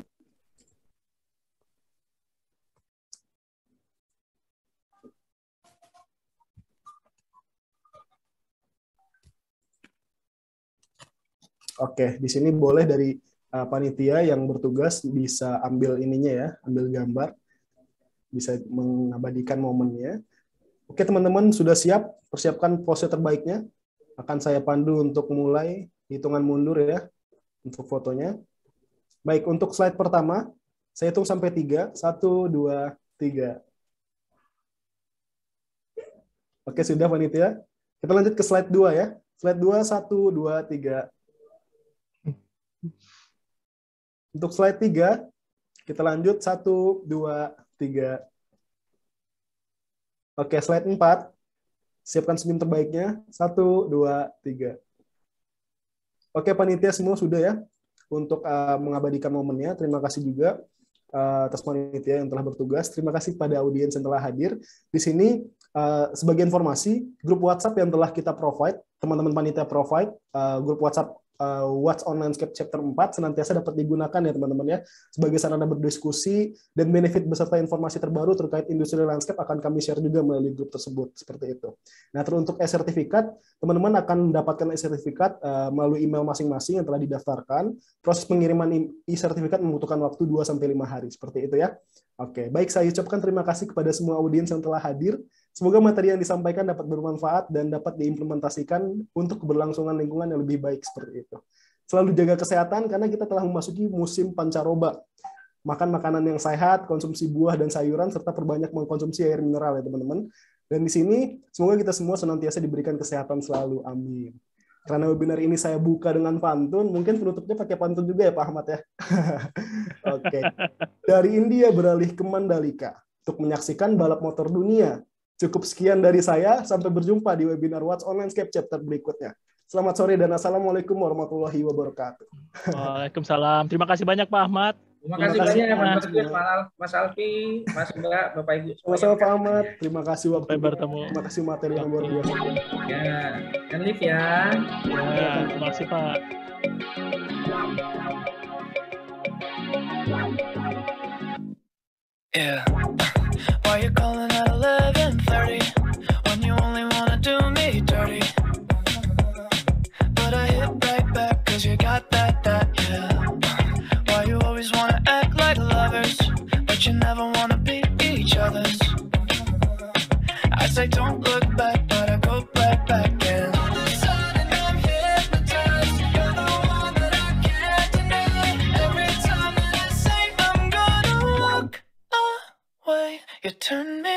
Oke, di sini boleh dari panitia yang bertugas bisa ambil ininya ya, ambil gambar, bisa mengabadikan momennya. Oke teman-teman, sudah siap? Persiapkan pose terbaiknya. Akan saya pandu untuk mulai hitungan mundur ya, untuk fotonya. Baik, untuk slide pertama, saya hitung sampai 3. 1, 2, 3. Oke, sudah panitia. Kita lanjut ke slide 2 ya. Slide 2, 1, 2, 3. Untuk slide 3, kita lanjut 1, 2, 3. Oke, slide 4. Siapkan senyum terbaiknya. 1, 2, 3. Oke, panitia semua sudah ya untuk mengabadikan momennya. Terima kasih juga atas panitia yang telah bertugas. Terima kasih pada audiens yang telah hadir. Di sini sebagai informasi, grup WhatsApp yang telah kita provide, teman-teman panitia provide, grup WhatsApp What's on Landscape Chapter 4 senantiasa dapat digunakan ya teman-teman ya, sebagai sarana berdiskusi, dan benefit beserta informasi terbaru terkait industri landscape akan kami share juga melalui grup tersebut, seperti itu. Nah, teruntuk e-sertifikat, teman-teman akan mendapatkan e-sertifikat melalui email masing-masing yang telah didaftarkan. Proses pengiriman e-sertifikat membutuhkan waktu 2-5 hari, seperti itu ya. Oke, baik, saya ucapkan terima kasih kepada semua audiens yang telah hadir. Semoga materi yang disampaikan dapat bermanfaat dan dapat diimplementasikan untuk keberlangsungan lingkungan yang lebih baik, seperti itu. Selalu jaga kesehatan karena kita telah memasuki musim pancaroba. Makan makanan yang sehat, konsumsi buah dan sayuran, serta perbanyak mengkonsumsi air mineral ya teman-teman. Dan di sini, semoga kita semua senantiasa diberikan kesehatan selalu. Amin. Karena webinar ini saya buka dengan pantun, mungkin penutupnya pakai pantun juga ya Pak Ahmad ya. Oke. Dari India beralih ke Mandalika untuk menyaksikan balap motor dunia. Cukup sekian dari saya, sampai berjumpa di webinar What's on Landscape chapter berikutnya. Selamat sore dan Assalamualaikum warahmatullahi wabarakatuh. Waalaikumsalam. Terima kasih banyak Pak Ahmad. Terima kasih banyak Mas Alfi, Mas Mbak, Bapak Ibu. Sama-sama Pak Ahmad. Terima kasih waktu. Sampai bertemu. Terima kasih materi yang luar biasa. Ya, dan live ya. Ya, terima kasih Pak. Yeah. Why you calling at 11:30 when you only wanna do me dirty? But I hit right back 'cause you got that, yeah. Why you always wanna act like lovers, but you never wanna be each other's? I say don't look back, but I go right back in. All of a sudden I'm hypnotized. You're the one that I can't deny. Every time that I say I'm gonna walk away, you turn me